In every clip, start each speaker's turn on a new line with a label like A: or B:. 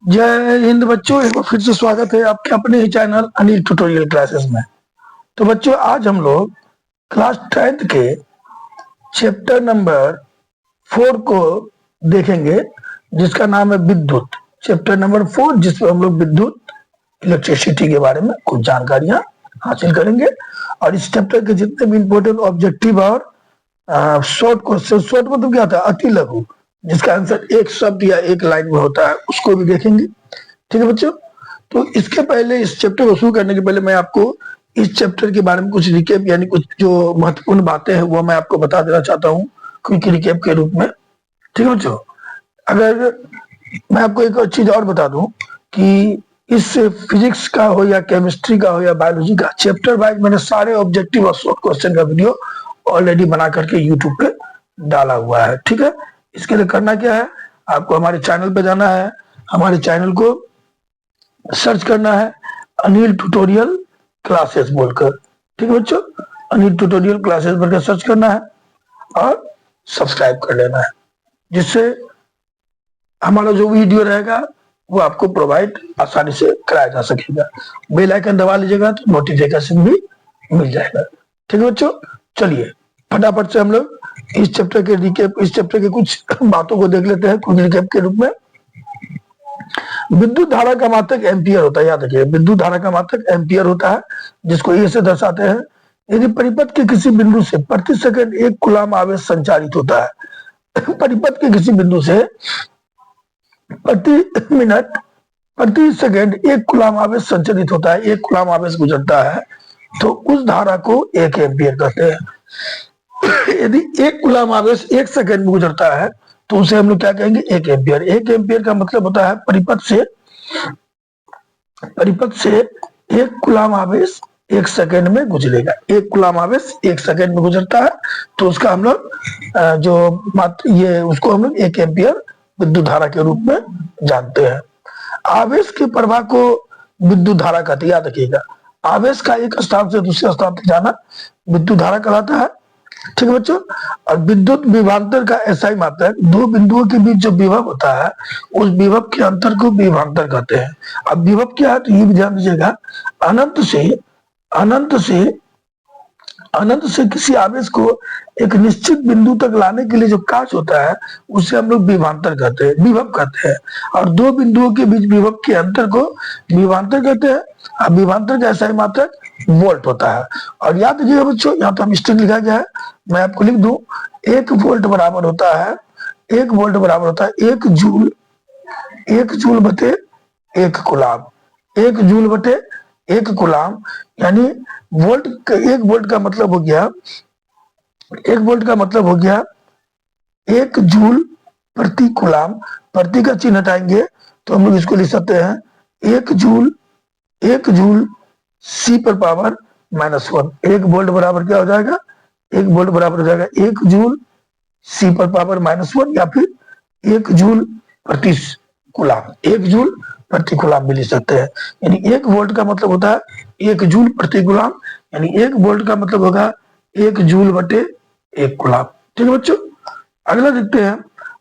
A: जय हिंद बच्चों, एक बार फिर से स्वागत है आपके अपने ही चैनल अनिल ट्यूटोरियल क्लासेस में। तो बच्चों, आज हम लोग क्लास 10th के चैप्टर नंबर 4 को देखेंगे, जिसका नाम है विद्युत। चैप्टर नंबर 4, जिसमें हम लोग विद्युत इलेक्ट्रिसिटी के बारे में कुछ जानकारियां हासिल करेंगे। और इस चैप्टर के जितने भी इंपॉर्टेंट ऑब्जेक्टिव और शॉर्ट क्वेश्चन, शॉर्ट मतलब क्या होता है, अति लघु, जिसका आंसर एक शब्द या एक लाइन में होता है, उसको भी देखेंगे। ठीक है बच्चों, तो इसके पहले, इस चैप्टर को शुरू करने के पहले मैं आपको इस चैप्टर के बारे में कुछ रिकेप यानी कुछ जो महत्वपूर्ण बातें हैं वो मैं आपको बता देना चाहता हूँ क्विक रिकेप के रूप में। ठीक है बच्चों, अगर मैं आपको एक चीज और बता दूं कि इस फिजिक्स का हो या केमिस्ट्री का हो या बायोलॉजी का, चैप्टर वाइज मैंने सारे ऑब्जेक्टिव और शॉर्ट क्वेश्चन का वीडियो ऑलरेडी बना करके यूट्यूब पे डाला हुआ है। ठीक है, इसके लिए करना क्या है, आपको हमारे चैनल पे जाना है, हमारे चैनल को सर्च करना है अनिल ट्यूटोरियल क्लासेस बोलकर। ठीक है बच्चों, अनिल ट्यूटोरियल क्लासेस बोलकर सर्च करना है और सब्सक्राइब कर लेना है, जिससे हमारा जो वीडियो रहेगा वो आपको प्रोवाइड आसानी से कराया जा सकेगा। बेल आइकन दबा लीजिएगा तो नोटिफिकेशन भी मिल जाएगा। ठीक है बच्चों, चलिए फटाफट से हम लोग इस चैप्टर के कुछ बातों को देख लेते हैं कुछ रिकेप के रूप में। विद्युत धारा का मात्रक एम्पियर होता है, याद रखिए, विद्युत धारा का मात्रक एम्पियर होता है, जिसको ए से दर्शाते हैं। यदि परिपथ के किसी बिंदु से प्रति सेकंड 1 कूलम आवेश संचारित होता है, परिपथ के किसी बिंदु से प्रति मिनट प्रति सेकंड 1 कूलम आवेश संचारित होता है, 1 कूलम आवेश गुजरता है, तो उस धारा को 1 एम्पियर कहते हैं। यदि 1 कूलम आवेश 1 सेकंड में गुजरता है तो उसे हम लोग क्या कहेंगे, 1 एम्पियर। 1 एम्पियर का मतलब होता है परिपथ से 1 कूलम आवेश 1 सेकंड में गुजरेगा। 1 कूलम आवेश 1 सेकंड में गुजरता है तो उसका हम लोग उसको हम लोग 1 एम्पियर विद्युत धारा के रूप में जानते हैं। आवेश के प्रवाह को विद्युत धारा कहते हैं, याद रखिएगा। आवेश का एक स्थान से दूसरे स्थान तक जाना विद्युत धारा कहलाता है। ठीक है बच्चों, और विद्युत विभवांतर का ऐसा ही मात्रक, दो बिंदुओं के बीच जो विभव होता है उस विभव के अंतर को विभवांतर कहते हैं। अब विभव क्या है तो ये भी ध्यान दीजिएगा, अनंत से किसी आवेश को एक निश्चित बिंदु तक लाने के लिए जो कार्य होता है उसे हम लोग विभवांतर कहते हैं, विभव कहते हैं। और दो बिंदुओं के बीच विभव के अंतर को विभवांतर कहते हैं। अब विभवांतर का ऐसा ही मात्रक वोल्ट होता है। और याद रखिएगा बच्चों, यहाँ तो हम स्ट्रिंग लिखा गया है, मैं आपको लिख दूं, 1 वोल्ट बराबर होता है 1 जूल बटे 1 कूलम। 1 जूल बटे 1 कूलम, यानी 1 वोल्ट का मतलब हो गया 1 जूल प्रति कूलम। प्रति का चिन्ह हटाएंगे तो हम लोग इसको लिख सकते हैं 1 जूल C पर पावर -1। 1 वोल्ट बराबर क्या हो जाएगा, 1 वोल्ट बराबर हो जाएगा 1 जूल C पर पावर -1, या फिर 1 जूल प्रति कूलम, 1 जूल प्रति कूलम भी लिख सकते हैं। यानी 1 वोल्ट का मतलब होता है 1 जूल प्रति कूलम, यानी 1 वोल्ट का मतलब होगा 1 जूल बटे 1 कूलम। ठीक है बच्चों, अगला देखते हैं,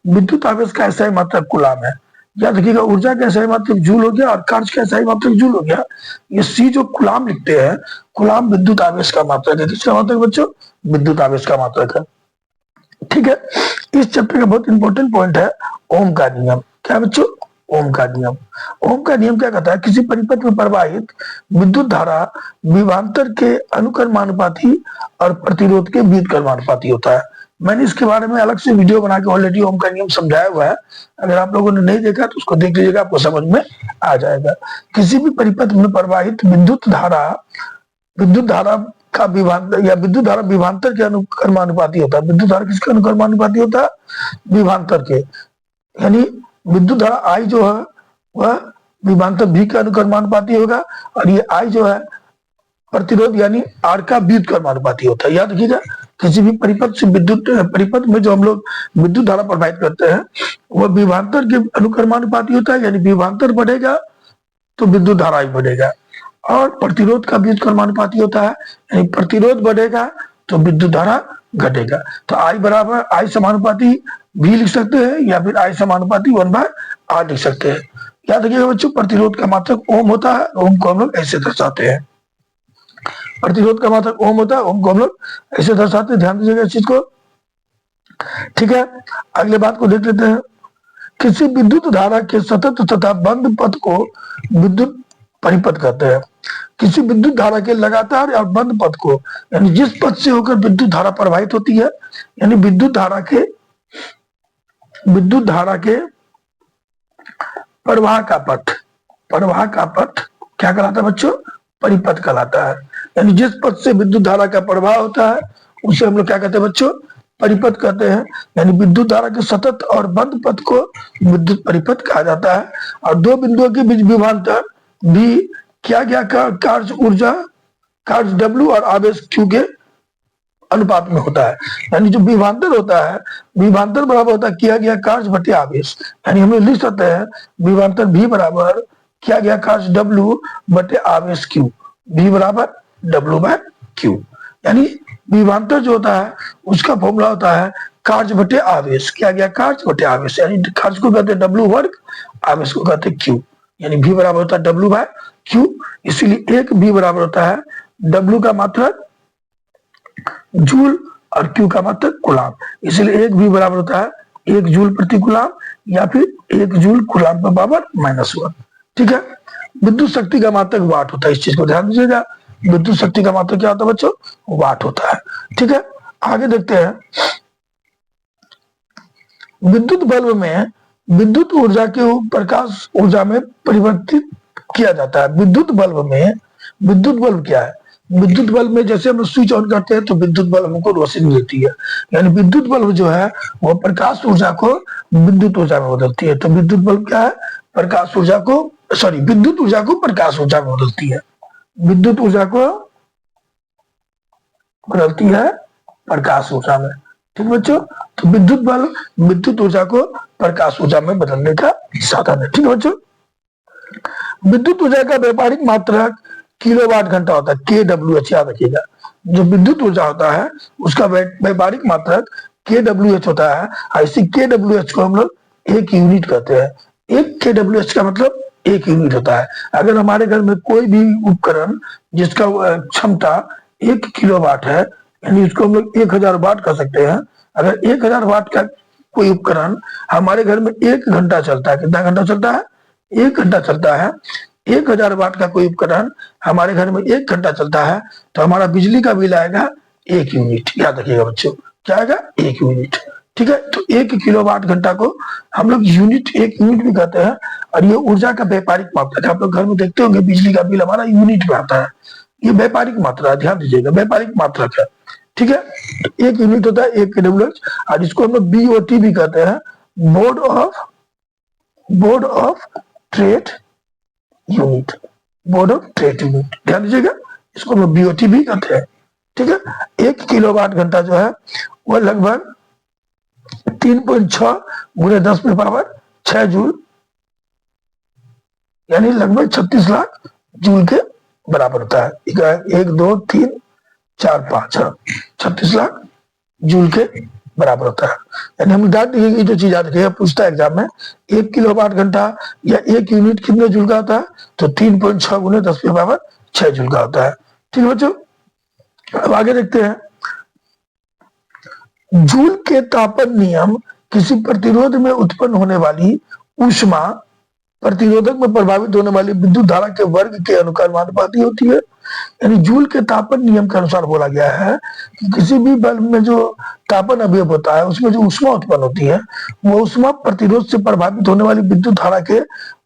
A: विद्युत आवेश का ऐसा ही मात्रक कूलम है। याद रखिएगा, ऊर्जा का ऐसा ही मात्रक जूल हो गया और कार्य का ऐसा ही मात्रक जूल हो गया। ये सी जो कूलम लिखते हैं, कूलम विद्युत आवेश का मात्रक है। किसका मात्रक बच्चों, विद्युत आवेश का मात्रक है। ठीक है, इस चैप्टर का बहुत इंपॉर्टेंट पॉइंट है ओम का नियम। क्या बच्चों, ओम का नियम। ओम का नियम क्या कहता है, किसी परिपथ में प्रवाहित विद्युत धारा विभवांतर के अनुक्रमानुपाती और प्रतिरोध के व्युत्क्रमानुपाती होता है। मैंने इसके बारे में अलग से वीडियो बना के ऑलरेडी ओम का नियम समझाया हुआ है, अगर आप लोगों ने नहीं देखा तो उसको देख लीजिएगा, आपको समझ में आ जाएगा। किसी भी परिपथ में प्रवाहित विद्युत धारा का विभवांतर या विद्युत धारा विभवांतर के अनुक्रमानुपाती होता है। विद्युत धारा किसके अनुक्रमानुपाती होता है, विभवांतर के। यानी विद्युत धारा आई जो है वह विभवांतर भी के अनुक्रमानुपाती होगा, और ये आई जो है प्रतिरोध यानी आर का व्युत्क्रमानुपाती होता है। याद रखिएगा, किसी भी परिपथ में जो हम लोग विद्युत धारा प्रवाहित करते हैं वह विभवांतर के अनुक्रमानुपाती होता है, यानी विभवांतर बढ़ेगा तो विद्युत धारा ही बढ़ेगा। और प्रतिरोध का व्युत्क्रमानुपाती होता है, यानी प्रतिरोध बढ़ेगा तो विद्युत धारा घटेगा। तो आई समानुपाती भी लिख सकते हैं या फिर आई समानुपाती 1/r लिख सकते हैं। याद रखिएगा बच्चों, प्रतिरोध का मात्रक ओम होता है, ओम को हम लोग ऐसे दर्शाते हैं। प्रतिरोध का मात्रक ओम होता है, ओम को हम लोग ऐसे दर्शाते हैं, ध्यान दीजिएगा इस चीज को। ठीक है, अगले बात को देख लेते हैं। किसी विद्युत धारा के सतत तथा बंद पथ को विद्युत परिपथ कहते हैं। किसी विद्युत धारा के लगातार और बंद पथ को, यानी जिस पथ से होकर विद्युत धारा प्रवाहित होती है, यानी विद्युत धारा के प्रवाह का पथ क्या कहलाता है बच्चों? परिपथ कहलाता है। यानी जिस पथ से विद्युत धारा का प्रवाह होता है उसे हम लोग क्या कहते हैं बच्चों? परिपथ कहते हैं। यानी विद्युत धारा के सतत और बंद पथ को विद्युत परिपथ कहा जाता है। और दो बिंदुओं के बीच विभवांतर भी क्या गया कार्य ऊर्जा, कार्य W और आवेश Q के अनुपात में होता है। यानी जो विभवांतर होता है, विभवांतर बराबर होता है किया गया कार्य बटे आवेश। यानी हम लोग लिख सकते हैं विभवांतर V बराबर किया गया कार्य W बटे आवेश Q, V बराबर W बाय Q। यानी विभवांतर जो होता है उसका फॉर्मूला होता है कार्य बटे आवेश, किया गया कार्य बटे आवेश। यानी कार्य को कहते हैं W वर्ग, आवेश को कहते हैं Q। यानी V बराबर होता है W बाय Q। इसीलिए एक V बराबर होता है W का मात्रक जूल और Q का मात्रक कूलाम। इसलिए एक V बराबर होता है 1 जूल प्रति कूलाम या फिर 1 जूल कूलाम पर पावर -1। ठीक है, विद्युत शक्ति का मात्रक वाट होता है। इस चीज को ध्यान दीजिएगा, विद्युत शक्ति का मात्रक क्या होता है बच्चों? वाट होता है। ठीक है, आगे देखते हैं। विद्युत बल्ब में विद्युत ऊर्जा के प्रकाश ऊर्जा में परिवर्तित किया जाता है। विद्युत बल्ब क्या है? विद्युत बल्ब में जैसे हम स्विच ऑन करते हैं तो विद्युत बल्ब हमको रोशनी देती है। यानी विद्युत बल्ब जो है वो प्रकाश ऊर्जा को विद्युत ऊर्जा में बदलती है। तो विद्युत बल्ब क्या है? विद्युत ऊर्जा को प्रकाश ऊर्जा में बदलती है। विद्युत ऊर्जा को बदलती है प्रकाश ऊर्जा में। ठीक बच्चों, तो विद्युत बल्ब विद्युत ऊर्जा को प्रकाश ऊर्जा में बदलने का साधन है। ठीक है बच्चों, विद्युत ऊर्जा का व्यापारिक मात्रक किलोवाट घंटा होता है, kWh। याद रखिएगा, जो विद्युत ऊर्जा होता है उसका व्यापारिक मात्रक kWh होता है। और इसी kWh को हम लोग एक यूनिट कहते हैं। एक kWh का मतलब एक यूनिट होता है। अगर हमारे घर में कोई भी उपकरण जिसका क्षमता 1 किलोवाट है, यानी उसको हम लोग 1000 वाट कर सकते हैं। अगर 1000 वाट का कोई उपकरण हमारे घर में 1 घंटा चलता है, कितना घंटा चलता है? 1 घंटा चलता है। 1000 वाट का कोई उपकरण हमारे घर में 1 घंटा चलता है तो हमारा बिजली का बिल आएगा 1 यूनिट। याद रखिएगा बच्चों, क्या आएगा? 1 यूनिट। ठीक है, तो 1 किलोवाट घंटा को हम लोग एक यूनिट भी कहते हैं। और ये ऊर्जा का व्यापारिक मात्रा है। आप लोग घर में देखते होंगे बिजली का बिल हमारा यूनिट में आता है। ये व्यापारिक मात्रा है, ध्यान दीजिएगा, व्यापारिक मात्रक है। ठीक है, तो 1 यूनिट होता है 1 kWh। और इसको हम लोग BOT भी कहते हैं, बोर्ड ऑफ ट्रेड यूनिट, ध्यान दीजिएगा, इसको हम BOT भी कहते हैं। ठीक है, 1 किलोवाट घंटा जो है वह लगभग 3.6 गुणे 10 में पावर 6 जूल, यानी लगभग 36 लाख जूल के बराबर होता है। 1 2 3 4 5 36 लाख जूल के बराबर होता है। यानी हम डाट ये जो चीज याद रखिएगा, पूछता है एग्जाम में 1 किलोवाट घंटा या 1 यूनिट कितने जूल का होता है? तो 3.6 गुणे 10 के बराबर 6 जूल का होता है। ठीक है बच्चों, अब आगे देखते हैं। जूल के तापन नियम किसी प्रतिरोध में उत्पन्न होने वाली ऊष्मा प्रतिरोधक में प्रभावित होने वाली विद्युत धारा के वर्ग के अनुपाती होती है। यानी जूल के तापन नियम के अनुसार बोला गया है कि किसी भी बल्ब में जो तापन अवयव होता है उसमें जो ऊष्मा उत्पन्न होती है वो ऊष्मा प्रतिरोध से प्रभावित होने वाली विद्युत धारा के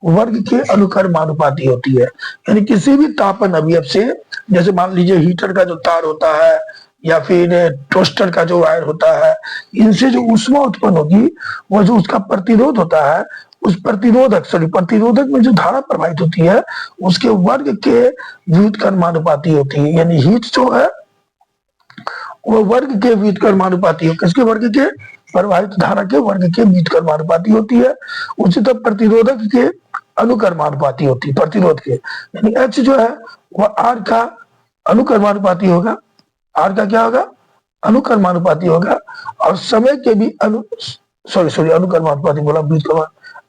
A: वर्ग के अनुक्रमानुपाती होती है। यानी किसी भी तापन अवयव से, जैसे मान लीजिए हीटर का जो तार होता है या फिर टोस्टर का जो वायर होता है, इनसे जो ऊष्मा उत्पन्न होगी वो जो उसका प्रतिरोध होता है, उस प्रतिरोधक में जो धारा प्रवाहित होती है उसके वर्ग के व्युत्क्रमानुपाती होती है। यानी हीट जो है वो वर्ग के व्युत्क्रमानुपाती है। किसके वर्ग के? प्रवाहित धारा के वर्ग के व्युत्क्रमानुपाती होती है। उसी तरह प्रतिरोधक के अनुक्रमानुपाती होती है, प्रतिरोध के। यानी H जो है वह R का अनुक्रमानुपाती होगा। R का क्या होगा? अनुक्रमानुपाती होगा। और समय के भी अनुक्रमानुपाती बोला, व्युत्क्रमान,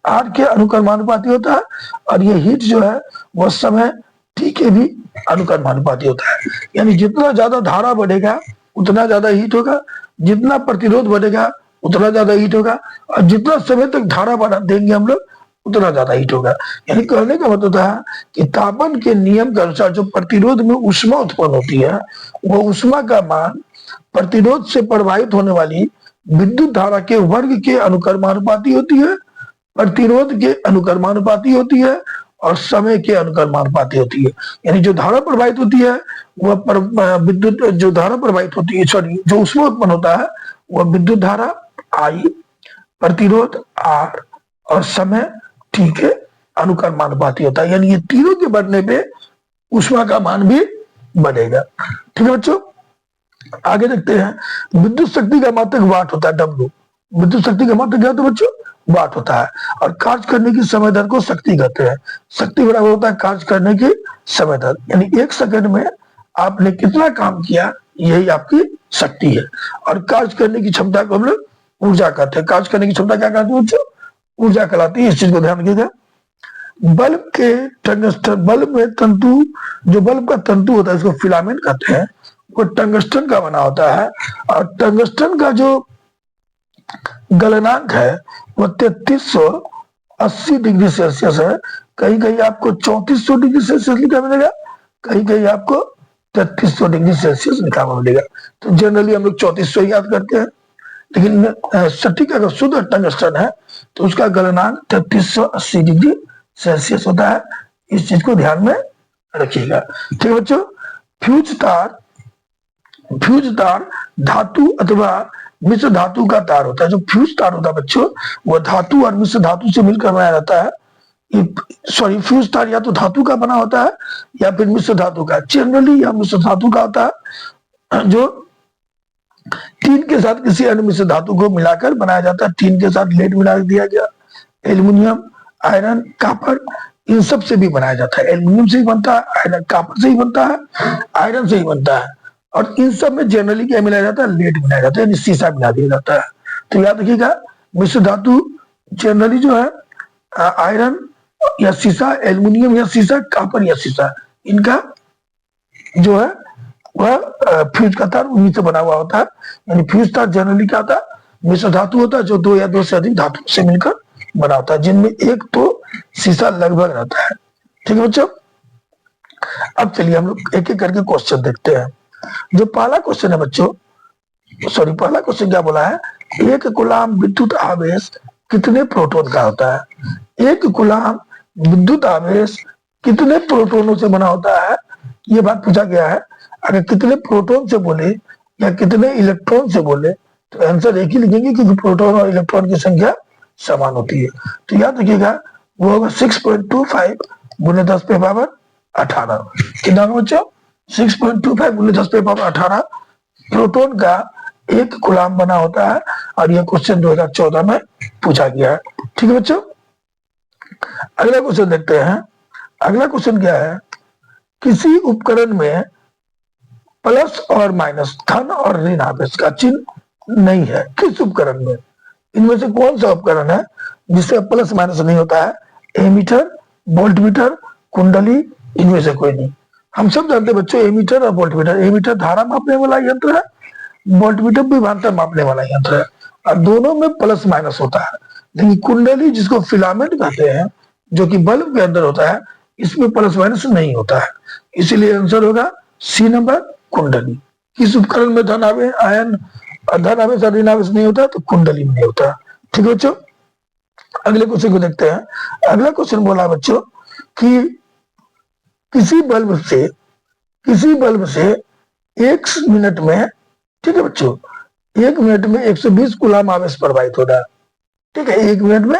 A: आर के अनुक्रमानुपाती होता है, और ये हीट जो है वह समय टी के भी अनुक्रमानुपाती होता है। यानी जितना ज्यादा धारा बढ़ेगा उतना ज्यादा हीट होगा, जितना प्रतिरोध बढ़ेगा उतना ज्यादा हीट होगा, और जितना समय तक धारा बढ़ा देंगे हम लोग उतना ज्यादा हीट होगा। यानी कहने का मतलब है कि तापन के नियम के अनुसार जो प्रतिरोध में ऊष्मा उत्पन्न होती है, वो ऊष्मा का मान प्रतिरोध से प्रवाहित होने वाली विद्युत धारा के वर्ग के अनुक्रमानुपाती होती है, प्रतिरोध के अनुक्रमानुपाती होती है, और समय के अनुक्रमानुपाती होती है। यानी जो धारा प्रवाहित होती है वह विद्युत जो धारा प्रवाहित होती है, सॉरी, जो ऊष्मा उत्पन्न होता है वह विद्युत धारा आई, प्रतिरोध आर, और समय टी के अनुक्रमानुपाती होता है। यानी ये तीनों के बढ़ने पे ऊष्मा का मान भी बढ़ेगा। ठीक है बच्चों, आगे देखते हैं। विद्युत शक्ति का मात्रक वाट होता है, डब्ल्यू। विद्युत शक्ति का मात्रक क्या होता है बच्चों? वाट होता है। और कार्य करने की समय दर को शक्ति कहते हैं। शक्ति बराबर होता है कार्य करने की समय दर, यानी 1 सेकंड में आपने कितना काम किया, यही आपकी शक्ति है। और कार्य करने की क्षमता को हम लोग ऊर्जा कहते हैं। कार्य करने की क्षमता क्या कहते हैं बच्चों? ऊर्जा कहलाती है। इस चीज को ध्यान रखिएगा। बल्ब के टंगस्टन, बल्ब में तंतु, जो बल्ब का तंतु होता है इसको फिलामेंट कहते हैं, वो टंगस्टन का बना होता है। और टंगस्टन का जो गलनांक है वो 3380 डिग्री सेल्सियस है। कहीं कहीं आपको 3400 डिग्री सेल्सियस लिखा मिलेगा, कहीं कहीं आपको 3300 डिग्री सेल्सियस लिखा मिलेगा। तो जनरली हम लोग 3400 याद करते हैं, लेकिन सटीक अगर शुद्ध टंगस्टन है तो उसका गलनांक 3380 डिग्री सेल्सियस होता है। इस चीज को ध्यान में रखिएगा। ठीक है बच्चों, फ्यूज तार धातु अथवा मिश्र धातु का तार होता है। जो फ्यूज तार होता है बच्चों, वो धातु और मिश्र धातु से मिलकर बनाया जाता है। सॉरी, फ्यूज तार या तो धातु का बना होता है या फिर मिश्र धातु का। जनरली यह मिश्र धातु का होता है, जो टीन के साथ किसी अन्य मिश्र धातु को मिलाकर बनाया जाता है। टीन के साथ लेड मिला दिया गया, एल्यूमिनियम, आयरन, कॉपर, इन सब से भी बनाया जाता है। एल्यूमिनियम से ही बनता है, आयरन कॉपर से ही बनता है, आयरन से ही बनता है। और इन सब में जनरली क्या मिलाया जाता है? लेड मिलाया जाता है, शीशा मिला दिया जाता है। तो याद रखिएगा, मिश्र धातु जनरली जो है आयरन या शीशा, एल्यूमिनियम या शीशा, कॉपर या शीशा, इनका जो है वह फ्यूज का तार उन्हीं से बना हुआ होता है। यानी फ्यूज तार जनरली क्या होता है? मिश्र धातु होता है, जो 2 या 2 से अधिक धातु से मिलकर बना होता है, जिनमें एक तो शीशा लगभग रहता है। ठीक है बच्चों, अब चलिए हम लोग एक एक करके क्वेश्चन देखते हैं। जो पहला क्वेश्चन है बच्चों, सॉरी, पहला क्वेश्चन क्या बोला है? 1 कूलाम विद्युत आवेश कितने प्रोटॉन का होता है? 1 कूलाम विद्युत आवेश कितने प्रोटोनों से बना होता है, ये बात पूछा गया है। अगर कितने प्रोटॉन से बोले या कितने इलेक्ट्रॉन से बोले तो आंसर एक ही लिखेंगे, क्योंकि प्रोटॉन और इलेक्ट्रॉन की संख्या समान होती है। तो याद रखिएगा, वो होगा 6.25 गुने 10 पे पावर 18। कितना होगा बच्चों? 6.25 गुने 10 पे पावर 18 प्रोटॉन का 1 कूलाम बना होता है। और यह क्वेश्चन 2014 में पूछा गया है। ठीक है बच्चों, अगला क्वेश्चन देखते हैं। अगला क्वेश्चन क्या है? किसी उपकरण में प्लस और माइनस, धन और ऋण आवेश का चिन्ह नहीं है। किस उपकरण में? इनमें से कौन सा उपकरण है जिससे प्लस माइनस नहीं होता है? एमीटर, वोल्टमीटर, कुंडली, इनमें से कोई नहीं। हम सब जानते हैं बच्चों, एमीटर और वोल्टमीटर। एमीटर धारा मापने वाला यंत्र है, वोल्टमीटर भी विभवांतर मापने वाला यंत्र है, और दोनों में प्लस माइनस होता है। लेकिन कुंडली, जिसको फिलामेंट कहते हैं, जो कि बल्ब के अंदर होता है, इसमें प्लस माइनस नहीं होता है। इसीलिए आंसर होगा सी नंबर, कुंडली। किस उपकरण में धन आवेश, आयन, धन आवेश और ऋण आवेश नहीं होता, तो कुंडली में नहीं होता। ठीक है बच्चों, अगले क्वेश्चन को देखते हैं। अगला क्वेश्चन बोला बच्चों कि किसी बल्ब से 1 मिनट में, ठीक है बच्चों, 1 मिनट में 120 कूलाम आवेश प्रवाहित हो रहा है। ठीक है, 1 मिनट में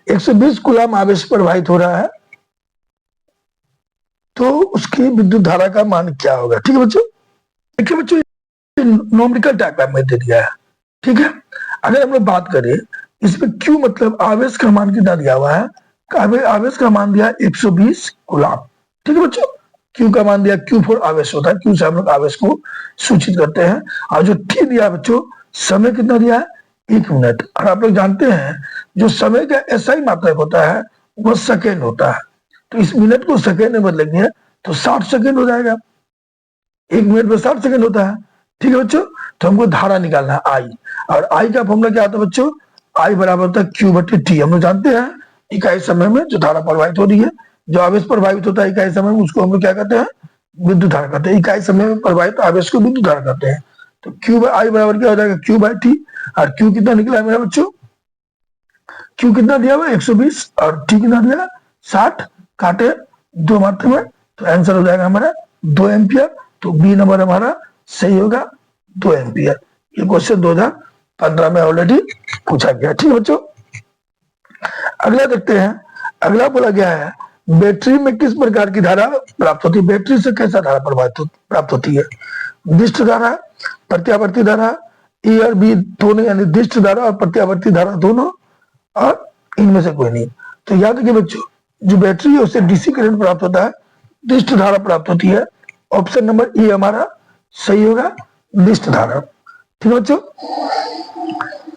A: 120 कूलाम आवेश प्रवाहित हो रहा है, तो उसकी विद्युत धारा का मान क्या होगा? ठीक है बच्चों, देखिए बच्चों, न्यूमेरिकल टाइप में दे दिया है। ठीक है, अगर हम लोग बात करें इसमें Q मतलब आवेश का मान कितना दिया हुआ है? आवेश का मान दिया 120 कूलाम। ठीक है बच्चों, Q का मान दिया, Q फॉर आवेश होता है, Q से हम लोग आवेश को सूचित करते हैं। और जो T दिया बच्चों, समय कितना दिया है? 1 मिनट। और आप लोग जानते हैं जो समय का एसआई मात्रक होता है वो सेकेंड होता है, तो इस मिनट को सेकेंड में बदलेंगे तो 60 सेकेंड हो जाएगा। 1 मिनट में 60 सेकेंड होता है। ठीक है बच्चों, तो हमको धारा निकालना है आई, और आई का फॉर्मूला क्या आता है बच्चों, आई बराबर होता है क्यू बटे टी। हम लोग जानते हैं इकाई समय में जो धारा प्रवाहित हो रही है, जो आवेश प्रभावित होता है इकाई समय में, उसको हम लोग क्या कहते हैं, विद्युत धारा कहते हैं। इकाई समय में प्रवाहित आवेश को विद्युत धारा कहते हैं। तो क्यू आई बराबर क्या हो जाएगा, क्यू बाई टी। और क्यू कितना निकला है मेरा बच्चों, क्यू कितना दिया हुआ 120 और टी कितना दिया 60, काटे 2 मात्रा में, तो आंसर हो जाएगा हमारा 2 एम्पियर। तो बी नंबर हमारा सही होगा 2 एम्पियर। ये क्वेश्चन 2015 में ऑलरेडी पूछा गया। ठीक है बच्चों, अगला देखते हैं। अगला बोला गया है बैटरी में किस प्रकार की धारा प्राप्त होती है, बैटरी से कैसा धारा प्राप्त होती है, दिष्ट धारा, प्रत्यावर्ती धारा, ए और बी दोनों, यानी दिष्ट धारा और प्रत्यावर्ती धारा दोनों, और इनमें से कोई नहीं। तो याद रखिए बच्चों, जो बैटरी है उससे डीसी करंट प्राप्त होता है, दिष्ट धारा प्राप्त होती है। ऑप्शन नंबर ए हमारा सही होगा, दिष्ट धारा। ठीक है बच्चों,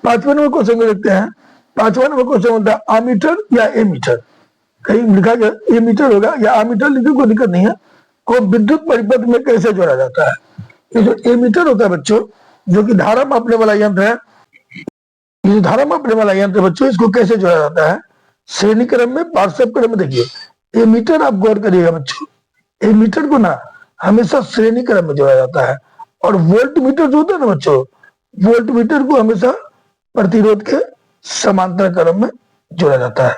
A: 5वां नंबर क्वेश्चन को देखते हैं। 5वां नंबर क्वेश्चन होता है आमीटर या एमीटर। कहीं लिखा गया एमीटर होगा या आमीटर, लिखे कोई दिक्कत नहीं है, को विद्युत परिपथ में कैसे जोड़ा जाता है। ये जो एमीटर होता है बच्चों, जो कि धारा मापने वाला यंत्र है, ये जो धारा मापने वाला यंत्र बच्चों, इसको कैसे जोड़ा जाता है, श्रेणी क्रम में, पार्श्व क्रम में। देखिए एमीटर आप गौर करिएगा बच्चों, एमीटर को ना हमेशा श्रेणी क्रम में जोड़ा जाता है। और वोल्ट मीटर जो होता है ना बच्चों, वोल्ट मीटर को हमेशा प्रतिरोध के समांतर क्रम में जोड़ा जाता है।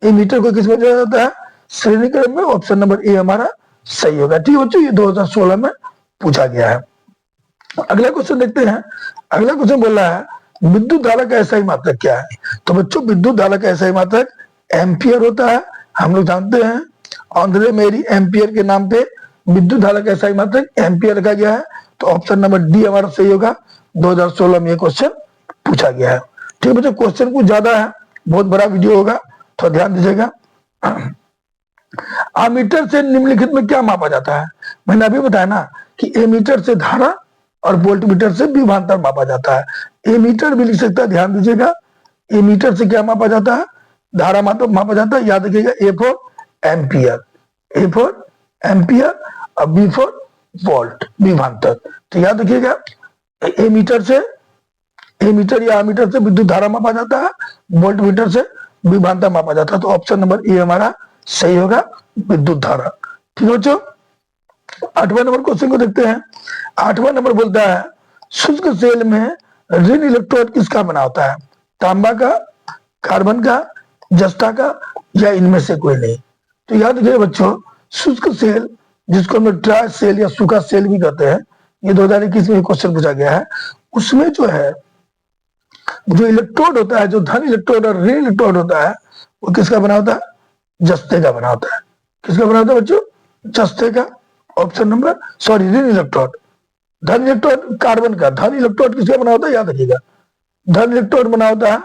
A: एमीटर को किस में जोड़ा जाता है, श्रेणी क्रम में। ऑप्शन नंबर ए हमारा सही होगा। ठीक है बच्चों, ये 2016 में पूछा गया है। अगला क्वेश्चन देखते हैं। अगला क्वेश्चन बोल रहा है विद्युत धारा का एसआई मात्रक क्या है। तो बच्चों विद्युत धारा का एसआई मात्रक एम्पियर होता है। हम लोग जानते हैं आंद्रे मेरी एम्पियर के नाम पे विद्युत धारा का एसआई मात्रक एम्पियर रखा गया है। तो ऑप्शन नंबर डी हमारा सही होगा। 2016 में ये क्वेश्चन पूछा गया है। ठीक है बच्चों, क्वेश्चन कुछ ज्यादा है, बहुत बड़ा वीडियो होगा, थोड़ा ध्यान दीजिएगा। आमीटर से निम्नलिखित में क्या मापा जाता है। मैंने अभी बताया ना कि एमीटर से धारा और वोल्टमीटर से विभवांतर मापा जाता है। एमीटर भी लिख सकता है, ध्यान दीजिएगा। एमीटर से क्या मापा जाता है, धारा मापा जाता है। याद रखिएगा A for ampere, A for ampere और बी फॉर वोल्ट, विभवांतर। तो याद रखिएगा एमीटर से, एमीटर या आमीटर से विद्युत धारा मापा जाता है, वोल्टमीटर से विभवांतर मापा जाता है। तो ऑप्शन नंबर ए हमारा सही होगा, विद्युत धारा। ठीक है बच्चों, 8वां नंबर क्वेश्चन को देखते हैं। 8वां नंबर बोलता है शुष्क सेल में ऋण इलेक्ट्रोड किसका बना होता है, तांबा का, कार्बन का, जस्ता का, या इनमें से कोई नहीं। तो याद रखिए बच्चों, शुष्क सेल जिसको हम ड्राई सेल या सूखा सेल भी कहते हैं, ये 2021 में क्वेश्चन पूछा गया है। उसमें जो है जो इलेक्ट्रोड होता है, जो धन इलेक्ट्रोड और ऋण इलेक्ट्रोड होता है, वो किसका बना होता है, जस्ते का बना होता है। किसका बना होता है बच्चों, जस्ते का। ऑप्शन नंबर, सॉरी ऋण इलेक्ट्रोड, धन इलेक्ट्रोड कार्बन का। धन इलेक्ट्रोड किसका बना होता है, याद रखिएगा, धन इलेक्ट्रोड बना होता है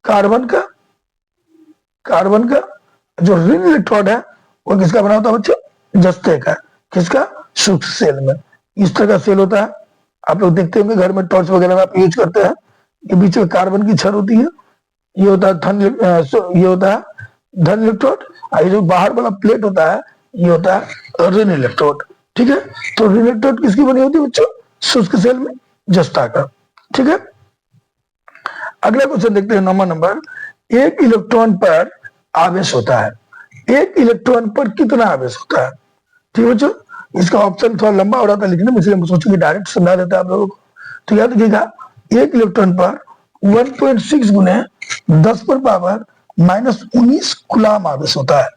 A: कार्बन का। कार्बन का जो ऋण इलेक्ट्रोड है वो किसका बना होता है बच्चों, जस्ते का। किसका, शुष्क सेल में। इस तरह का सेल होता है, आप लोग देखते होंगे घर में टॉर्च वगैरह में आप यूज करते हैं। ये बीच में कार्बन की छड़ होती है, ये होता है धन, ये होता है धन इलेक्ट्रोड। और ये जो बाहर वाला प्लेट होता है ये होता है ऋण इलेक्ट्रोड। ठीक है, तो ऋण इलेक्ट्रोड किसकी बनी होती है बच्चों, शुष्क सेल में, जस्ता का। ठीक है, अगला क्वेश्चन देखते हैं 9वां नंबर। एक इलेक्ट्रॉन पर आवेश होता है, एक इलेक्ट्रॉन पर कितना आवेश होता है। ठीक है बच्चों, इसका ऑप्शन थोड़ा लंबा हो रहा था लिखने में, इसलिए हम सोचे कि डायरेक्ट समझा देता है आप लोगों को। तो याद रखिएगा एक इलेक्ट्रॉन पर 1.6 गुने 10 पर पावर -19 कूलाम आवेश होता है।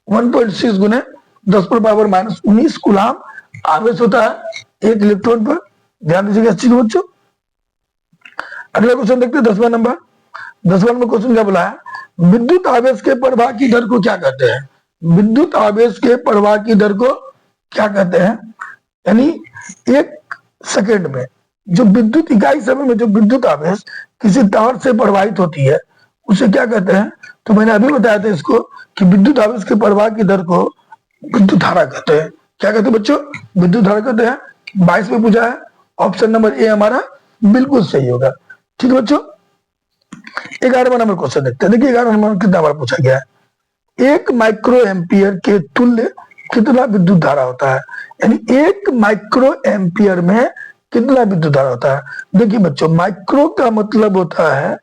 A: 1.6 गुने 10 पर पावर -19 कूलाम आवेश होता है एक इलेक्ट्रॉन पर। ध्यान दीजिएगा इस चीज को बच्चों। अगला क्वेश्चन देखते हैं 10वां नंबर। 10वां नंबर क्वेश्चन क्या बोला है, विद्युत आवेश के प्रवाह की दर को क्या कहते हैं। विद्युत आवेश के प्रवाह की दर को क्या कहते हैं, यानी एक सेकेंड में जो विद्युत इकाई समय में जो विद्युत आवेश किसी तार से प्रवाहित होती है उसे क्या कहते हैं। तो मैंने अभी बताया था इसको कि विद्युत आवेश के प्रवाह की दर को विद्युत धारा कहते हैं। क्या कहते हैं बच्चों, विद्युत धारा कहते हैं। 22 में पूछा है, ऑप्शन नंबर ए हमारा बिल्कुल सही होगा। ठीक है बच्चों, 11वां नंबर क्वेश्चन देखते हैं। देखिए 11वां नंबर कितना बार पूछा गया है। 1 माइक्रो एम्पियर के तुल्य कितना विद्युत धारा होता है, यानी 1 माइक्रो एम्पियर में कितना विद्युत धारा होता है। देखिए बच्चों, माइक्रो का मतलब होता है,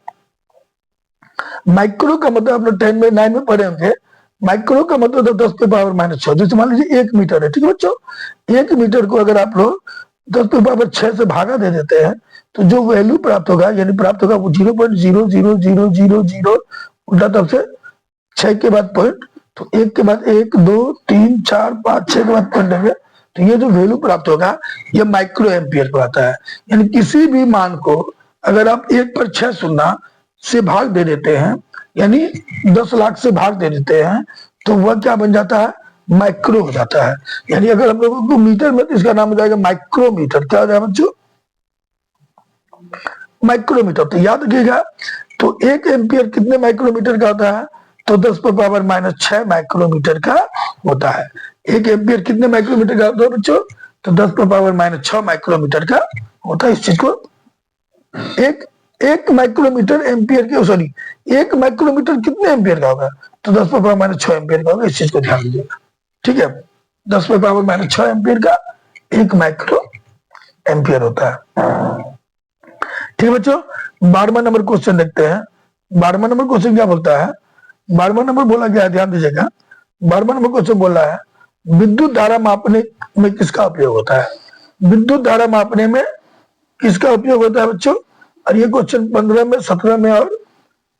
A: माइक्रो का मतलब आप लोग 10 में 9 में पढ़े होंगे, माइक्रो का मतलब होता है 10 पे पावर -6। जैसे मान लीजिए 1 मीटर है, ठीक है बच्चों, 1 मीटर को अगर आप लोग 10 पे पावर 6 से भागा दे देते हैं तो जो वैल्यू प्राप्त होगा, यानी प्राप्त होगा वो 0.00000 उल्टा तब से 6 के बाद पॉइंट, तो 1 के बाद 1 2 3 4 5 6 के बाद पॉइंट देंगे, तो ये जो वैल्यू प्राप्त होगा ये माइक्रो एम्पियर को आता है। यानी किसी भी मान को अगर आप 1 पर 6 शून्य से भाग दे देते हैं, यानी 10 लाख से भाग दे देते हैं, तो वह क्या बन जाता है, माइक्रो हो जाता है। यानी अगर हम लोगों को मीटर में, तो इसका नाम हो जाएगा माइक्रोमीटर। क्या हो जाएगा बच्चों, माइक्रोमीटर। तो याद रखिएगा, तो 1 एम्पियर कितने माइक्रोमीटर का होता है, तो 10 पर पावर -6 माइक्रोमीटर का होता है। 1 एम्पियर कितने माइक्रोमीटर का होता है बच्चों, तो 10 पर पावर -6 माइक्रोमीटर का होता है। इस चीज को एक माइक्रोमीटर एम्पियर के, सॉरी 1 माइक्रोमीटर कितने एम्पियर का होगा, तो 10 पर पावर -6 एम्पियर का होगा। इस चीज को ध्यान दीजिएगा, ठीक है। 10 पर पावर -6 एम्पियर का 1 माइक्रो एम्पियर होता है। ठीक है बच्चों, 12वां नंबर क्वेश्चन देखते हैं। 12वां नंबर क्वेश्चन क्या बोलता है, 12वां नंबर बोला गया है, ध्यान दीजिएगा। 12वां नंबर क्वेश्चन बोल रहा है विद्युत धारा मापने में किसका उपयोग होता है। विद्युत धारा मापने में किसका उपयोग होता है बच्चों, और ये क्वेश्चन 15 में 17 में और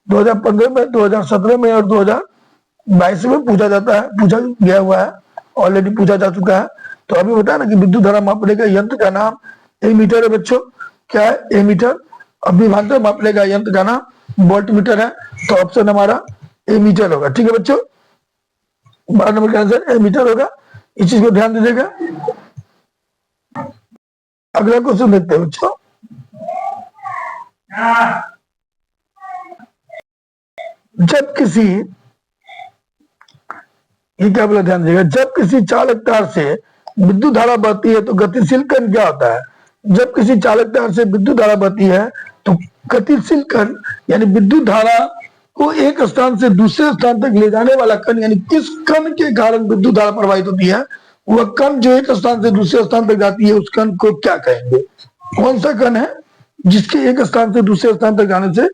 A: 2015 में 2017 में और 2022 में पूछा जाता है, पूछा गया हुआ है, ऑलरेडी पूछा जा चुका है। तो अभी बताया ना कि विद्युत धारा मापने का यंत्र का नाम एमीटर है बच्चों। क्या है, एमीटर। अब विभवांतर मापने का यंत्र का नाम वोल्ट मीटर है, तो ऑप्शन हमारा एमीटर होगा। ठीक है बच्चों, 12 नंबर का आंसर एमीटर होगा। इस चीज को ध्यान दीजिएगा। अगला क्वेश्चन देखते हैं बच्चों। जब किसी, ये क्या बोला, ध्यान दीजिएगा, जब किसी चालक तार से विद्युत धारा बहती है तो गतिशील कण क्या होता है। जब किसी चालक तार से विद्युत धारा बहती है तो गतिशील कण, यानी विद्युत धारा को एक स्थान से दूसरे स्थान तक ले जाने वाला कण, यानी किस कण के कारण विद्युत धारा प्रवाहित होती है, वह कण जो एक स्थान से दूसरे स्थान तक जाती है, उस कण को क्या कहेंगे। कौन सा कण है जिसके एक स्थान से दूसरे स्थान तक जाने से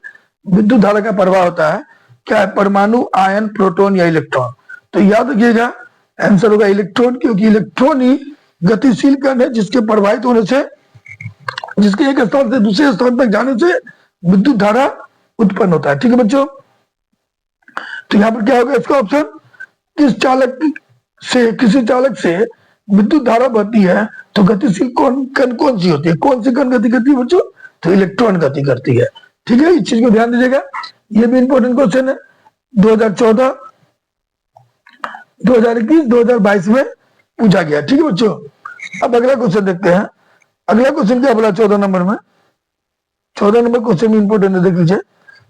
A: विद्युत धारा का प्रवाह होता है। क्या है, परमाणु, आयन, प्रोटॉन या इलेक्ट्रॉन। तो याद रखिएगा आंसर होगा इलेक्ट्रॉन, क्योंकि इलेक्ट्रॉन ही गतिशील कण है जिसके प्रवाहित होने से, जिसके एक स्थान से दूसरे स्थान तक जाने से विद्युत धारा उत्पन्न होता है। ठीक है बच्चों, तो यहाँ पर क्या होगा इसका ऑप्शन, किसी चालक से विद्युत धारा बहती है तो गतिशील कण कौन सी होती है, कौन सी कण गति करती है बच्चों, तो इलेक्ट्रॉन गति करती है। ठीक है, इस चीज को ध्यान दीजिएगा, ये भी इंपॉर्टेंट क्वेश्चन है। 2014, 2021, 2022 में पूछा गया। ठीक है बच्चों, अब अगला क्वेश्चन देखते हैं। अगला क्वेश्चन क्या बोला 14 नंबर में, 14 नंबर क्वेश्चन में इंपोर्टेंट है, देख लीजिए।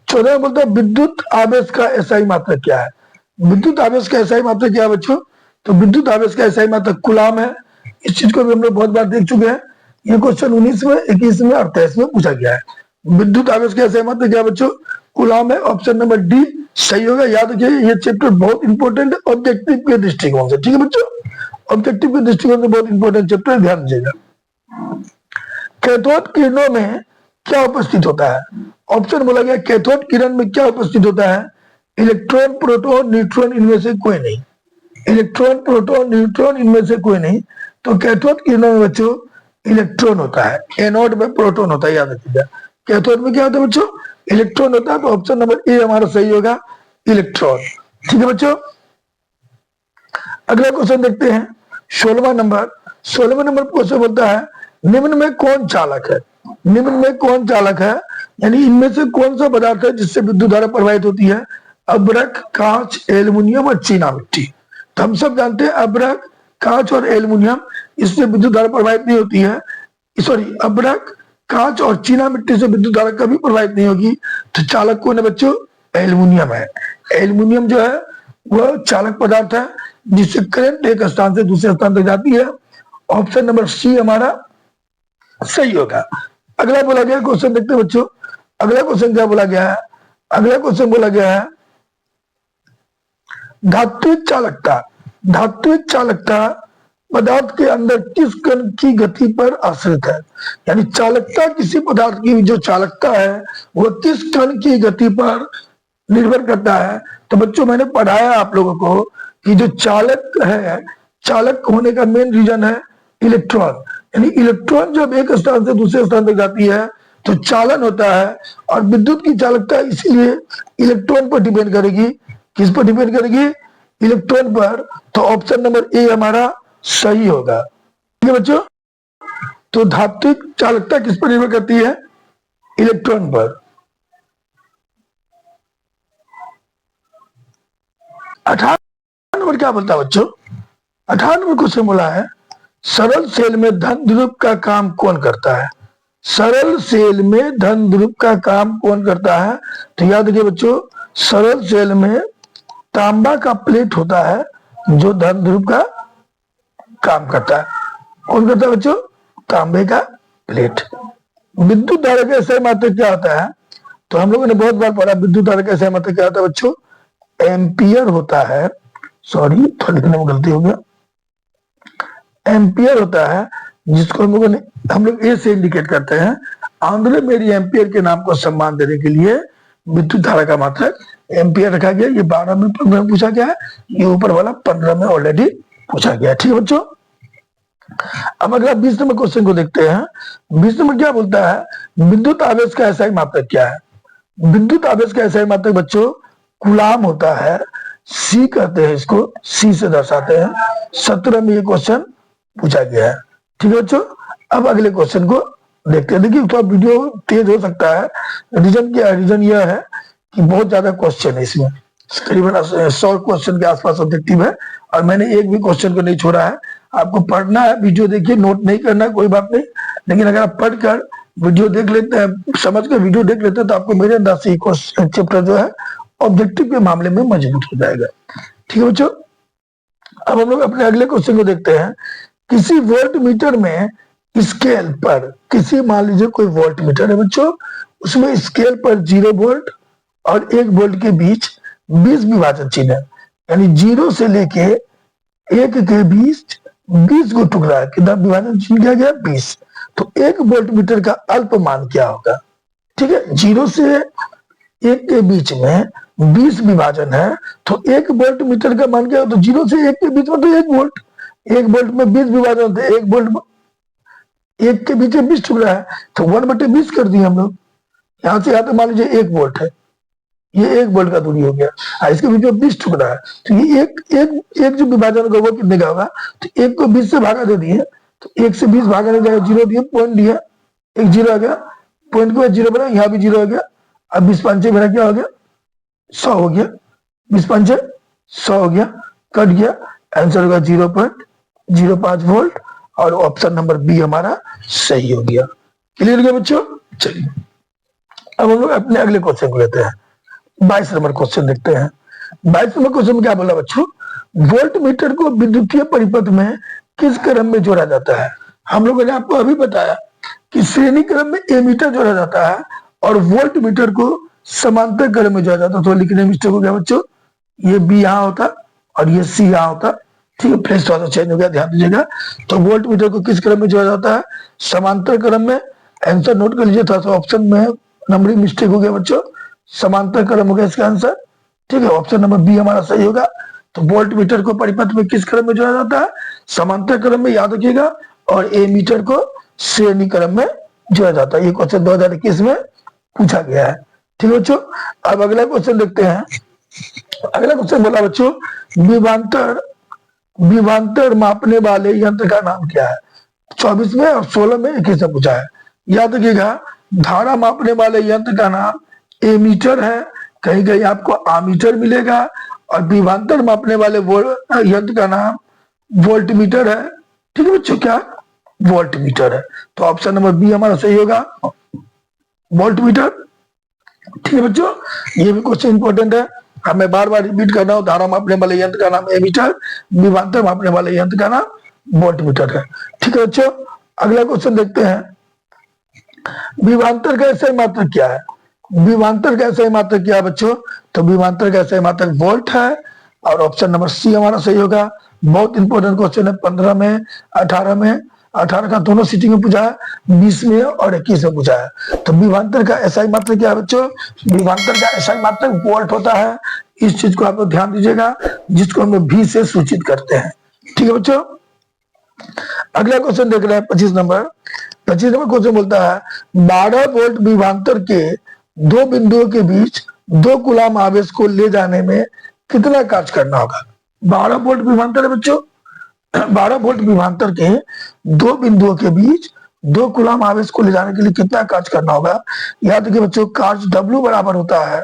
A: 14 में बोलता है विद्युत आवेश का एसआई मात्रक क्या है। विद्युत आवेश का एसआई मात्रक क्या है बच्चों, तो विद्युत आवेश का एसआई मात्रक कूलाम है। इस चीज को भी हम लोग बहुत बार देख चुके हैं। ये क्वेश्चन 19 में, 21 में और 23 में पूछा गया है। विद्युत आवेश का एसआई मात्रक क्या है बच्चों, कूलाम है। ऑप्शन नंबर डी सही होगा। याद रखिए ये चैप्टर बहुत इंपॉर्टेंट है ऑब्जेक्टिव के दृष्टिकोण से। ठीक है बच्चों, ऑब्जेक्टिव के दृष्टिकोण से बहुत इंपॉर्टेंट चैप्टर, ध्यान दीजिएगा। कैथोड किरणों में क्या उपस्थित होता है। ऑप्शन बोला गया कैथोड किरण में क्या उपस्थित होता है, इलेक्ट्रॉन, प्रोटॉन, न्यूट्रॉन, इनमें से कोई नहीं। इलेक्ट्रॉन, प्रोटॉन, न्यूट्रॉन, इनमें से कोई नहीं। तो कैथोड किरणों में बच्चों इलेक्ट्रॉन होता है, एनोड में प्रोटॉन होता है। याद रखिएगा कैथोड में क्या होता है बच्चों, इलेक्ट्रॉन होता है। तो ऑप्शन नंबर ए हमारा सही होगा, इलेक्ट्रॉन। ठीक है बच्चों, अगला क्वेश्चन देखते हैं। 16वां नंबर क्वेश्चन बोलता है निम्न में कौन चालक है। निम्न में कौन चालक है, यानी इनमें से कौन सा पदार्थ है जिससे विद्युत धारा प्रवाहित होती है। अभ्रक, कांच, एल्युमिनियम और चीना मिट्टी। तो हम सब जानते हैं अभ्रक, कांच और एल्युमिनियम, इससे विद्युत धारा प्रवाहित नहीं होती है। सॉरी, अभ्रक, कांच और चीना मिट्टी से विद्युत धारा कभी प्रवाहित नहीं होगी। तो चालक कौन है बच्चों, एल्युमिनियम है। एल्युमिनियम जो है वह चालक पदार्थ है जिससे करंट एक स्थान से दूसरे स्थान तक जाती है। ऑप्शन नंबर सी हमारा सही होगा। अगला बोला गया क्वेश्चन देखते हैं बच्चों। अगला क्वेश्चन क्या बोला गया है? अगला क्वेश्चन बोला गया है धात्विक चालकता। धात्विक चालकता पदार्थ के अंदर किस कण की गति पर आश्रित है? यानी चालकता, किसी पदार्थ की जो चालकता है वह किस कण की गति पर निर्भर करता है। तो बच्चों मैंने पढ़ाया आप लोगों को कि जो चालक है, चालक होने का मेन रीजन है इलेक्ट्रॉन। यानी इलेक्ट्रॉन जब एक स्थान से दूसरे स्थान तक जाती है तो चालन होता है, और विद्युत की चालकता इसलिए इलेक्ट्रॉन पर डिपेंड करेगी। किस पर डिपेंड करेगी? इलेक्ट्रॉन पर। तो ऑप्शन नंबर ए हमारा सही होगा। ठीक है बच्चों, तो धात्विक चालकता किस पर निर्भर करती है? इलेक्ट्रॉन पर। 18 नंबर क्या बोलता है बच्चों? 18 नंबर क्वेश्चन बोला है सरल सेल में धन ध्रुव का काम कौन करता है? सरल सेल में धन ध्रुव का काम कौन करता है? तो याद रखिए बच्चों, सरल सेल में तांबा का प्लेट होता है जो धन ध्रुव का काम करता है। कौन करता है बच्चों? तांबे का प्लेट। विद्युत धारा का सही मात्रक क्या होता है? तो हम लोगों ने बहुत बार पढ़ा, विद्युत धारा का सही मात्रक क्या होता है बच्चों? एम्पियर होता है। सॉरी, थोड़ा लिखने में गलती हो गया। एम्पियर होता है, जिसको हम लोग ए से इंडिकेट करते हैं। आंध्र मेरी एम्पियर के नाम को सम्मान देने के लिए विद्युत धारा का मात्रक एम्पियर रखा गया। ये 12 में 15 में पूछा गया है, ये ऊपर वाला 15 में ऑलरेडी पूछा गया। ठीक है बच्चों, अब अगला 20 नंबर क्वेश्चन को देखते हैं। 20 नंबर क्या बोलता है? विद्युत आवेश का एसआई मात्रक क्या है? विद्युत आवेश का एसआई मात्रक बच्चों कूलाम होता है। सी कहते हैं इसको, सी से दर्शाते हैं। 17 में ये क्वेश्चन पूछा गया है। ठीक है बच्चों, अब अगले क्वेश्चन को देखते हैं। देखिए थोड़ा वीडियो तेज हो सकता है, रीजन क्या है? रीजन यह है कि बहुत ज्यादा क्वेश्चन है इसमें, तकरीबन 100 क्वेश्चन के आसपास ऑब्जेक्टिव है, और मैंने एक भी क्वेश्चन को नहीं छोड़ा है। आपको पढ़ना है, वीडियो देखिए, नोट नहीं करना है कोई बात नहीं, लेकिन अगर आप पढ़कर वीडियो देख लेते हैं, समझ कर वीडियो देख लेते हैं, तो आपको मेरे अंदाज से चैप्टर जो है ऑब्जेक्टिव के मामले में मजबूत हो जाएगा। ठीक है बच्चों, अब हम लोग अपने अगले क्वेश्चन को देखते हैं। किसी वोल्ट मीटर में स्केल पर, किसी मान लीजिए कोई वोल्ट मीटर है बच्चों, उसमें स्केल पर 0 वोल्ट और 1 वोल्ट के बीच 20 विभाजन चिन्ह है। यानी 0 से लेके 1 के बीच 20 को टुकड़ा है। कितना विभाजन चिन्ह किया गया? 20। तो 1 वोल्ट मीटर का अल्प मान क्या होगा? ठीक है, 0 से 1 के बीच में 20 विभाजन है, तो 1 वोल्ट मीटर का मान क्या होगा? तो 0 से 1 के बीच में तो 1 वोल्ट, 1 वोल्ट में 20 विभाजन होते हैं, 1 वोल्ट 1 के बीच में 20 टुकड़ा है, तो 1/20 कर दिए हम लोग। यहां से यहां तक मान लीजिए 1 वोल्ट है, ये 1 वोल्ट का दूरी हो गया, इसके बीच में 20 टुकड़ा है, तो ये एक जो विभाजन होगा वो कितने का होगा? तो 1 को 20 से भागा दे दिए, तो 1 से 20 भागा नहीं जाएगा, 0 दिए, पॉइंट दिया, 1 0 आ गया, पॉइंट के बाद 0 बना, यहाँ भी 0 हो गया। अब 20 5 मेरा क्या हो गया? 100 हो गया। 20 5 100 हो गया, कट गया, आंसर होगा 0.05 वोल्ट, और ऑप्शन नंबर बी हमारा सही हो गया। क्लियर गया बच्चों? चलिए अब हम लोग अपने अगले क्वेश्चन को लेते हैं। 22 नंबर क्वेश्चन देखते हैं। 22 नंबर क्वेश्चन में क्या बोला बच्चों? वोल्ट मीटर को विद्युतीय परिपथ में किस क्रम में जोड़ा जाता है? हम लोगों ने आपको अभी बताया कि श्रेणी क्रम में एमीटर जोड़ा जाता है और वोल्ट मीटर को समांतर क्रम में जोड़ा जाता है। तो लिखने में मिस्टेक हो गया बच्चों, ये बी यहाँ होता और ये सी यहाँ होता। ठीक है, प्लेस थोड़ा सा चेंज हो गया, ध्यान दीजिएगा। तो वोल्ट मीटर को किस क्रम में जोड़ा जाता है? समांतर क्रम में। आंसर नोट कर लीजिए, थोड़ा सा ऑप्शन में नंबरिंग मिस्टेक हो गया बच्चों, समांतर क्रम हो गया इसका आंसर। ठीक है, ऑप्शन नंबर बी हमारा सही होगा। तो वोल्ट मीटर को परिपथ में किस क्रम में जोड़ा जाता है? समांतर क्रम में, याद रखिएगा। और ए मीटर को श्रेणी क्रम में जोड़ा जाता है। ये क्वेश्चन 2021 में पूछा गया है। ठीक है बच्चों, अब अगला क्वेश्चन देखते हैं। अगला क्वेश्चन बोला बच्चों, विभवांतर मापने वाले यंत्र का नाम क्या है? 24 में और 16 में एक ही से पूछा है। याद रखिएगा, धारा मापने वाले यंत्र का नाम एमीटर है, कहीं कहीं आपको आमीटर मिलेगा, और विभवांतर मापने वाले यंत्र का नाम वोल्ट मीटर है। ठीक है बच्चों, क्या? वोल्ट मीटर है। तो ऑप्शन नंबर बी हमारा सही होगा, वोल्ट मीटर। ठीक है बच्चों, ये भी क्वेश्चन इंपॉर्टेंट है, हमें बार बार रिपीट करना हो। धारा मापने वाले यंत्र का नाम एमीटर, विभवांतर मापने वाले यंत्र का नाम वोल्ट मीटर है। ठीक है बच्चों, अगला क्वेश्चन देखते हैं। विभवांतर का एसआई मात्रक क्या है? विभवांतर का सही मात्रक क्या है बच्चों? तो विभवांतर का सही मात्रक वोल्ट है और ऑप्शन नंबर सी हमारा सही होगा। बहुत इंपॉर्टेंट क्वेश्चन है, 15 में 18 में, 18 का दोनों सिटिंग में पूछा है, 20 में और 21 में पूछा है। तो विभवांतर का एसआई मात्रक क्या है बच्चों? विभवांतर का एसआई मात्रक वोल्ट होता है। इस चीज को आप लोग ध्यान दीजिएगा, जिसको हम लोग भी से सूचित करते हैं। ठीक है बच्चों, अगला क्वेश्चन देख रहे हैं 25 नंबर। 25 नंबर क्वेश्चन बोलता है 12 वोल्ट विभवांतर के दो बिंदुओं के बीच 2 कूलाम आवेश को ले जाने में कितना कार्य करना होगा? 12 वोल्ट विभवांतर है बच्चों, 12 वोल्ट विभवांतर के दो बिंदुओं के बीच 2 कूलाम आवेश को ले जाने के लिए कितना कार्य करना होगा? याद रखिए बच्चों, कार्य W बराबर होता है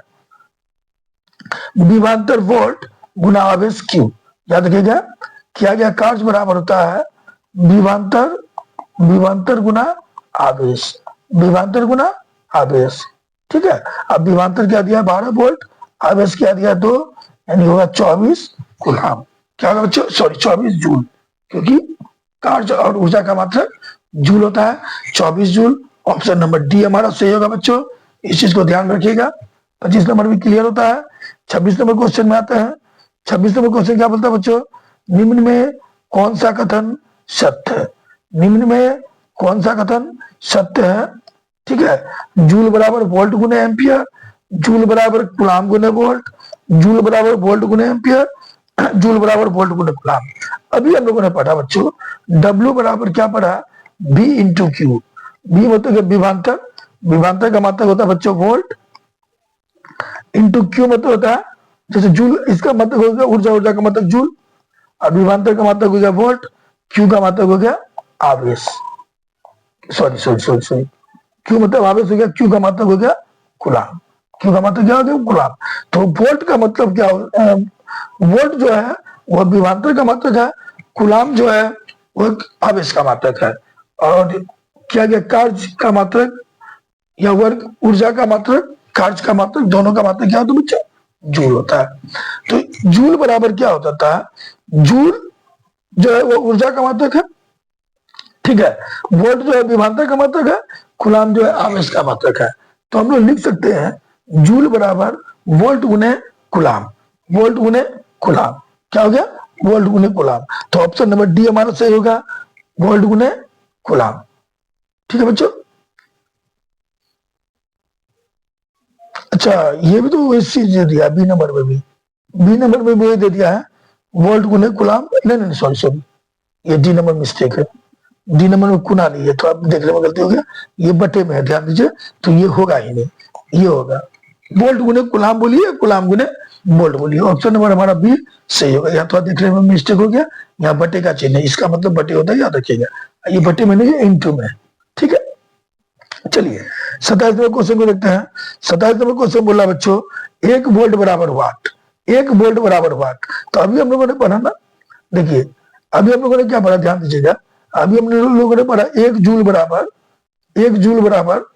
A: विभवांतर वोल्ट गुना आवेश Q। याद रखिएगा, किया गया कार्य बराबर होता है विभवांतर विभवांतर गुना आवेश, विभवांतर गुना आवेश। ठीक है, अब विभवांतर क्या दिया? 12 वोल्ट, आवेश क्या दिया? 2, यानी होगा 24 कूलाम। क्या होगा बच्चों? सॉरी 24 जूल, क्योंकि कार्य और ऊर्जा का मात्रक जूल होता है। 24 जूल, ऑप्शन नंबर डी हमारा सही होगा बच्चों, इस चीज को ध्यान रखिएगा। 25 नंबर भी क्लियर होता है। 26 नंबर क्वेश्चन में आते हैं। 26 नंबर क्वेश्चन क्या बोलता है बच्चों? निम्न में कौन सा कथन सत्य है? निम्न में कौन सा कथन सत्य है? ठीक है, जूल बराबर वोल्ट गुने एम्पियर, जूल बराबर कूलाम गुने वोल्ट, जूल बराबर वोल्ट गुने एम्पियर, जूल बराबर वोल्ट गुने कूलाम। अभी हम लोगों ने पढ़ा बच्चों, W बराबर क्या पढ़ा? V into Q. V मतलब विभवांतर, विभवांतर का मात्रक होता है बच्चों वोल्ट, इंटू क्यू मतलब होता है जैसे जूल, इसका मतलब हो गया ऊर्जा, ऊर्जा का मतलब जूल, और विभवांतर का मात्रक हो गया वोल्ट, क्यू का मात्रक हो गया आवेश। Sorry sorry sorry sorry, Q मतलब आवेश हो गया, क्यू का मात्रक हो गया कूलाम। क्यू का मात्रक क्या हो गया? कूलाम। तो वोल्ट का मतलब क्या हो? वोल्ट जो है वह विभवांतर का मात्रक है, कूलाम जो है वह आवेश का मात्रक है। और क्या गया? कार्य का मात्रक या वर्ग, ऊर्जा का मात्रक, कार्य का मात्रक, दोनों का मात्रक क्या होता है बच्चा? जूल होता है। तो जूल बराबर क्या होता था? जूल जो है वो ऊर्जा का मात्रक है, ठीक है, वोल्ट जो है विभवांतर का मात्रक है, कूलाम जो है आवेश का मात्रक है। तो हम लोग लिख सकते हैं जूल बराबर वोल्ट गुने कूलाम, वोल्ट गुने कूलाम। क्या हो गया? वोल्ट गुने कूलाम। तो ऑप्शन नंबर डी हमारा सही होगा, वोल्ट गुने कूलाम। ठीक है बच्चों, अच्छा ये भी तो इस चीज दे दिया, बी नंबर में भी, बी नंबर में भी दे दिया है वोल्ट गुने कूलाम। नहीं नहीं सॉरी सॉरी, ये डी नंबर मिस्टेक है, डी नंबर में कुना नहीं है, तो आप देखने में गलती हो गया, ये बटे में है, ध्यान दीजिए। तो ये होगा ही नहीं, ये होगा वोल्ट गुने कूलाम बोलिए, कूलाम गुने वोल्ट बोलिए। ऑप्शन नंबर हमारा बी सही होगा। यहाँ तो देखने में मिस्टेक हो गया, यहाँ बटे का चिन्ह है, इसका मतलब बटे होता है, याद रखिएगा। ये बटे में नहीं है, इंटू में। ठीक है, चलिए 27 नंबर क्वेश्चन को देखते हैं। 27 नंबर क्वेश्चन बोला बच्चों 1 वोल्ट बराबर वाट, 1 वोल्ट बराबर वाट। तो अभी हम लोगों ने पढ़ा ना, देखिए अभी हम लोगों ने क्या पढ़ा, ध्यान दीजिएगा। अभी हम लोगों ने पढ़ा 1 जूल बराबर, 1 जूल बराबर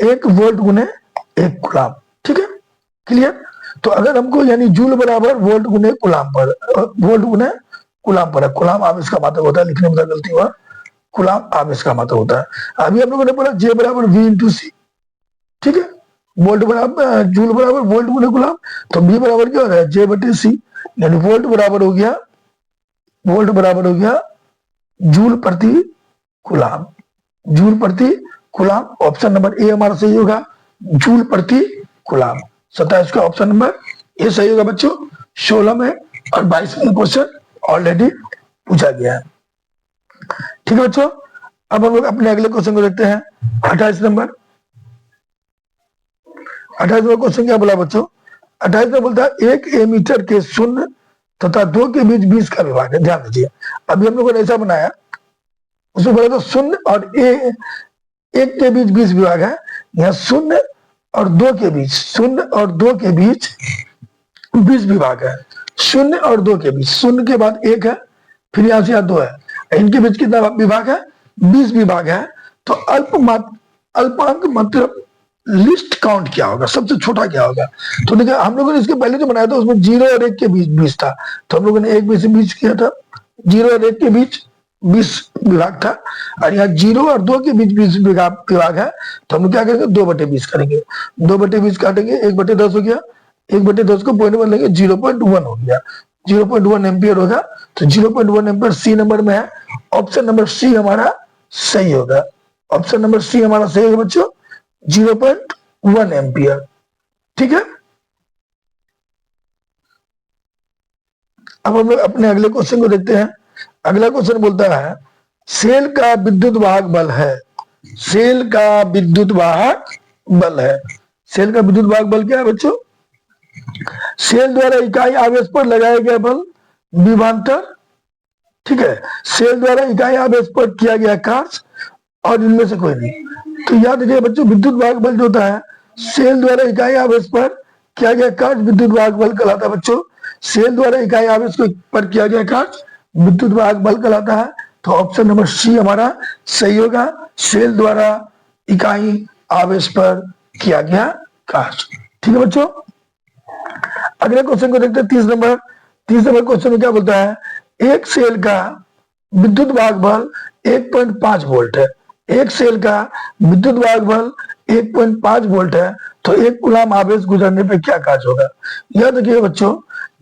A: एक वोल्ट गुने 1 कूलाम। ठीक है, क्लियर। तो अगर हमको यानी जूल बराबर वोल्ट गुने कूलाम पर, वोल्ट गुने कूलाम पर है, कूलाम आवेश का मात्रक होता है, लिखने में गलती हुआ, कूलाम आवेश का मात्रक होता है। अभी हम लोगों ने पढ़ा जे बराबर वी इंटू सी। ठीक है, वोल्ट बराबर जूल बराबर वोल्ट गुने कूलाम, तो बी बराबर क्या हो रहा है? जे बटे सी, यानी वोल्ट बराबर हो गया, वोल्ट बराबर हो गया जूल प्रति कूलाम, जूल प्रति कूलाम। ऑप्शन नंबर ए हमारा सही होगा, जूल प्रति कूलाम। 27 का ऑप्शन नंबर ए सही होगा बच्चों। 16 में और 22 में क्वेश्चन ऑलरेडी पूछा गया है। ठीक है बच्चों, अब हम लोग अपने अगले क्वेश्चन को देखते हैं। 28 नंबर, 28 नंबर क्वेश्चन क्या बोला बच्चों? 28 में बोलता है 1 एमीटर के शून्य तथा 2 के बीच 20 का विभाग है। ध्यान दीजिए, अभी हम लोगों ने ऐसा बनाया, उसमें बोला तो शून्य और 1 के बीच 20 विभाग है, यहाँ शून्य और 2 के बीच, शून्य और 2 के बीच 20 विभाग है। शून्य और 2 के बीच, शून्य के बाद 1 है, फिर यहाँ से यहाँ 2 है, इनके बीच कितना विभाग है? 20 विभाग है। तो अल्पांक मतलब लिस्ट काउंट क्या होगा, सबसे छोटा क्या होगा? तो देखिए हम लोगों ने इसके पहले जो बनाया था उसमें 0 और 1 के बीच 20 था, तो हम लोगों ने 1 में से 20 किया था, 0 और 1 के बीच 20 विभाग था, और यहाँ 0 और 2 के बीच 20 विभाग है, तो हम लोग क्या करेंगे 2/20 करेंगे। 2/20 काटेंगे, 1/10 हो गया, 1/10 को 0.1 लेंगे, 0.1 हो गया, 0.1 एम्पियर होगा। तो 0.1 एम्पियर सी नंबर में है, ऑप्शन नंबर सी हमारा सही होगा। ऑप्शन नंबर सी हमारा सही होगा बच्चों, 0.1 एम्पियर। ठीक है, अब हम लोग अपने अगले क्वेश्चन को देखते हैं। अगला क्वेश्चन बोलता है सेल का विद्युत वाहक बल है, सेल का विद्युत वाहक बल है। सेल का विद्युत वाहक बल क्या है बच्चों? सेल द्वारा इकाई आवेश पर लगाया गया बल विभवांतर, ठीक है, सेल द्वारा इकाई आवेश पर किया गया कार्य, और इनमें से कोई नहीं। तो याद रखिए बच्चों, विद्युत वाहक बल जो होता है सेल द्वारा इकाई आवेश पर किया गया कार्य विद्युत वाहक बल कहलाता है बच्चों। सेल द्वारा इकाई आवेश पर किया गया कार्य विद्युत वाहक बल कहलाता है। तो ऑप्शन नंबर सी हमारा सही होगा, सेल द्वारा इकाई आवेश पर किया गया कार्य। ठीक है बच्चों, अगले क्वेश्चन को देखते हैं 30 नंबर। 30 नंबर क्वेश्चन में क्या बोलता है, एक सेल का विद्युत वाहक बल 1.5 वोल्ट है। एक सेल का विद्युत वाहक बल 1.5 वोल्ट है, तो 1 कूलाम आवेश गुजरने पे क्या कार्य होगा? याद रखिए बच्चों,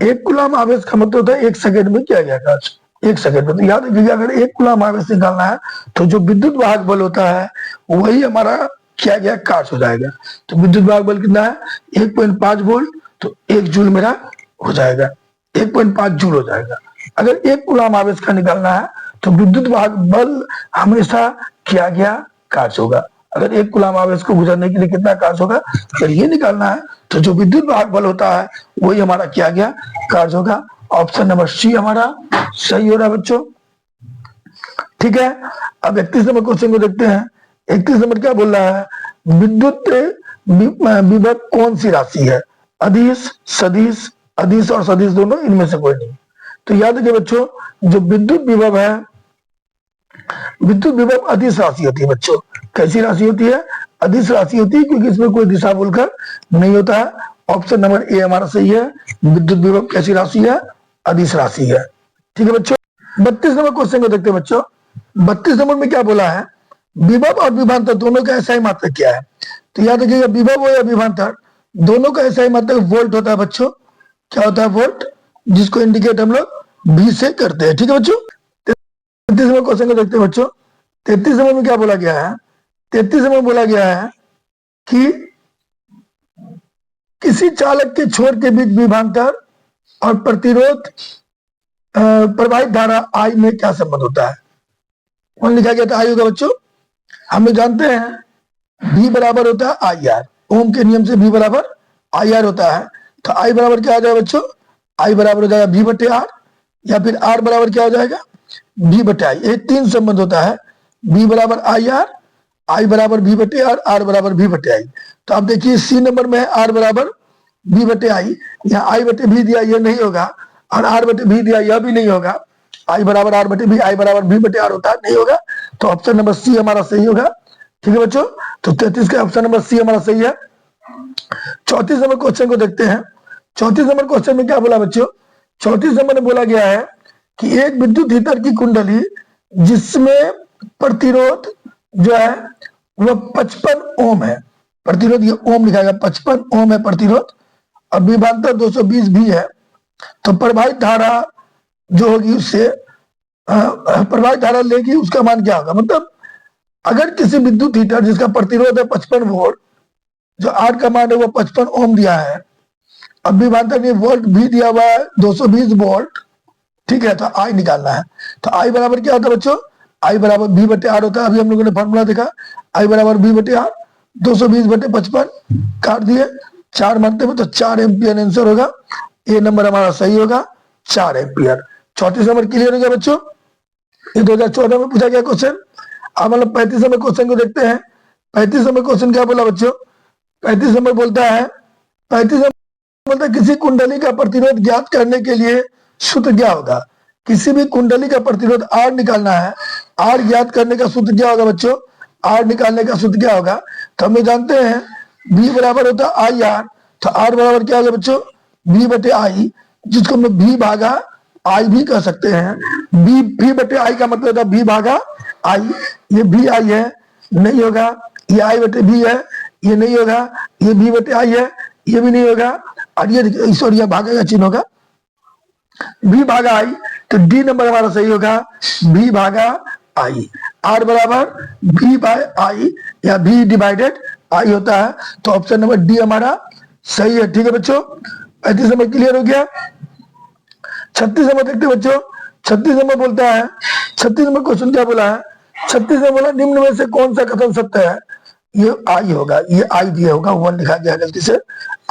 A: 1 कूलाम आवेश का मतलब होता है 1 सेकंड में किया गया कार्य, 1 सेकंड में। तो याद रखिए अगर 1 कूलाम आवेश निकालना है तो जो विद्युत वाहक बल होता है वही हमारा किया गया कार्य हो जाएगा। तो विद्युत वाहक बल कितना है? 1.5 वोल्ट, तो 1 जूल मेरा हो जाएगा, 1.5 जूल हो जाएगा। अगर 1 कूलाम आवेश का निकालना है तो विद्युत वाहक बल हमेशा किया गया कार्य होगा। अगर 1 कूलाम आवेश को गुजरने के लिए कितना कार्य होगा, अगर ये निकालना है तो जो विद्युत वाहक बल होता है वही हमारा किया गया कार्य होगा। ऑप्शन नंबर सी हमारा सही हो रहा है बच्चों। ठीक है, अब 31 नंबर क्वेश्चन को देखते हैं। 31 नंबर क्या बोल रहा है, विद्युत विभव कौन सी राशि है? अदिश, सदिश, अदिश और सदिश दोनों, इनमें से कोई नहीं। तो याद रखिए बच्चों, जो विद्युत विभव है, विद्युत विभव अदिश राशि होती है बच्चों। कैसी राशि होती है? अदिश राशि होती है, क्योंकि इसमें कोई दिशा बोलकर नहीं होता है। ऑप्शन नंबर ए हमारा सही है, विद्युत विभव कैसी राशि है? अदिश राशि है। ठीक है बच्चों, 32 नंबर क्वेश्चन को देखते हैं बच्चों। 32 नंबर में क्या बोला है, विभव और विभवांतर दोनों का ऐसा ही मात्रक क्या है? तो याद रखिएगा, विभव हो या विभवांतर दोनों का ऐसा ही मात्रक वोल्ट होता है बच्चों। क्या होता है? वोल्ट, जिसको इंडिकेट हम लोग V से करते हैं। ठीक है बच्चों, 33 नंबर क्वेश्चन को देखते हैं बच्चों। 33 नंबर में क्या बोला गया है? 33 नंबर बोला गया है कि किसी चालक के छोर के बीच विभवांतर और प्रतिरोध प्रवाहित धारा I में क्या संबंध होता है? कौन लिखा गया था? I होगा बच्चों। हम लोग जानते हैं V बराबर होता है IR, ओम के नियम से V बराबर IR होता है। तो I बराबर क्या आ जाएगा बच्चों? I बराबर हो जाएगा V/R, या फिर R बराबर क्या हो जाएगा? V/I। ये 3 संबंध होता है, V बराबर IR, I बराबर V/R, R बराबर V/I। तो आप देखिए सी नंबर में R बराबर V/I, यहाँ I/V दिया, ये नहीं होगा, और R/V दिया, यह भी नहीं होगा। I बराबर R/V, I बराबर V/R होता है, नहीं होगा। तो ऑप्शन नंबर सी हमारा सही होगा। ठीक है बच्चों, तो 33 का ऑप्शन नंबर सी हमारा सही है। 34 नंबर क्वेश्चन को देखते हैं। 34 नंबर क्वेश्चन में क्या बोला बच्चों? 34 नंबर में बोला गया है कि एक विद्युत हीटर की कुंडली जिसमें प्रतिरोध जो है वह 55 ओम है, प्रतिरोध ये ओम लिखा गया, 55 ओम है प्रतिरोध, और विभवांतर 220 भी है। तो प्रवाहित धारा जो होगी उससे प्रवाहित धारा लेगी, उसका मान क्या होगा? मतलब अगर किसी विद्युत हीटर जिसका प्रतिरोध है 55 वोल्ट, जो आर का मान है वो 55 ओम दिया है, अब विभवांतर में वोल्ट भी दिया हुआ है 220 वोल्ट, ठीक है, तो आई निकालना है। तो आई बराबर क्या होता है बच्चों? आई बराबर V/R होता है। अभी हम लोगों ने फॉर्मूला देखा, आई बराबर V/R, 220/55 काट दिए 4 मानते में, तो 4 एम्पियर आंसर होगा। ए नंबर हमारा सही होगा, 4 एम्पियर। 34 नंबर क्लियर हो गया बच्चों, ये 2014 में पूछा गया क्वेश्चन। अब मतलब 35 नंबर क्वेश्चन को देखते हैं। 35 नंबर क्वेश्चन क्या बोला बच्चों? 35 नंबर बोलता है, 35 नंबर बोलता है किसी कुंडली का प्रतिरोध ज्ञात करने के लिए सूत्र क्या होगा? किसी भी कुंडली का प्रतिरोध R निकालना है, R ज्ञात करने का सूत्र क्या होगा बच्चों? R निकालने का सूत्र क्या होगा? तो हम जानते हैं V बराबर होता है IR, तो R बराबर क्या होगा बच्चों? V/I, जिसको मैं V भागा आई भी कह सकते हैं। बी भी बटे आई का मतलब होता है बी भागा आई। ये बी आई है, नहीं होगा। ये आई बटे बी है, ये नहीं होगा। ये बी बटे आई है, ये भी नहीं होगा। और ये सॉरी ये भागा का चिन्ह होगा बी भागा आई, तो डी नंबर हमारा सही होगा बी भागा आई। आर बराबर बी बाय आई या बी डिवाइडेड आई होता है, तो ऑप्शन नंबर डी हमारा सही है। ठीक है बच्चों, 35 नंबर क्लियर हो गया। 36 नंबर देखते बच्चों। 36 नंबर बोलता है, 36 नंबर क्वेश्चन क्या बोला है? 36 में बोला निम्न में से कौन सा कथन सत्य है? ये आई होगा, ये आई दिया होगा, वन लिखा गया गलती से,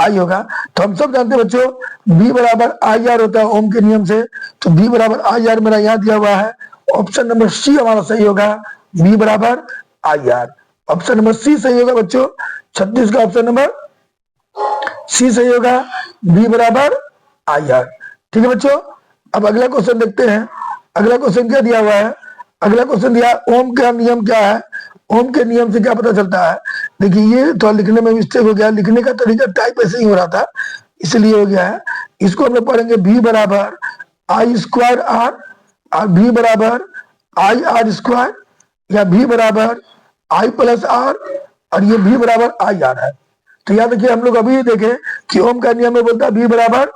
A: आई होगा। तो हम सब जानते हैं बच्चों बी बराबर आई आर होता है ओम के नियम से, तो बी बराबर आई आर मेरा यहाँ दिया हुआ है। ऑप्शन नंबर सी हमारा सही होगा, बी बराबर I R. Option number C सही होगा बच्चों। 36 का ऑप्शन नंबर सी सही होगा, बी बराबर आई आर। ठीक है बच्चों, अब अगला क्वेश्चन देखते हैं। अगला क्वेश्चन क्या दिया हुआ है? अगला क्वेश्चन दिया ओम का नियम क्या है? ओम के नियम से क्या पता चलता है? देखिए ये तो लिखने में मिस्टेक हो गया, लिखने का तरीका टाइप ऐसे ही हो रहा था इसलिए हो गया है। इसको हम लोग पढ़ेंगे बी बराबर आई स्क्वायर आर, और बी बराबर आई आर स्क्वायर, या बी बराबर आई प्लस आर, और ये बी बराबर आई आर है। तो याद रखिए हम लोग अभी देखें कि ओम का नियम में बोलता है बी बराबर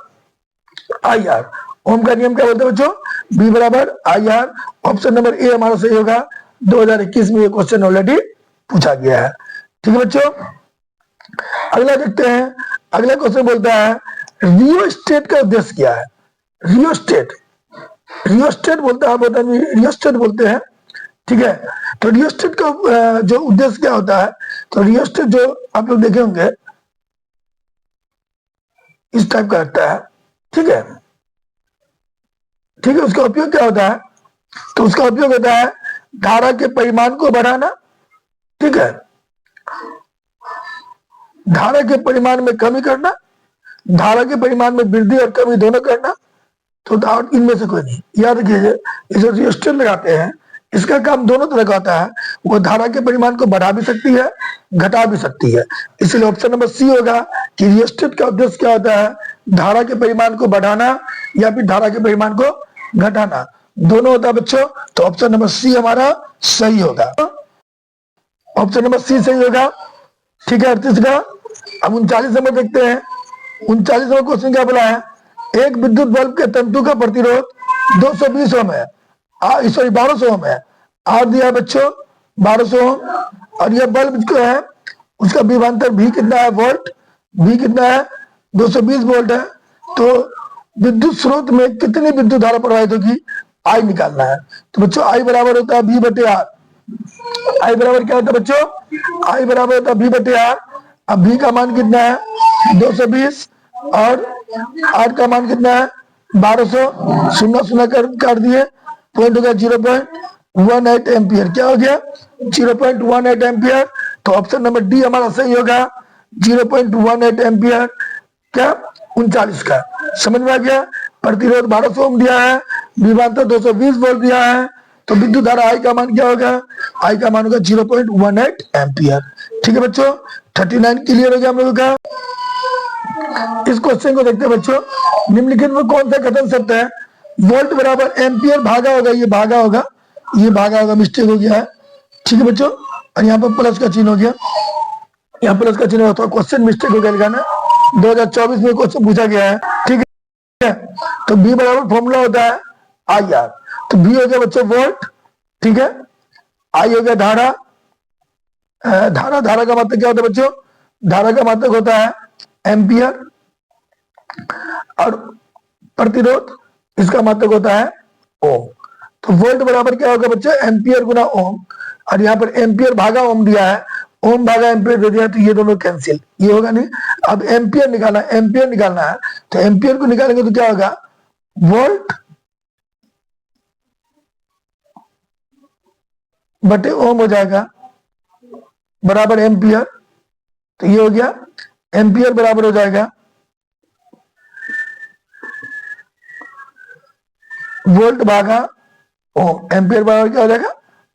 A: आई आर। ओम का नियम क्या बोलते हैं बच्चों? बी बराबर I R. Option number A हमारा सही होगा। 2021 में ये क्वेश्चन ऑलरेडी पूछा गया है। ठीक है बच्चों, अगला देखते हैं। अगला क्वेश्चन बोलता है रियो स्टेट का उद्देश्य क्या है? रियो स्टेट, रियो स्टेट बोलता है, रियो स्टेट बोलते हैं। ठीक है, तो रियो स्टेट का जो उद्देश्य क्या होता है? तो रियो स्टेट जो आप लोग देखे होंगे इस टाइप का रहता है। ठीक है, ठीक है, उसका उपयोग क्या होता है? तो उसका उपयोग होता है धारा के परिमाण को बढ़ाना। ठीक है, धारा के परिमाण में कमी करना, धारा के परिमाण में वृद्धि और कमी दोनों करना। तो इनमें से कोई नहीं। याद रखिए ये जो रजिस्टर लगाते हैं इसका काम दोनों तरह का होता है। वो धारा के परिमाण को बढ़ा भी सकती है, घटा भी सकती है। इसलिए ऑप्शन नंबर सी होगा कि रियोस्टेट का उद्देश्य क्या होता है? धारा के परिमाण को बढ़ाना या फिर धारा के परिमाण को घटाना, दोनों होता है बच्चों। तो ऑप्शन नंबर सी हमारा सही होगा। ऑप्शन नंबर सी सही होगा। ठीक है, 38 का। अब 39 नंबर देखते हैं। 39 नंबर क्वेश्चन क्या बोला है? एक विद्युत बल्ब के तंतु का प्रतिरोध 220 ओम है, सॉरी 1200 ओम है। आर दिया बच्चों 1200 ओम, और यह बल्ब जो है उसका विभवांतर भी कितना है? वोल्ट। भी कितना है? 220 वोल्ट है। तो विद्युत स्रोत में कितनी विद्युत धारा प्रवाहित होगी? आई निकालना है। तो बच्चों आई बराबर होता है बी बटे आर। आई बराबर क्या होता है बच्चों? आई बराबर होता है बी बटे आर। अब बी का मान कितना है? 220, और आर का मान कितना है? 1200। शून्य शून्य कर दिए, पॉइंट हो गया 0.18 एम्पियर। क्या हो गया? 0.18 एम्पियर। तो ऑप्शन नंबर डी हमारा सही होगा, 0.18 एम्पियर। क्या? 39 का। समझ में आ गया? प्रतिरोध 1200 ओम दिया है, विभवांतर 220 वोल्ट दिया है, तो विद्युत धारा आई का मान क्या होगा? आई का मान होगा 0.18 एम्पियर। ठीक है बच्चों, 39 क्लियर हो गया हम लोगों का। इस क्वेश्चन को देखते हैं बच्चों। निम्नलिखित में कौन सा कथन सत्य है? वोल्ट बराबर एम्पियर भागा होगा, ये भागा होगा, ये भागा होगा, मिस्टेक हो गया है। ठीक है बच्चों, और यहाँ पर प्लस का चिन्ह हो गया, यहाँ प्लस का चिन्ह होता, क्वेश्चन मिस्टेक हो गया लिखाना। 2024 में क्वेश्चन पूछा गया है। ठीक है, तो बी बराबर फॉर्मूला होता है आई आर। तो बी हो गया बच्चों वोल्ट। ठीक है, आई हो गया धारा। धारा, धारा का मतलब क्या होता है बच्चों? धारा का मतलब होता है एम्पियर, और प्रतिरोध इसका मतलब होता है ओम। तो वोल्ट बराबर क्या होगा बच्चों? एम्पियर गुना ओम, और यहाँ पर एम्पियर भागा ओम दिया है, ओम भागा एम्पियर दे दिया, तो ये दोनों कैंसिल, ये होगा नहीं। अब एम्पियर निकालना, एम्पियर निकालना है, तो एम्पियर को निकालेंगे तो क्या होगा? वोल्ट बटे ओम हो जाएगा बराबर एम्पियर। तो ये हो गया एम्पियर बराबर हो जाएगा वोल्ट भागा ओम। एम्पियर बराबर क्या हो जाएगा?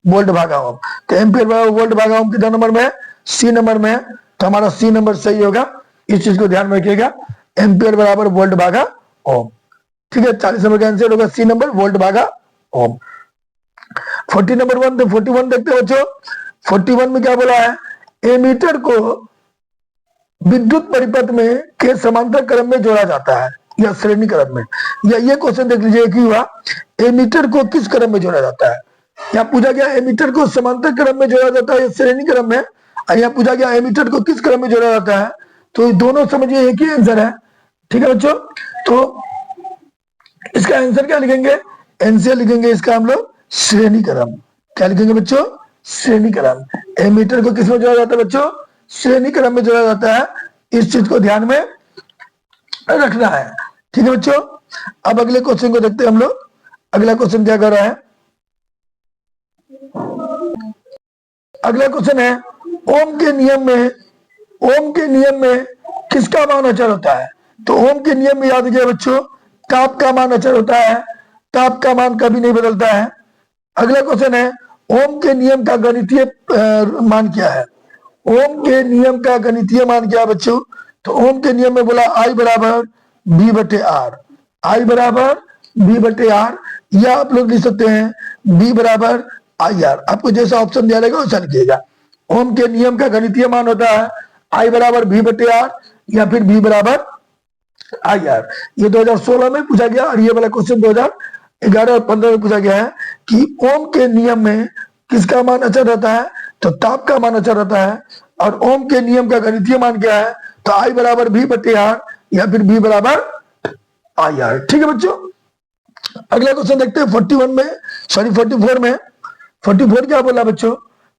A: वोल्ट भागा ओम। तो एम्पियर बराबर वोल्ट भागा ओम कितना नंबर में है? सी नंबर में है। तो हमारा सी नंबर सही होगा। इस चीज को ध्यान में रखिएगा, एम्पियर बराबर वोल्ट भागा ओम। ठीक है, 40 नंबर का आंसर होगा सी नंबर, वोल्ट भागा ओम। 40 नंबर 1, तो 41 देखते हैं बच्चों। 41 में क्या बोला है, एमीटर को विद्युत परिपथ में के समांतर क्रम में जोड़ा जाता है या श्रेणी क्रम में। या ये क्वेश्चन देख लीजिए कि हुआ, एमीटर को किस क्रम में जोड़ा जाता है। यहाँ पूछा गया एमीटर को समांतर क्रम में जोड़ा जाता है या श्रेणी क्रम में, और यहाँ पूछा गया एमीटर को किस क्रम में जोड़ा जाता है। तो दोनों समझिए एक ही आंसर है। ठीक है बच्चों, तो इसका आंसर क्या लिखेंगे, आंसर लिखेंगे इसका हम लोग श्रेणी क्रम। क्या लिखेंगे बच्चों, श्रेणी क्रम। एमीटर को किसमें जोड़ा जाता है बच्चों, श्रेणी क्रम में जोड़ा जाता है। इस चीज को ध्यान में रखना है। ठीक है बच्चों, अब अगले क्वेश्चन को देखते हैं हम लोग। अगला क्वेश्चन क्या कर रहा है, अगला क्वेश्चन है, ओम के नियम में किसका मान अचर होता है। तो ओम के नियम में याद रखिए बच्चों, ताप का मान अचर होता है, ताप का मान कभी नहीं बदलता है। अगला क्वेश्चन है, ओम के नियम का गणितीय मान क्या है। ओम के नियम का गणितीय मान क्या है बच्चों। तो ओम के नियम में बोला आई बराबर बी बटे आर, आई बराबर बी बटे आर, या आप लोग लिख सकते हैं बी बराबर आई आर। आपको जैसा ऑप्शन दिया रहेगा वैसा लिखिएगा। ओम के नियम का गणितीय मान होता है आई बराबर बी बटे आर या फिर बी बराबर आई आर। ये 2016 में पूछा गया और ये वाला क्वेश्चन 2011 और 15 में पूछा गया है कि ओम के नियम में किसका मान अचर रहता है। तो ताप का मान अचर रहता है। और ओम के नियम का गणितीय मान क्या है, तो आई बराबर बी बटे आर या फिर बी बराबर आई आर। ठीक है बच्चों, अगला क्वेश्चन देखते हैं 41 में, सॉरी 44 में। 44 क्या बोला बच्चों,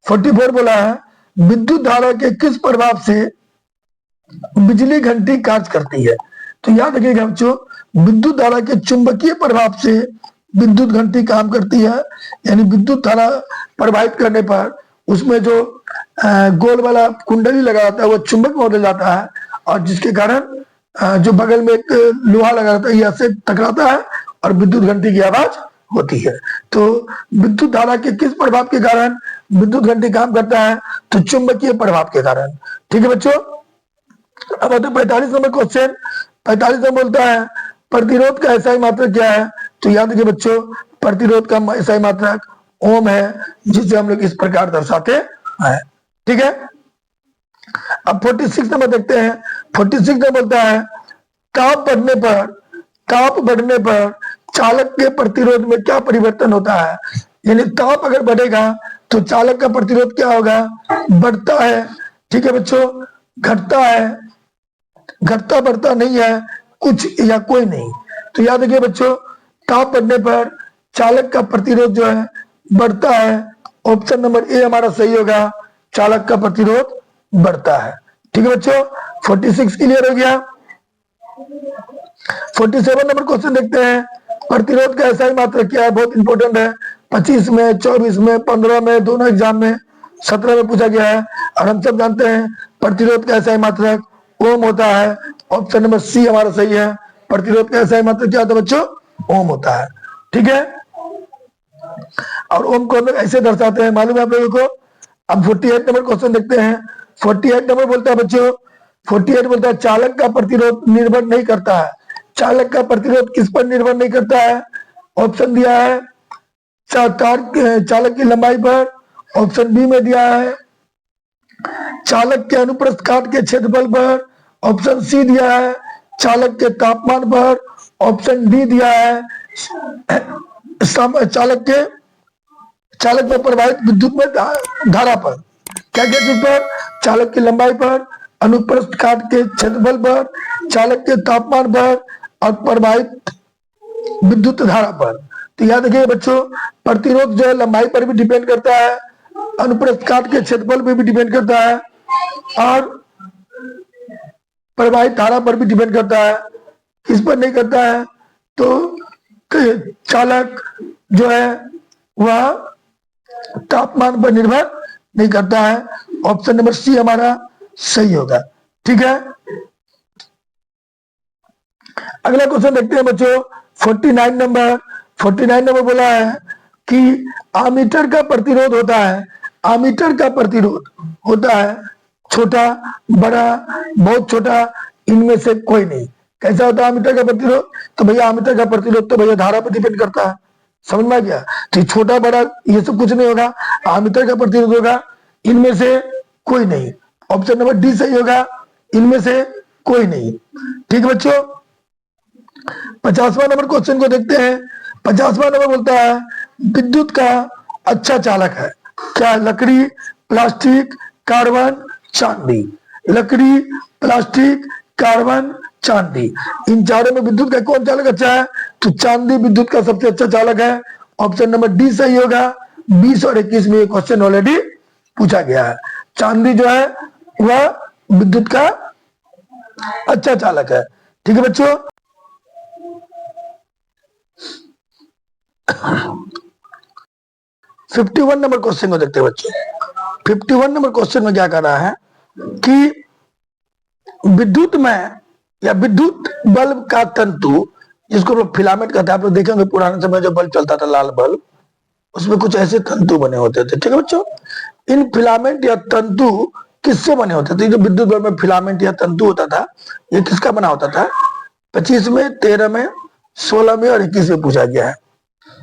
A: 44 बोला है विद्युत धारा के किस प्रभाव से बिजली घंटी कार्य करती है। तो याद रखिएगा बच्चों, विद्युत धारा के चुंबकीय प्रभाव से विद्युत घंटी काम करती है। यानी विद्युत धारा प्रवाहित करने पर उसमें जो गोल वाला कुंडली लगा रहता है वो चुंबक में बदल जाता है, और जिसके कारण जो बगल में एक लोहा लगा रहता है यह से टकराता है और विद्युत घंटी की आवाज होती है। तो विद्युत धारा के किस प्रभाव के कारण विद्युत घंटी काम करता है, तो चुंबकीय प्रभाव के कारण। ठीक है बच्चों, अब आते 45 नंबर क्वेश्चन। 45 नंबर बोलता है प्रतिरोध का एसआई मात्रक क्या है। तो याद रखिए बच्चों, प्रतिरोध का एसआई मात्रक ओम है, जिसे हम लोग इस प्रकार दर्शाते हैं। ठीक है, अब 46 नंबर देखते हैं। 46 नंबर बोलता है ताप बढ़ने पर चालक के प्रतिरोध में क्या परिवर्तन होता है। यानी ताप अगर बढ़ेगा तो चालक का प्रतिरोध क्या होगा, बढ़ता है। ठीक है बच्चों, घटता है, घटता बढ़ता नहीं है कुछ या कोई नहीं। तो याद रखिए बच्चों, ताप बढ़ने पर चालक का प्रतिरोध जो है बढ़ता है। ऑप्शन नंबर ए हमारा सही होगा, चालक का प्रतिरोध बढ़ता है। ठीक है बच्चों, 46 क्लियर हो गया। 47 नंबर क्वेश्चन देखते हैं, प्रतिरोध का एसआई मात्रक क्या है, बहुत इंपॉर्टेंट है। 25 में, 24 में, 15 में, दोनों एग्जाम में, 17 में पूछा गया है। और हम सब जानते हैं प्रतिरोध का एसआई मात्रक ओम होता है। ऑप्शन नंबर सी हमारा सही है, प्रतिरोध का एसआई मात्रक क्या होता है बच्चों, ओम होता है। ठीक है, और ओम को हम लोग ऐसे दर्शाते हैं, मालूम है आप लोगों को। अब 48 नंबर क्वेश्चन देखते हैं। 48 नंबर बोलता है बच्चों, 48 बोलता है चालक का प्रतिरोध निर्भर नहीं करता है। चालक का प्रतिरोध किस पर निर्भर नहीं करता है। ऑप्शन दिया है चालक की लंबाई पर, ऑप्शन बी में दिया है चालक के अनुप्रस्थ काट के क्षेत्रफल पर, ऑप्शन सी दिया है चालक के तापमान पर, ऑप्शन डी दिया है चालक पर प्रवाहित विद्युत में धारा पर। क्या क्या चीज पर, चालक की लंबाई पर, अनुप्रस्थ काट के क्षेत्रफल पर, चालक के तापमान पर और प्रवाहित विद्युत धारा पर। तो याद रखिए बच्चों, प्रतिरोध जो है लंबाई पर भी डिपेंड करता है, अनुप्रस्थ काट के क्षेत्रफल पर भी डिपेंड करता है और प्रवाहित धारा पर भी डिपेंड करता है। किस पर नहीं करता है, तो चालक जो है वह तापमान पर निर्भर नहीं करता है। ऑप्शन नंबर सी हमारा सही होगा। ठीक है, अगला क्वेश्चन देखते हैं बच्चों 49 नंबर। 49 नंबर बोला है कि आमीटर का प्रतिरोध होता है, आमीटर का प्रतिरोध होता है छोटा, बड़ा, बहुत छोटा, इनमें से कोई नहीं। कैसा होता है अमीटर का प्रतिरोध? तो भैया अमीटर का प्रतिरोध तो भैया धारा पर डिपेंड करता है, समझ में आ गया? तो छोटा बड़ा ये सब कुछ नहीं होगा, अमीटर का प्रतिरोध होगा इनमें से कोई नहीं। ऑप्शन नंबर डी सही होगा, इनमें से कोई नहीं। ठीक है बच्चों, 50वां नंबर क्वेश्चन को देखते हैं। 50वां नंबर बोलता है विद्युत का अच्छा चालक है क्या? लकड़ी, प्लास्टिक, कार्बन, चांदी। लकड़ी, प्लास्टिक, कार्बन, चांदी, इन चारों में विद्युत का कौन चालक अच्छा है? तो चांदी विद्युत का सबसे अच्छा चालक है। ऑप्शन नंबर डी सही होगा। 20 और 21 में ये क्वेश्चन ऑलरेडी पूछा गया है। चांदी जो है वह विद्युत का अच्छा चालक है। ठीक है बच्चों, 51 नंबर क्वेश्चन को देखते हैं बच्चों। 51 नंबर क्वेश्चन में क्या कर रहा है कि विद्युत में या विद्युत बल्ब का तंतु, जिसको लोग फिलामेंट कहते हैं, आप लोग देखेंगे पुराने समय जो बल्ब चलता था लाल बल्ब, उसमें कुछ ऐसे तंतु बने होते थे। ठीक है बच्चों, इन फिलामेंट या तंतु किससे बने होते थे? जो विद्युत बल्ब में फिलामेंट या तंतु होता था, ये किसका बना होता था? 25 में, 13 में, 16 में और 21 में पूछा गया है।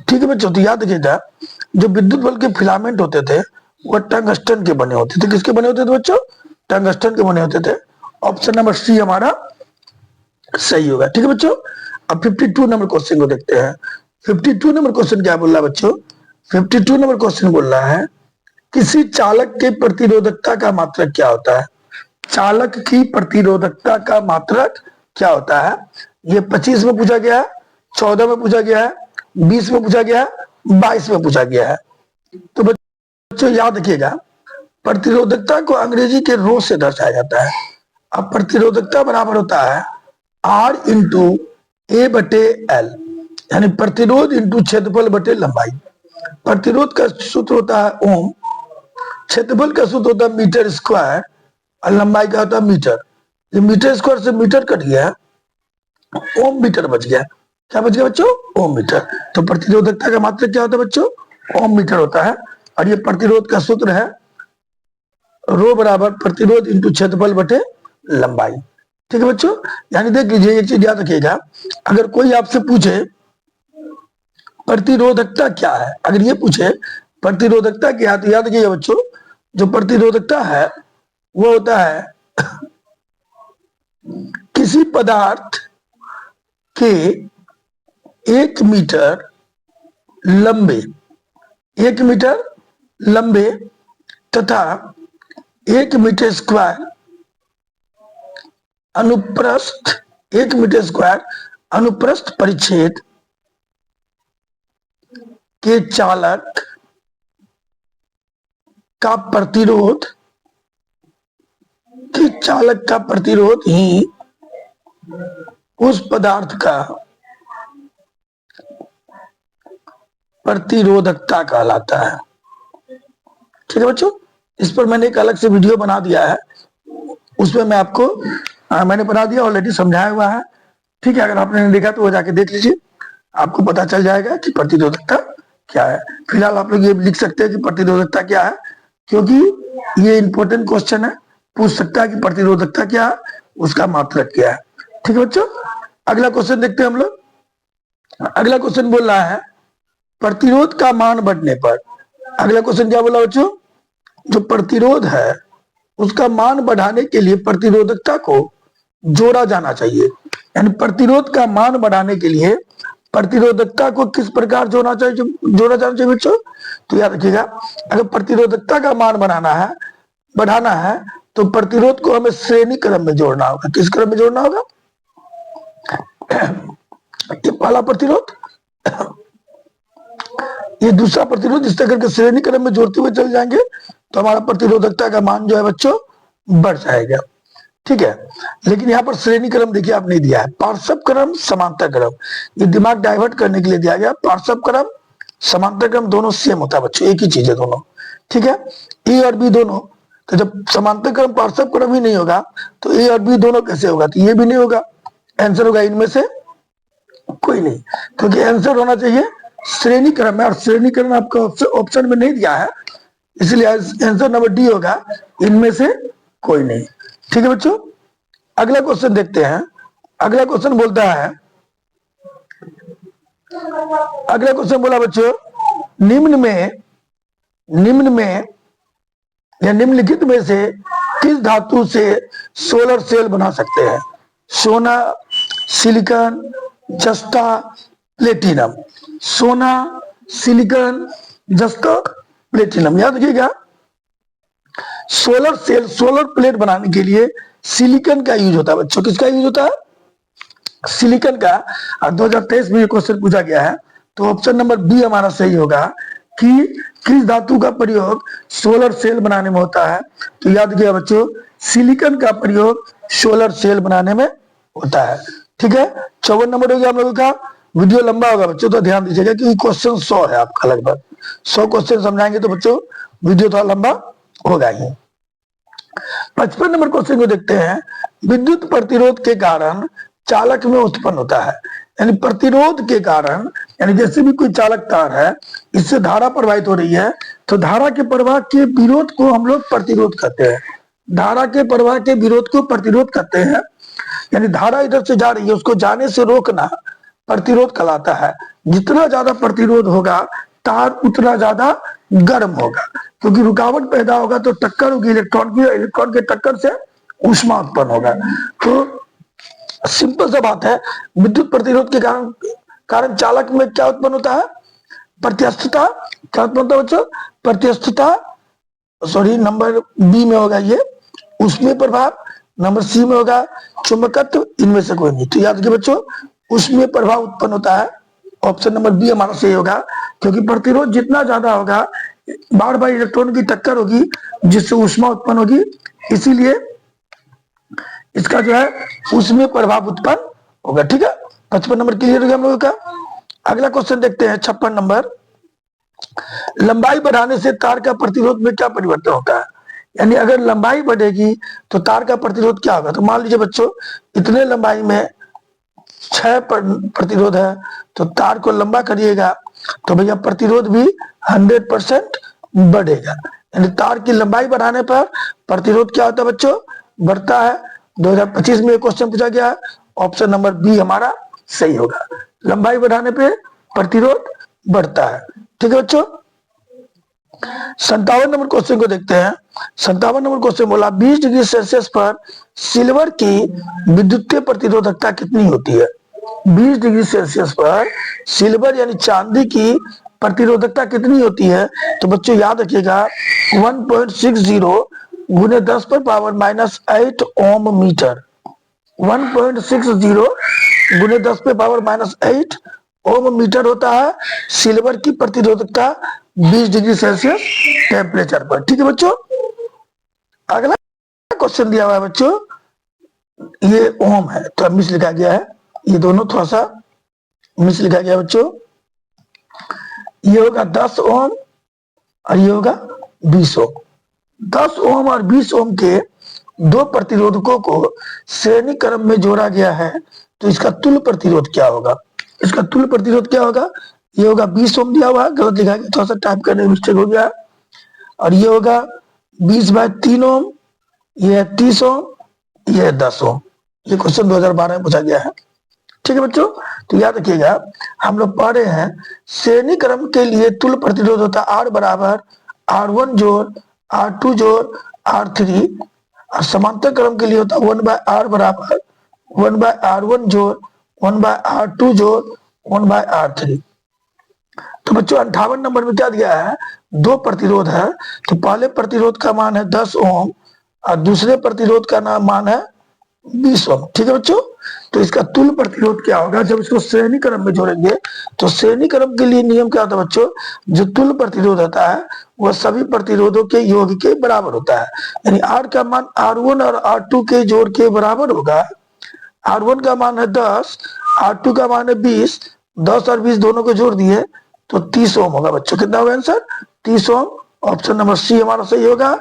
A: ठीक है बच्चों, तो याद रखिएगा जो विद्युत बल्ब के फिलामेंट होते थे वह टंगस्टन के बने होते थे। किसके बने होते थे बच्चों? टंगस्टन के बने होते थे। ऑप्शन नंबर सी हमारा सही होगा। ठीक है बच्चों, अब 52 नंबर क्वेश्चन को देखते हैं। 52 नंबर क्वेश्चन क्या बोल रहा है बच्चों? 52 नंबर क्वेश्चन बोल रहा है किसी चालक के प्रतिरोधकता का मात्रक क्या होता है? चालक की प्रतिरोधकता का मात्रक क्या होता है? ये 25 में पूछा गया है, 14 में पूछा गया है, 20 में पूछा गया है, 22 में पूछा गया है। तो बच्चों याद रखिएगा, प्रतिरोधकता को अंग्रेजी के रो से दर्शाया जाता है। अब प्रतिरोधकता बराबर होता है R इंटू ए बटे एल, यानी प्रतिरोध इंटू क्षेत्रफल बटे लंबाई। प्रतिरोध का सूत्र होता है ओम, क्षेत्रफल का सूत्र होता है मीटर स्क्वायर और लंबाई का होता है मीटर। ये मीटर स्क्वायर से मीटर कट गया, ओम मीटर बच गया। क्या बच गया बच्चों? ओम मीटर। तो प्रतिरोधकता का मात्रक क्या होता है बच्चों? ओम मीटर होता है। और ये प्रतिरोध का सूत्र है रो बराबर प्रतिरोध इंटू क्षेत्रफल बटे लंबाई। ठीक है बच्चों, यानी देख लीजिए एक चीज याद रखिएगा, अगर कोई आपसे पूछे प्रतिरोधकता क्या है, अगर ये पूछे प्रतिरोधकता क्या है, तो याद रखिएगा बच्चों जो प्रतिरोधकता है वो होता है किसी पदार्थ के 1 मीटर लंबे, 1 मीटर लंबे तथा 1 मीटर स्क्वायर अनुप्रस्थ, 1 मीटर स्क्वायर अनुप्रस्थ परिच्छेद के चालक का प्रतिरोध, के चालक का प्रतिरोध ही उस पदार्थ का प्रतिरोधकता कहलाता है। ठीक है बच्चों, इस पर मैंने एक अलग से वीडियो बना दिया है, उसमें मैं आपको मैंने बना दिया, ऑलरेडी समझाया हुआ है। ठीक है, अगर आपने नहीं देखा तो वो जाके देख लीजिए, आपको पता चल जाएगा कि प्रतिरोधकता क्या है। फिलहाल आप लोग ये लिख सकते हैं कि प्रतिरोधकता क्या है, क्योंकि ये इंपॉर्टेंट क्वेश्चन है, पूछ सकता है कि प्रतिरोधकता क्या है, उसका मात्रक क्या है। ठीक है बच्चों, अगला क्वेश्चन देखते हैं हम लोग। अगला क्वेश्चन बोल रहा है प्रतिरोध का मान बढ़ने पर, अगला क्वेश्चन क्या बोला बच्चों? जो प्रतिरोध है उसका मान बढ़ाने के लिए प्रतिरोधकता को जोड़ा जाना चाहिए। यानी प्रतिरोध का मान बढ़ाने के लिए प्रतिरोधकता को किस प्रकार जोड़ा जाना चाहिए बच्चों? तो याद रखिएगा, अगर प्रतिरोधकता का मान बढ़ाना है तो प्रतिरोध को हमें श्रेणी क्रम में जोड़ना होगा। किस क्रम में जोड़ना होगा? ये पहला प्रतिरोध, ये दूसरा प्रतिरोध, इस तरह के श्रेणी क्रम में जोड़ते हुए चल जाएंगे तो हमारा प्रतिरोधकता का मान जो है बच्चों बढ़ जाएगा। ठीक है, लेकिन यहाँ पर श्रेणी क्रम देखिए आप नहीं दिया है, पार्श्व क्रम, समांतर क्रम, ये दिमाग डाइवर्ट करने के लिए दिया गया। पार्श्व क्रम, समांतर क्रम दोनों सेम होता है बच्चों, एक ही चीज है दोनों। ठीक है, ए और बी दोनों, तो जब समांतर क्रम पार्श्व क्रम ही नहीं होगा तो ए और बी दोनों कैसे होगा? तो ये भी नहीं होगा। आंसर होगा इनमें से कोई नहीं, क्योंकि आंसर होना चाहिए श्रेणी क्रम में, और श्रेणी क्रम आपका ऑप्शन में नहीं दिया है, इसलिए आंसर नंबर डी होगा इनमें से कोई नहीं। ठीक है बच्चों, अगला क्वेश्चन देखते हैं। अगला क्वेश्चन बोलता है, अगला क्वेश्चन बोला बच्चों, निम्न में या निम्नलिखित में से किस धातु से सोलर सेल बना सकते हैं? सोना, सिलिकॉन, जस्ता, प्लेटिनम। सोना, सिलिकॉन, जस्ता, प्लेटिनम। याद रखिएगा, सोलर सेल, सोलर प्लेट बनाने के लिए सिलिकॉन का यूज होता है बच्चों। किसका यूज होता है? सिलिकॉन का। 2023 में ये क्वेश्चन पूछा गया है, तो ऑप्शन नंबर बी हमारा सही होगा कि किस धातु का प्रयोग सोलर सेल बनाने में होता है? तो याद किया बच्चों, सिलिकॉन का प्रयोग सोलर सेल बनाने में होता है। ठीक है, 54 नंबर हो गया हम लोगों का। वीडियो लंबा होगा बच्चों, तो ध्यान दीजिएगा क्योंकि क्वेश्चन 100 है आपका, लगभग 100 क्वेश्चन समझाएंगे तो बच्चों वीडियो थोड़ा लंबा होगा ही। 55 नंबर क्वेश्चन को देखते हैं। विद्युत प्रतिरोध के कारण चालक में उत्पन्न होता है, यानी प्रतिरोध के कारण, यानी जैसे भी कोई चालक तार है, इससे धारा प्रवाहित हो रही है, तो धारा के प्रवाह के विरोध को हम लोग प्रतिरोध कहते हैं। धारा के प्रवाह के विरोध को प्रतिरोध कहते हैं, यानी धारा इधर से जा रही है, उसको जाने से रोकना प्रतिरोध कहलाता है। जितना ज्यादा प्रतिरोध होगा, तार उतना ज्यादा गर्म होगा, क्योंकि रुकावट पैदा होगा तो टक्कर होगी इलेक्ट्रॉन की, इलेक्ट्रॉन के टक्कर से ऊष्मा उत्पन्न होगा। तो सिंपल सा बात है, विद्युत प्रतिरोध के कारण चालक में क्या उत्पन्न होता है? प्रत्यस्थता। क्या उत्पन्न होता है बच्चों? प्रत्यस्थता। सॉरी, नंबर बी में होगा ये ऊष्मीय प्रभाव, नंबर सी में होगा चुंबकत्व, इनमें से कोई नहीं। तो याद रखिए बच्चों, ऊष्मीय प्रभाव उत्पन्न होता है। ऑप्शन नंबर बी हमारा सही होगा, क्योंकि प्रतिरोध जितना ज्यादा होगा, बार बार इलेक्ट्रॉन की टक्कर होगी जिससे ऊष्मा उत्पन्न होगी, इसीलिए इसका जो है उसमें प्रभाव उत्पन्न होगा। ठीक है, 55 नंबर क्लियर हो गया हम लोगों का। अगला क्वेश्चन देखते हैं, 56 नंबर। लंबाई बढ़ाने से तार का प्रतिरोध में क्या परिवर्तन होता है? यानी अगर लंबाई बढ़ेगी तो तार का प्रतिरोध क्या होगा? तो मान लीजिए बच्चों, इतने लंबाई में 6 प्रतिरोध है, तो तार को लंबा करिएगा तो भैया प्रतिरोध भी 100% बढ़ेगा। यानी तार की लंबाई बढ़ाने पर प्रतिरोध क्या होता है बच्चों? बढ़ता है। 2025 में क्वेश्चन पूछा गया, ऑप्शन नंबर बी हमारा सही होगा। लंबाई बढ़ाने पे प्रतिरोध बढ़ता है। ठीक है बच्चों, 57 नंबर क्वेश्चन को देखते हैं। 57 नंबर क्वेश्चन बोला, 20 डिग्री सेल्सियस पर सिल्वर की विद्युतीय प्रतिरोधकता कितनी होती है? 20 डिग्री सेल्सियस पर सिल्वर यानी चांदी की प्रतिरोधकता कितनी होती है? तो बच्चों याद रखिएगा, 1.60 गुने 10 पर पावर -8 ओम मीटर। 1.60 गुने 10 पे पावर -8 ओम मीटर होता है सिल्वर की प्रतिरोधकता 20 डिग्री सेल्सियस टेम्परेचर पर। ठीक है बच्चों, अगला क्वेश्चन दिया हुआ है बच्चों, ये ओम है तो मिस लिखा गया है, ये दोनों थोड़ा सा मिस लिखा गया बच्चों। ये होगा 10 ओम और ये होगा 20 ओम। 10 ओम और 20 ओम के दो प्रतिरोधकों को श्रेणी क्रम में जोड़ा गया है, तो इसका तुल्य प्रतिरोध क्या होगा? इसका तुल्य प्रतिरोध क्या होगा? ये होगा 20 ओम दिया हुआ, गलत लिखा गया, थोड़ा सा टाइप करने में मिस्टेक हो गया। और ये होगा 20/3 ओम, ये है 30 ओम, ये है 10 ओम। ये क्वेश्चन 2012 में पूछा गया है। ठीक है बच्चों, तो याद रखिएगा, हम लोग पढ़ रहे हैं श्रेणी क्रम के लिए तुल्य प्रतिरोध होता है R बराबर R1 जोड़ R2 जोड़ R3, और समांतर क्रम के लिए होता है 1/R बराबर 1/R1 जोड़ 1/R2 जोड़ 1/R3। तो बच्चों 58 नंबर में क्या दिया है? दो प्रतिरोध है, तो पहले प्रतिरोध का मान है 10 ओम और दूसरे प्रतिरोध का मान है 20 ओम। ठीक है बच्चों, तो इसका तुल्य प्रतिरोध क्या होगा? जब इसको श्रेणी क्रम में जोड़ेंगे तो श्रेणी क्रम के लिए नियम क्या होता है बच्चों? जो तुल्य प्रतिरोध होता है वह सभी प्रतिरोधों के योग के बराबर होता है। यानी R का मान R1 और R2 के जोड़ के बराबर होगा। R1 का मान है 10, R2 का मान है 20, 10 और 20 दोनों को जोड़ दिए तो 30 ओम होगा बच्चों। कितना होगा आंसर? 30 ओम। ऑप्शन नंबर सी हमारा सही होगा,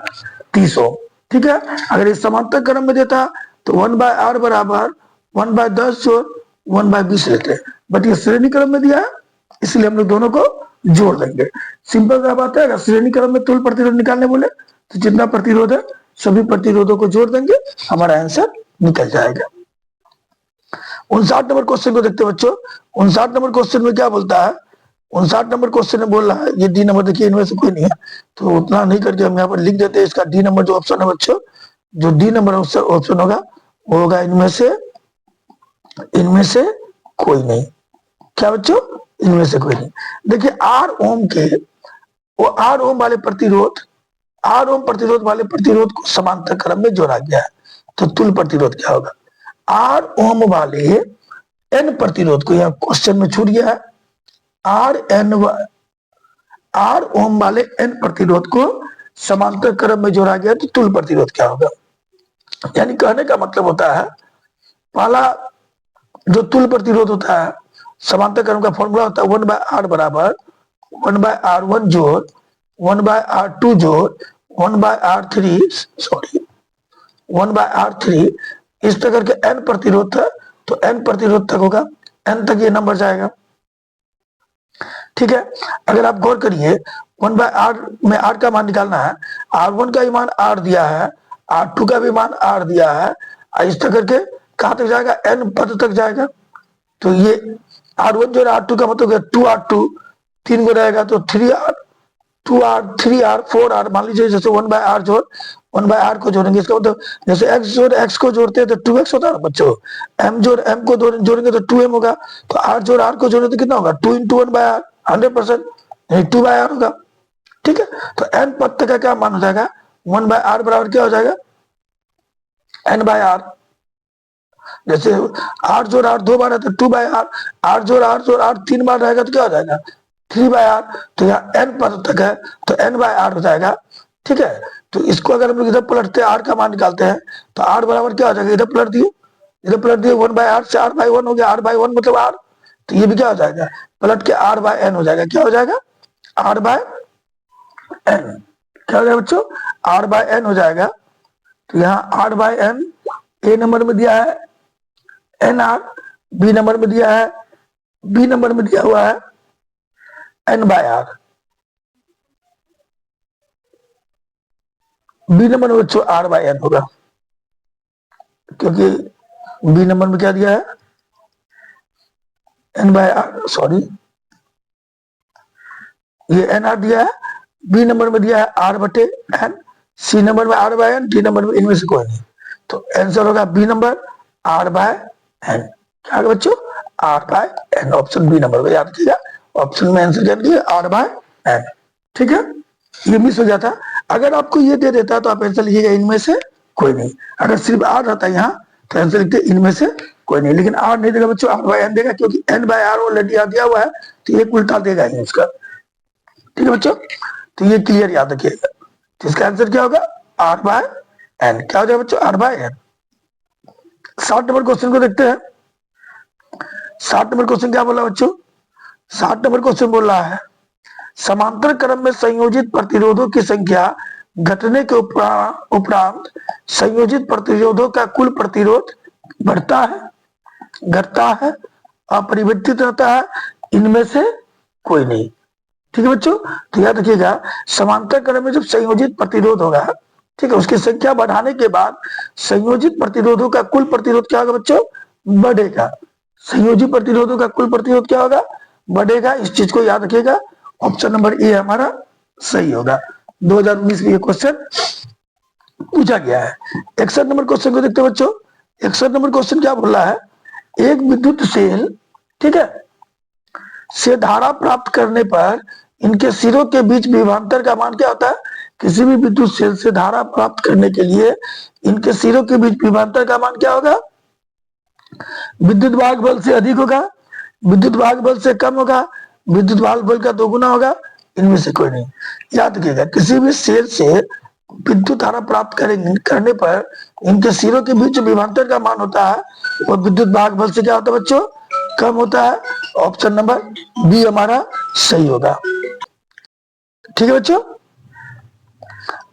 A: 30 ओम। ठीक है, अगर इस समांतर क्रम में देता तो 1/R बराबर 1/10 जोड़ 1/20 लेते हैं, बट ये श्रेणी क्रम में दिया है इसलिए हम लोग दोनों को जोड़ देंगे। सिंपल सा बात है, अगर श्रेणी क्रम में तुल्य प्रतिरोध निकालने बोले तो जितना प्रतिरोध है सभी प्रतिरोधों को जोड़ देंगे, हमारा आंसर निकल जाएगा। 59 नंबर क्वेश्चन को देखते हैं बच्चों। 59 नंबर क्वेश्चन में क्या बोलता है? 59 नंबर क्वेश्चन में बोल रहा है, ये डी नंबर देखिए, इनमें से कोई नहीं है तो उतना नहीं करके हम यहाँ पर लिख देते हैं इसका डी नंबर जो ऑप्शन है बच्चों, जो डी नंबर ऑप्शन होगा वो होगा इनमें से कोई नहीं। क्या बच्चों? इनमें से कोई नहीं। देखिए आर ओम के, वो आर ओम वाले प्रतिरोध, आर ओम प्रतिरोध वाले प्रतिरोध को समांतर क्रम में जोड़ा गया है, तो तुल्य प्रतिरोध क्या होगा? आर ओम वाले एन प्रतिरोध को, यह क्वेश्चन में छूट गया है, आर ओम वाले एन प्रतिरोध को समांतर क्रम में जोड़ा गया तो तुल्य प्रतिरोध क्या होगा? यानी कहने का मतलब होता है, पहला जो तुल्य प्रतिरोध होता है समांतर क्रम का फॉर्मूला होता है 1/r बराबर 1/r1 जोड़ 1/r2 जोड़ 1/r3 सॉरी 1/r3 इस तक करके n प्रतिरोध था, तो n प्रतिरोध तक होगा, n तक ये नंबर जाएगा। ठीक है, अगर आप गौर करिए 1/r में r का मान निकालना है, r1 का भी मान r दिया है, r2 का भी मान r दिया है, इस तक करके कहां तक जाएगा? n पद तक जाएगा। तो ये r1 जो r2 का मतलब 2r2, 3 गो रहेगा तो 3r, 2r, 3r, 4r, मान लीजिए जैसे 1/r जोड़ 1/r को जोड़ेंगे, इसका मतलब जैसे x जोड़ x को जोड़ते हैं तो 2x होता है ना बच्चों, m जोड़ m को जोड़ेंगे तो 2m होगा, तो r जोड़ r को जोड़े तो कितना होगा? 2 into 1/r, 100% यानी 2/r होगा। ठीक है, तो n पद तक का क्या मान हो जाएगा? 1/r बराबर क्या हो जाएगा? n/r। जैसे r जोड़ r 2 बार है तो 2/r, r जोड़ r 3 बार रहेगा तो क्या हो जाएगा? 3/r। तो यहाँ n पद तक है तो n/r हो जाएगा। ठीक है, तो इसको अगर हम लोग इधर पलटते हैं, r का मान निकालते हैं तो r बराबर क्या हो जाएगा? इधर पलट दिए, 1/r से r/1 हो गया, r/1 मतलब r, तो ये भी क्या हो जाएगा? पलट के r/n हो जाएगा। क्या हो जाएगा? r/n। क्या हो जाएगा बच्चों? r/n हो जाएगा। तो यहाँ r/n ए नंबर में दिया है nr, बी नंबर में दिया है, बी नंबर में दिया हुआ है n/r, बी नंबर में बच्चों r/n होगा, क्योंकि बी नंबर में क्या दिया है? n/r, सॉरी ये nr दिया है, बी नंबर में दिया है r/n, सी नंबर में r/n, डी नंबर में इनमें से कोई नहीं, तो आंसर होगा बी नंबर r/n। क्या होगा बच्चों? r/n, ऑप्शन बी नंबर को याद रखिएगा, ऑप्शन में आंसर क्या लिखिए? r/n। ठीक है, ये मिस हो गया था। अगर आपको ये दे देता तो आप आंसर लिखिएगा इनमें से कोई नहीं, अगर सिर्फ r रहता यहाँ तो आंसर लिखते इनमें से कोई नहीं, लेकिन r नहीं देगा बच्चों, r/n देगा, क्योंकि n/r ऑलरेडी दिया हुआ है तो एक उल्टा देगा ही उसका। ठीक है बच्चों, तो ये क्लियर याद रखिएगा, तो इसका आंसर क्या होगा? r/n। क्या हो जाएगा बच्चों? r/n। 60 नंबर क्वेश्चन को देखते हैं। 60 नंबर क्वेश्चन क्या बोला बच्चों? 60 नंबर क्वेश्चन बोल रहा है, समांतर क्रम में संयोजित प्रतिरोधों की संख्या घटने के उपरांत संयोजित प्रतिरोधों का कुल प्रतिरोध बढ़ता है, घटता है, अपरिवर्तित रहता है, इनमें से कोई नहीं। ठीक है बच्चों, तो याद रखिएगा समांतर क्रम में जब संयोजित प्रतिरोध होगा, ठीक है, उसकी संख्या बढ़ाने के बाद संयोजित प्रतिरोधों का कुल प्रतिरोध क्या होगा बच्चों? बढ़ेगा। संयोजित प्रतिरोधों का कुल प्रतिरोध क्या होगा? बढ़ेगा। इस चीज को याद रखिएगा, ऑप्शन नंबर ए हमारा सही होगा। 2019 में ये क्वेश्चन पूछा गया है। 61 नंबर क्वेश्चन को देखते हैं बच्चों। 61 नंबर क्वेश्चन क्या बोल रहा है? एक विद्युत सेल, ठीक है, से धारा प्राप्त करने पर इनके सिरों के बीच विभवांतर का मान क्या होता है? किसी भी विद्युत सेल से धारा प्राप्त करने के लिए इनके सिरों के बीच विभवांतर का मान क्या होगा? विद्युत वाहक बल से अधिक होगा, विद्युत वाहक बल से कम होगा, विद्युत वाहक बल का दोगुना होगा, इनमें से कोई नहीं। याद रखिएगा, किसी भी सेल से विद्युत धारा प्राप्त करने पर इनके सिरों के बीच विभवांतर का मान होता है वो विद्युत वाहक बल से क्या होता है बच्चों? कम होता है। ऑप्शन नंबर बी हमारा सही होगा। ठीक है बच्चों,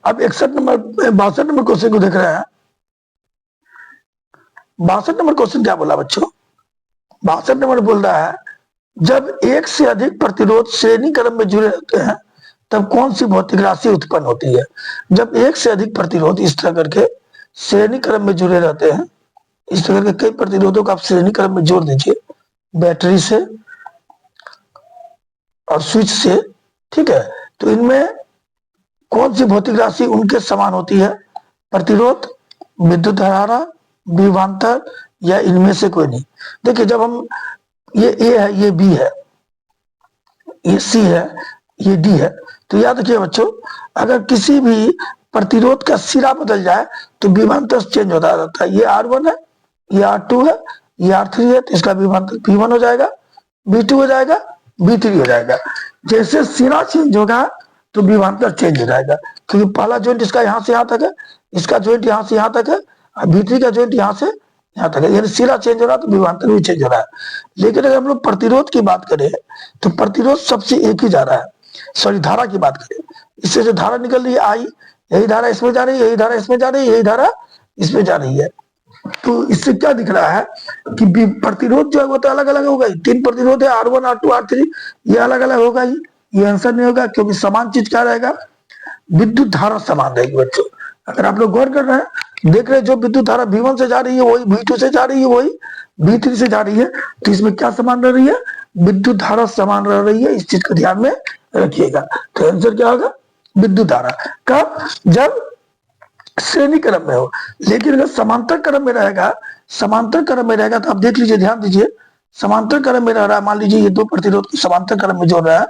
A: अब 62 नंबर क्वेश्चन को देख रहे हैं। 62 नंबर क्वेश्चन क्या बोला बच्चों? 62 नंबर बोल रहा है, जब एक से अधिक प्रतिरोध श्रेणी क्रम में जुड़े रहते हैं तब कौन सी भौतिक राशि उत्पन्न होती है? जब एक से अधिक प्रतिरोध इस तरह करके श्रेणी क्रम में जुड़े रहते हैं इस तरह के कई प्रतिरोधों को आप श्रेणी क्रम में जोड़ दीजिए, बैटरी से और स्विच से, ठीक है। तो इनमें कौन सी भौतिक राशि उनके समान होती है? प्रतिरोध, विद्युत धारा, विभवांतर, या इनमें से कोई नहीं। देखिए जब हम, ये ए है, ये बी है, ये सी है, ये डी है, तो याद रखिए बच्चों, अगर किसी भी प्रतिरोध का सिरा बदल जाए तो विभवांतर चेंज होता रहता है। ये R1 है, ये R2 है, ये R3 है, तो इसका विभवांतर V1 हो जाएगा, V2 हो जाएगा, V3 हो जाएगा। जैसे सिरा चेंज होगा तो विभवांतर चेंज हो जाएगा, क्योंकि पहला जॉइंट इसका यहां से यहां तक है, इसका जॉइंट यहां से यहां तक है, और V3 का जॉइंट यहां से यहां तक है, यानी सिरा चेंज हो रहा है तो विभवांतर भी चेंज हो रहा है। लेकिन अगर हम लोग प्रतिरोध की बात करें तो प्रतिरोध सबसे एक ही जा रहा है, सॉरी धारा की बात करें, इससे जो धारा निकल रही है आई, यही धारा इसमें जा रही है, यही धारा इसमें जा रही है, यही धारा इसमें जा रही है। तो इससे क्या दिख रहा है कि प्रतिरोध जो है वो तो अलग अलग होगा ही, 3 प्रतिरोध है, R1 R2 R3, ये अलग अलग होगा ही, ये आंसर नहीं होगा, क्योंकि समान चीज क्या रहेगा? विद्युत धारा समान रहेगी बच्चों। अगर आप लोग गौर कर रहे हैं, देख रहे हैं, जो विद्युत धारा V1 से जा रही है वही V2 से जा रही है, वही V3 से जा रही है, तो इसमें क्या समान रह रही है? विद्युत धारा समान रह रही है। इस चीज को ध्यान में रखिएगा। तो आंसर क्या होगा? विद्युत धारा। कब? जब श्रेणी क्रम में हो। लेकिन अगर समांतर क्रम में रहेगा, समांतर क्रम में रहेगा तो आप देख लीजिए, ध्यान दीजिए, समांतर क्रम में रह रहा है, मान लीजिए ये दो प्रतिरोध को समांतर क्रम में जोड़ रहा है,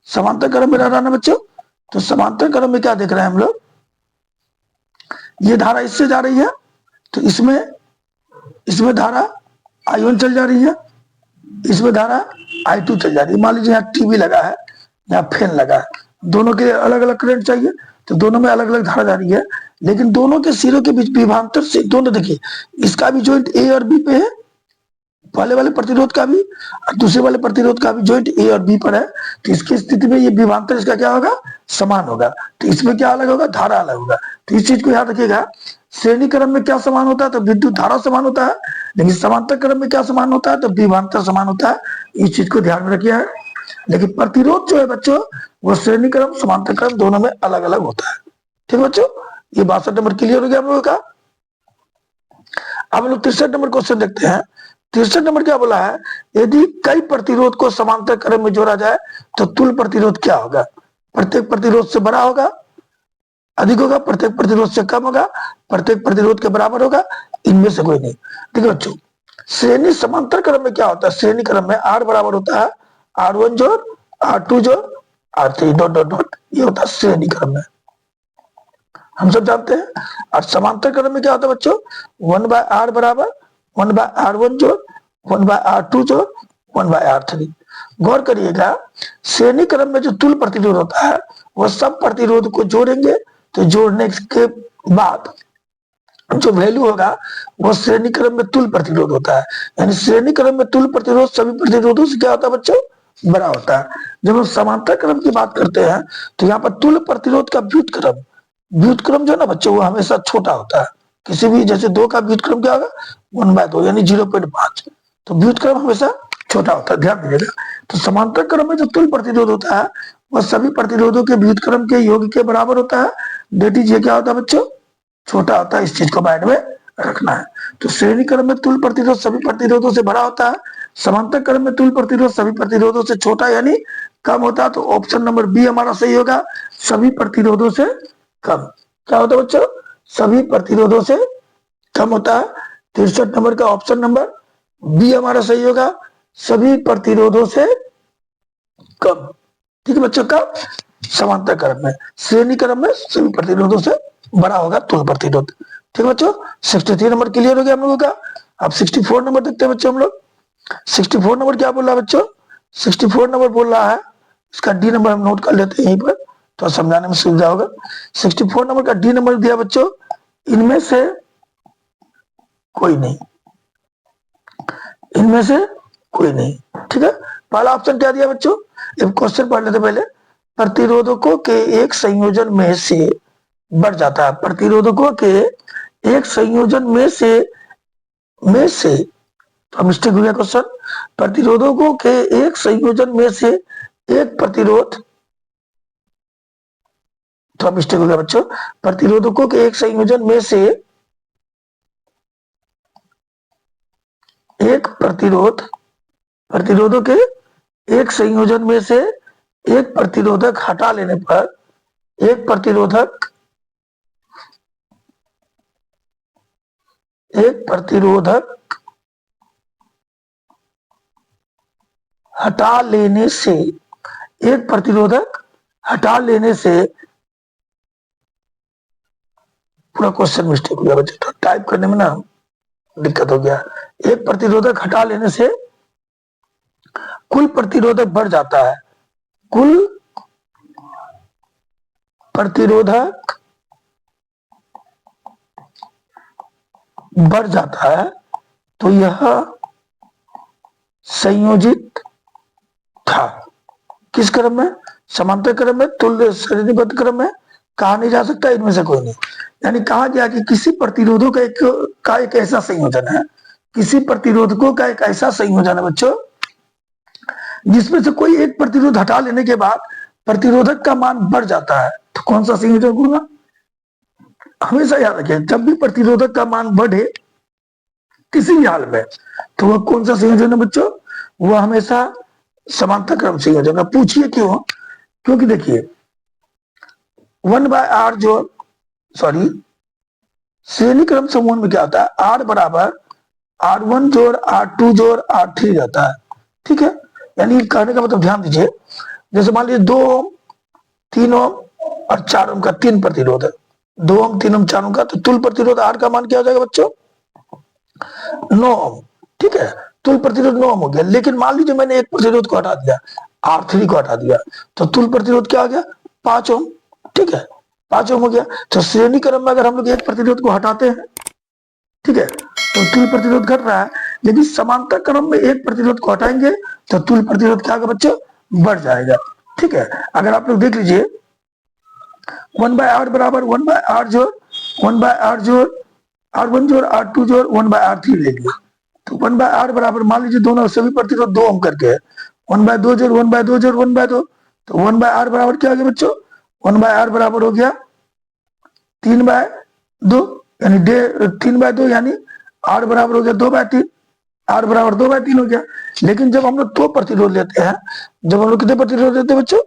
A: समांतर क्रम में रह रहा है ना बच्चों, तो समांतर क्रम में क्या देख रहे हैं हम लोग? ये धारा इससे जा रही है, तो इसमें धारा I1 चल जा रही है, इसमें धारा I2 चल जा रही है। मान लीजिए यहाँ टीवी लगा है, यहाँ फैन लगा है, दोनों के अलग अलग करंट चाहिए, तो दोनों में अलग अलग धारा जा रही है, लेकिन दोनों के सिरों के बीच विभवांतर से, दोनों देखिए, इसका भी जॉइंट ए और बी पे है, पहले वाले प्रतिरोध का भी और दूसरे वाले प्रतिरोध का भी जॉइंट ए और बी पर है, तो इसकी स्थिति में ये विभवांतर इसका क्या होगा? समान होगा। तो इसमें क्या अलग होगा? धारा अलग होगा। तो इस चीज को याद रखिएगा, श्रेणी क्रम में क्या समान होता है? तो विद्युत धारा समान होता है। लेकिन समांतर क्रम में क्या समान होता है? तो विभवांतर समान होता है। इस चीज को ध्यान में रखिए। लेकिन प्रतिरोध जो है बच्चों, वो श्रेणी क्रम समांतर क्रम दोनों में अलग अलग होता है। ठीक है बच्चों, ये 62 नंबर क्लियर हो गया हम लोगों का। अब हम लोग 63 नंबर क्वेश्चन देखते हैं। 63 नंबर क्या बोला है? यदि कई प्रतिरोध को समांतर क्रम में जोड़ा जाए तो तुल्य प्रतिरोध क्या होगा? प्रत्येक प्रतिरोध से बड़ा होगा, अधिक होगा, प्रत्येक प्रतिरोध से कम होगा, प्रत्येक प्रतिरोध के बराबर होगा, इनमें से कोई नहीं। देखिए बच्चों, श्रेणी समांतर क्रम में क्या होता है? श्रेणी क्रम में R बराबर होता है R1 जोड़ R2 जोड़ R3 डॉट डॉट डॉट, ये होता है श्रेणी क्रम में, हम सब जानते हैं। और समांतर क्रम में क्या होता है बच्चों? 1/R बराबर 1/R1 जोड़ 1/R2 जोड़ 1/R3। गौर करिएगा, श्रेणी क्रम में जो तुल्य प्रतिरोध होता है वह सब प्रतिरोध को जोड़ेंगे, तो जोड़ने के बाद जो वैल्यू होगा वो श्रेणी क्रम में तुल्य प्रतिरोध होता है। यानी श्रेणी क्रम में तुल्य प्रतिरोध सभी प्रतिरोधों से क्या होता है बच्चों? बड़ा होता है। जब हम समांतर क्रम की बात करते हैं तो यहाँ पर तुल्य प्रतिरोध का व्युत्क्रम, व्युत्क्रम जो है ना बच्चों, वो हमेशा छोटा होता है। किसी भी, जैसे 2 का व्युत्क्रम क्या होगा? 1/2 यानी 0.5, तो व्युत्क्रम हमेशा छोटा होता है, ध्यान दीजिएगा। तो समांतर क्रम में जो तुल्य प्रतिरोध होता है वह सभी प्रतिरोधों के व्युत्क्रम के योग के बराबर होता है। डेट इज, ये क्या होता है बच्चों? छोटा होता है। इस चीज को माइंड में रखना है। तो श्रेणी क्रम में तुल्य प्रतिरोध सभी प्रतिरोधों से बड़ा होता है, समांतर क्रम में तुल्य प्रतिरोध सभी प्रतिरोधों से छोटा यानी कम होता है। तो ऑप्शन नंबर बी हमारा सही होगा, सभी प्रतिरोधों से कम। क्या होता है बच्चों? सभी प्रतिरोधों से कम होता है। 63 नंबर का ऑप्शन नंबर बी हमारा सही होगा, सभी प्रतिरोधों से कम। ठीक है बच्चों, का समांतर क्रम में, श्रेणी क्रम में सभी प्रतिरोधों से बड़ा होगा तुल्य प्रतिरोध। ठीक है बच्चों, 63 नंबर क्लियर हो गया हम लोगों का। अब 64 नंबर देखते हैं बच्चों हम लोग। 64 नंबर क्या बोल रहा है बच्चों? 64 नंबर बोल रहा है, इसका डी नंबर हम नोट कर लेते हैं यहीं पर, तो समझाने में सुविधा होगा। 64 नंबर का डी नंबर दिया बच्चों, इनमें से कोई नहीं, इनमें से कोई नहीं। ठीक है, पहला ऑप्शन क्या दिया बच्चों? एक क्वेश्चन पढ़ लेते पहले। प्रतिरोधकों के एक संयोजन में से बढ़ जाता है, प्रतिरोधकों के एक संयोजन में से तो मिस्टेक हो गया क्वेश्चन। प्रतिरोधकों के एक संयोजन में से एक प्रतिरोध, तो मिस्टेक हो गया बच्चों। प्रतिरोधकों के एक संयोजन में से एक प्रतिरोधों के एक संयोजन में से एक प्रतिरोधक हटा लेने पर एक प्रतिरोधक हटा लेने से एक प्रतिरोधक हटा लेने से पूरा क्वेश्चन मिस्टेक हो गया बच्चे, तो टाइप करने में ना दिक्कत हो गया। एक प्रतिरोधक हटा लेने से कुल प्रतिरोधक बढ़ जाता है, कुल प्रतिरोधक बढ़ जाता है, तो यह संयोजित था। किस क्रम में? समांतर क्रम में, तुल्य श्रेणीबद्ध क्रम में। कहा नहीं जा सकता इनमें से कोई नहीं। यानी कहा गया कि किसी प्रतिरोधों का एक ऐसा संयोजन है, किसी प्रतिरोधकों का एक ऐसा संयोजन है बच्चों, जिसमें से कोई एक प्रतिरोध हटा लेने के बाद प्रतिरोधक का मान बढ़ जाता है। तो कौन सा संयोजन होगा? हमेशा याद रखें, जब भी प्रतिरोधक का मान बढ़े किसी भी हाल में, तो वह कौन सा संयोजन है बच्चों? वह हमेशा समांतर क्रम संयोजन है। पूछिए क्यों? क्योंकि देखिए 1/r जो सॉरी श्रेणी क्रम समूह में क्या होता है, r बराबर r1 जोड़ r2 जोड़ r3 रहता है। ठीक है, यानी कहने का मतलब ध्यान दीजिए, जैसे मान लीजिए 2 ओम 3 ओम और 4 ओम का तीन प्रतिरोध है, 2 ओम 3 ओम 4 ओम का, तो तुल प्रतिरोध r का मान क्या हो जाएगा बच्चों? 9 ओम। ठीक है, तुल प्रतिरोध 9 ओम हो गया। लेकिन मान लीजिए मैंने एक प्रतिरोध को हटा दिया, R3 को हटा दिया, तो तुल प्रतिरोध क्या आ गया? 5 ओम। ठीक है, 5 ओम हो गया। तो श्रेणी क्रम में अगर हम लोग एक प्रतिरोध को हटाते हैं, ठीक है, तो तुल प्रतिरोध घट रहा है। लेकिन समांतर क्रम में एक प्रतिरोध को हटाएंगे तो तुल प्रतिरोध क्या होगा बच्चों? बढ़ जाएगा। ठीक है, अगर आप लोग देख लीजिए 1/r बराबर 1/r जोड़ 1/r जोड़ R1 जोड़ R2 जोड़ 1/r3 ले लिया, तो 1/r बराबर मान लीजिए दोनों सभी प्रतिरोध 2 ओम करके है, 1/2 जोड़ 1/2 जोड़ 1/2, तो 1/r बराबर क्या हो गया बच्चों? 1/r बराबर हो गया 3/2, यानी 3/2, यानी r बराबर हो गया 2/3, r बराबर 2/3 हो गया। लेकिन जब हम लोग दो प्रतिरोध लेते हैं, जब हम लोग कितने प्रतिरोध लेते हैं बच्चों?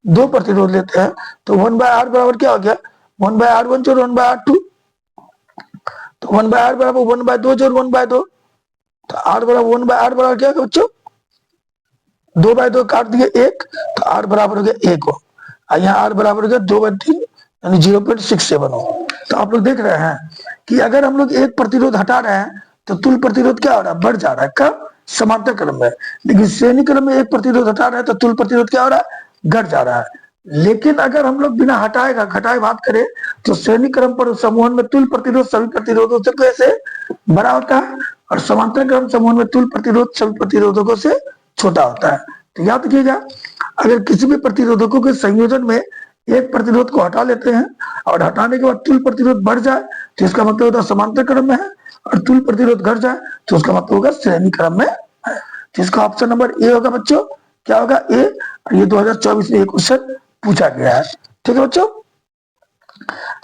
A: 2 प्रतिरोध लेते हैं, तो 1/r बराबर क्या हो गया? 1/r1 जोड़ 1/r2, तो 1/r बराबर 1/2 जोड़ 1/2, तो r बराबर 1/r बराबर क्या होगा बच्चों? 2/2 काट दिए 1, तो r बराबर हो गया 1 हो, यहाँ r बराबर हो गया 2/3, यानी 0.67 हो। तो आप लोग देख रहे हैं कि अगर हम लोग एक प्रतिरोध हटा रहे हैं तो तुल प्रतिरोध क्या हो रहा है? बढ़ जा रहा है। कब? समांतर क्रम में। लेकिन श्रेणी क्रम में एक प्रतिरोध हटा रहे हैं तो तुल प्रतिरोध क्या हो रहा है? घट जा रहा है। लेकिन अगर हम लोग बिना हटाएगा घटाए बात करें तो श्रेणी क्रम पर समूह में तुल प्रतिरोध सभी प्रतिरोधों से कैसे बड़ा होता है, और समांतर क्रम समूह में तुल प्रतिरोध सभी प्रतिरोधकों से छोटा होता है। तो याद रखिएगा, अगर किसी भी प्रतिरोधकों के संयोजन में एक प्रतिरोध को हटा लेते हैं और हटाने के बाद तुल प्रतिरोध बढ़ जाए तो इसका मतलब होता है समांतर क्रम में है, और तुल प्रतिरोध घट जाए तो उसका मतलब होगा श्रेणी क्रम में है। जिसका ऑप्शन नंबर ए होगा बच्चों। क्या होगा? ए। ये 2024 में एक क्वेश्चन पूछा गया है। ठीक है बच्चों,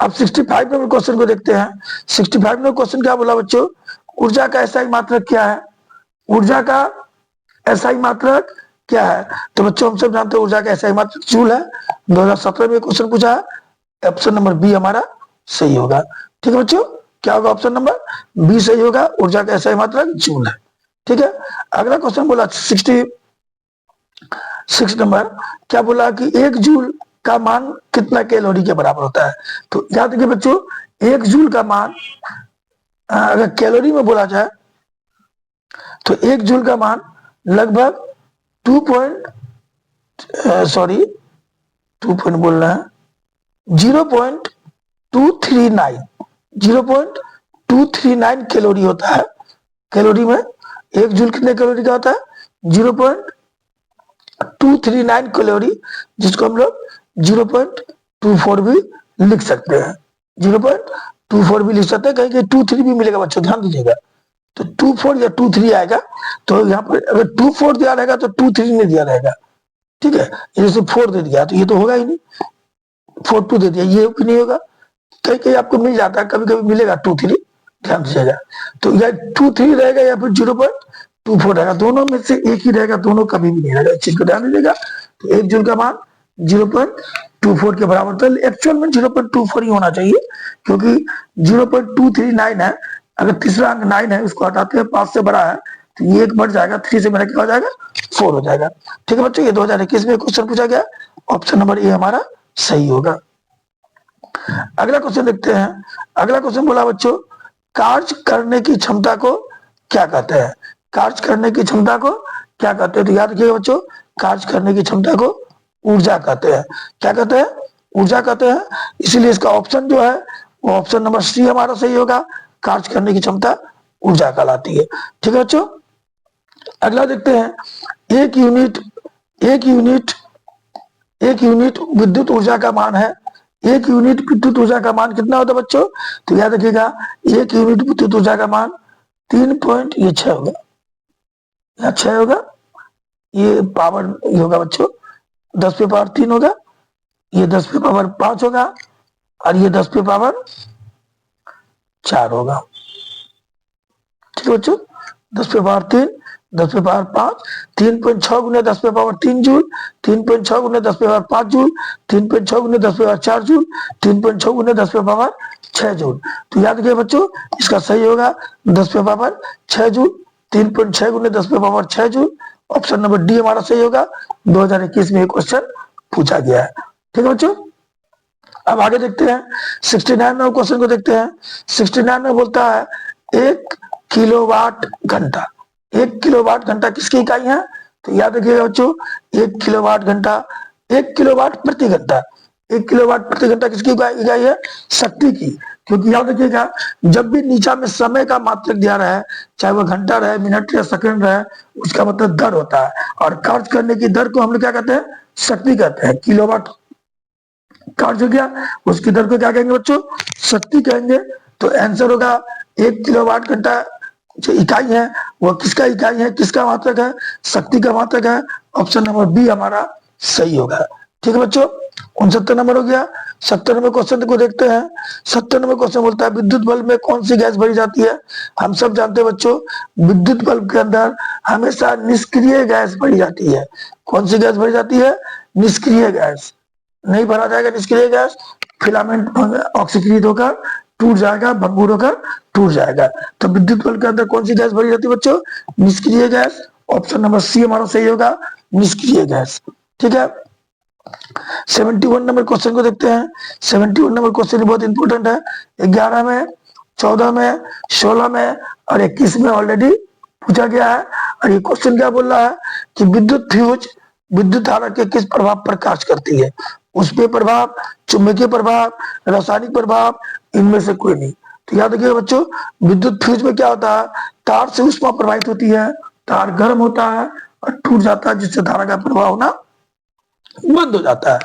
A: अब 65 नंबर क्वेश्चन को देखते हैं। 65 नंबर क्वेश्चन क्या बोला बच्चों? ऊर्जा का एसआई मात्रक क्या है? ऊर्जा का एसआई मात्रक क्या है? तो बच्चों हम सब जानते हैं ऊर्जा का एसआई मात्रक जूल है। 2017 में क्वेश्चन पूछा है। ऑप्शन नंबर बी हमारा सही होगा। ठीक है बच्चों, क्या होगा? ऑप्शन नंबर बी सही होगा, ऊर्जा का एसआई मात्रक जूल है। ठीक है, अगला क्वेश्चन बोला 66 नंबर, क्या बोला कि 1 जूल का मान कितना कैलोरी के बराबर होता है? तो याद रखिए बच्चों, 1 जूल का मान अगर कैलोरी में बोला जाए तो 1 जूल का मान लगभग 2 पॉइंट सॉरी 2 पॉइंट बोलना है 0.239 0.239 कैलोरी होता है। कैलोरी में 1 जूल कितने कैलोरी का होता है? 0.239 कैलोरी, जिसको हम लोग 0.24 भी लिख सकते हैं। 0.24 भी लिख सकते हैं, कहीं कहीं 23 भी मिलेगा बच्चों, ध्यान दीजिएगा। तो 24 या 23 आएगा, तो यहाँ पर अगर 24 दिया रहेगा तो 23 नहीं दिया रहेगा। ठीक है, जैसे 4 दे दिया तो ये तो होगा ही नहीं, 42 दे दिया ये भी नहीं होगा। कहीं कहीं आपको मिल जाता है, कभी कभी मिलेगा 23, ध्यान दीजिएगा। तो या 2.3 रहेगा या फिर 0.24 रहेगा, दोनों में से एक ही रहेगा, दोनों कभी भी नहीं रहेगा, इस चीज को ध्यान दीजिएगा। तो 1 जूल का मान 0.24 के बराबर, तो एक्चुअल में 0.24 ही होना चाहिए, क्योंकि 0.239 है। अगर तीसरा अंक 9 है, उसको हटाते हैं, 5 से बड़ा है, तो ये एक बढ़ जाएगा, 3 से मेरा क्या हो जाएगा, 4 हो जाएगा। ठीक है बच्चों, ये 2021 में क्वेश्चन पूछा गया, ऑप्शन नंबर ए हमारा सही होगा। अगला क्वेश्चन देखते हैं। अगला क्वेश्चन बोला बच्चों, कार्य करने की क्षमता को क्या कहते हैं? कार्य करने की क्षमता को क्या कहते हैं? तो याद रखिएगा बच्चों, कार्य करने की क्षमता को ऊर्जा कहते हैं। क्या कहते हैं? ऊर्जा कहते हैं। इसीलिए इसका ऑप्शन जो है वो ऑप्शन नंबर सी हमारा सही होगा, कार्य करने की क्षमता ऊर्जा कहलाती है। ठीक है बच्चों, अगला देखते हैं। एक यूनिट एक यूनिट एक यूनिट विद्युत ऊर्जा का मान है। एक यूनिट विद्युत ऊर्जा का मान कितना होता है बच्चों? तो याद रखिएगा, एक यूनिट विद्युत ऊर्जा का मान 3.6 होगा, यहाँ 6 होगा, ये पावर होगा बच्चों 10 पे पावर 3 होगा, ये 10 पे पावर 5 होगा, और ये 10 पे पावर 4 होगा। ठीक है बच्चों, 10 पे पावर 3, 10 पे पावर 5, 3.6 गुने 10 पे पावर 3 जूल, 3.6 गुने 10 पे पावर 5 जूल, 3.6 गुने 10 पे पावर 4 जूल, 3.6 गुने 10 पे पावर 6 जूल। तो याद रखिए बच्चों, इसका सही होगा 10 पे पावर 6 जूल, 3.6 गुने 10 पे power 6 joule. Option number D हमारा सही होगा, 2021 में ये क्वेश्चन पूछा गया है। ठीक है बच्चों, अब आगे देखते हैं 69 नंबर क्वेश्चन को देखते हैं। 69 में बोलता है 1 किलोवाट घंटा। 1 किलोवाट घंटा किसकी इकाई है? तो याद रखिएगा बच्चों, 1 किलोवाट घंटा, 1 किलोवाट प्रति घंटा, 1 किलोवाट प्रति घंटा किसकी इकाई है? शक्ति की। क्योंकि याद रखिएगा, जब भी नीचा में समय का मात्रक दिया रहा है, चाहे वह घंटा रहे, मिनट या सेकंड रहे, उसका मतलब दर होता है, और कार्य करने की दर को हम लोग क्या कहते हैं? शक्ति कहते हैं। किलोवाट कार्य हो गया, उसकी दर को क्या कहेंगे बच्चों? शक्ति कहेंगे। तो आंसर होगा 1 किलोवाट घंटा जो इकाई है वो किसका इकाई है, किसका मात्रक है? शक्ति का मात्रक है। ऑप्शन नंबर बी हमारा सही होगा। ठीक है बच्चों, 69 नंबर हो गया। 70 नंबर क्वेश्चन को देखते हैं। 70 नंबर क्वेश्चन बोलता है विद्युत बल्ब में कौन सी गैस भरी जाती है? हम सब जानते हैं बच्चों, विद्युत बल्ब के अंदर हमेशा निष्क्रिय गैस भरी जाती है। कौन सी गैस भरी जाती है? निष्क्रिय गैस। नहीं भरा जाएगा निष्क्रिय गैस, फिलामेंट ऑक्सीकृत होकर टूट जाएगा, भंगुर होकर टूट जाएगा। तो विद्युत बल्ब के अंदर कौन सी गैस भरी जाती है बच्चों? निष्क्रिय गैस। ऑप्शन नंबर सी हमारा सही होगा, निष्क्रिय गैस। ठीक है, 71 नंबर क्वेश्चन को देखते हैं। 71 नंबर क्वेश्चन बहुत इंपॉर्टेंट है। 11 में, 14 में, 16 में और 21 में ऑलरेडी पूछा गया है। और ये क्वेश्चन क्या बोल रहा है कि विद्युत फ्यूज विद्युत धारा के किस प्रभाव पर कार्य करती है? उष्मीय प्रभाव, चुंबकीय प्रभाव, रासायनिक प्रभाव, इनमें से कोई नहीं। तो याद रखिएगा बच्चों, विद्युत फ्यूज में क्या होता है? तार से ऊष्मा प्रवाहित होती है, तार गर्म होता है और टूट जाता है, जिससे धारा का प्रवाह होना बंद हो जाता है।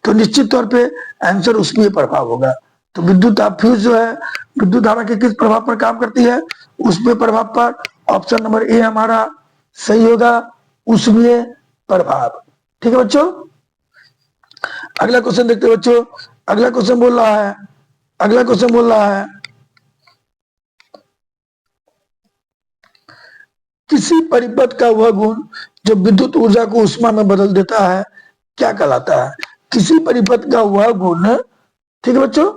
A: तो निश्चित तौर पे आंसर उष्मीय प्रभाव होगा। तो विद्युत फ्यूज जो है विद्युत धारा के किस प्रभाव पर काम करती है? उष्मीय प्रभाव पर। ऑप्शन नंबर ए हमारा सही होगा, उष्मीय प्रभाव। ठीक है बच्चों, अगला क्वेश्चन देखते हैं बच्चों। अगला क्वेश्चन बोल रहा है किसी परिपथ का वह गुण जो विद्युत ऊर्जा को उष्मा में बदल देता है क्या कहलाता है? किसी परिपथ का वह गुण, ठीक है बच्चों,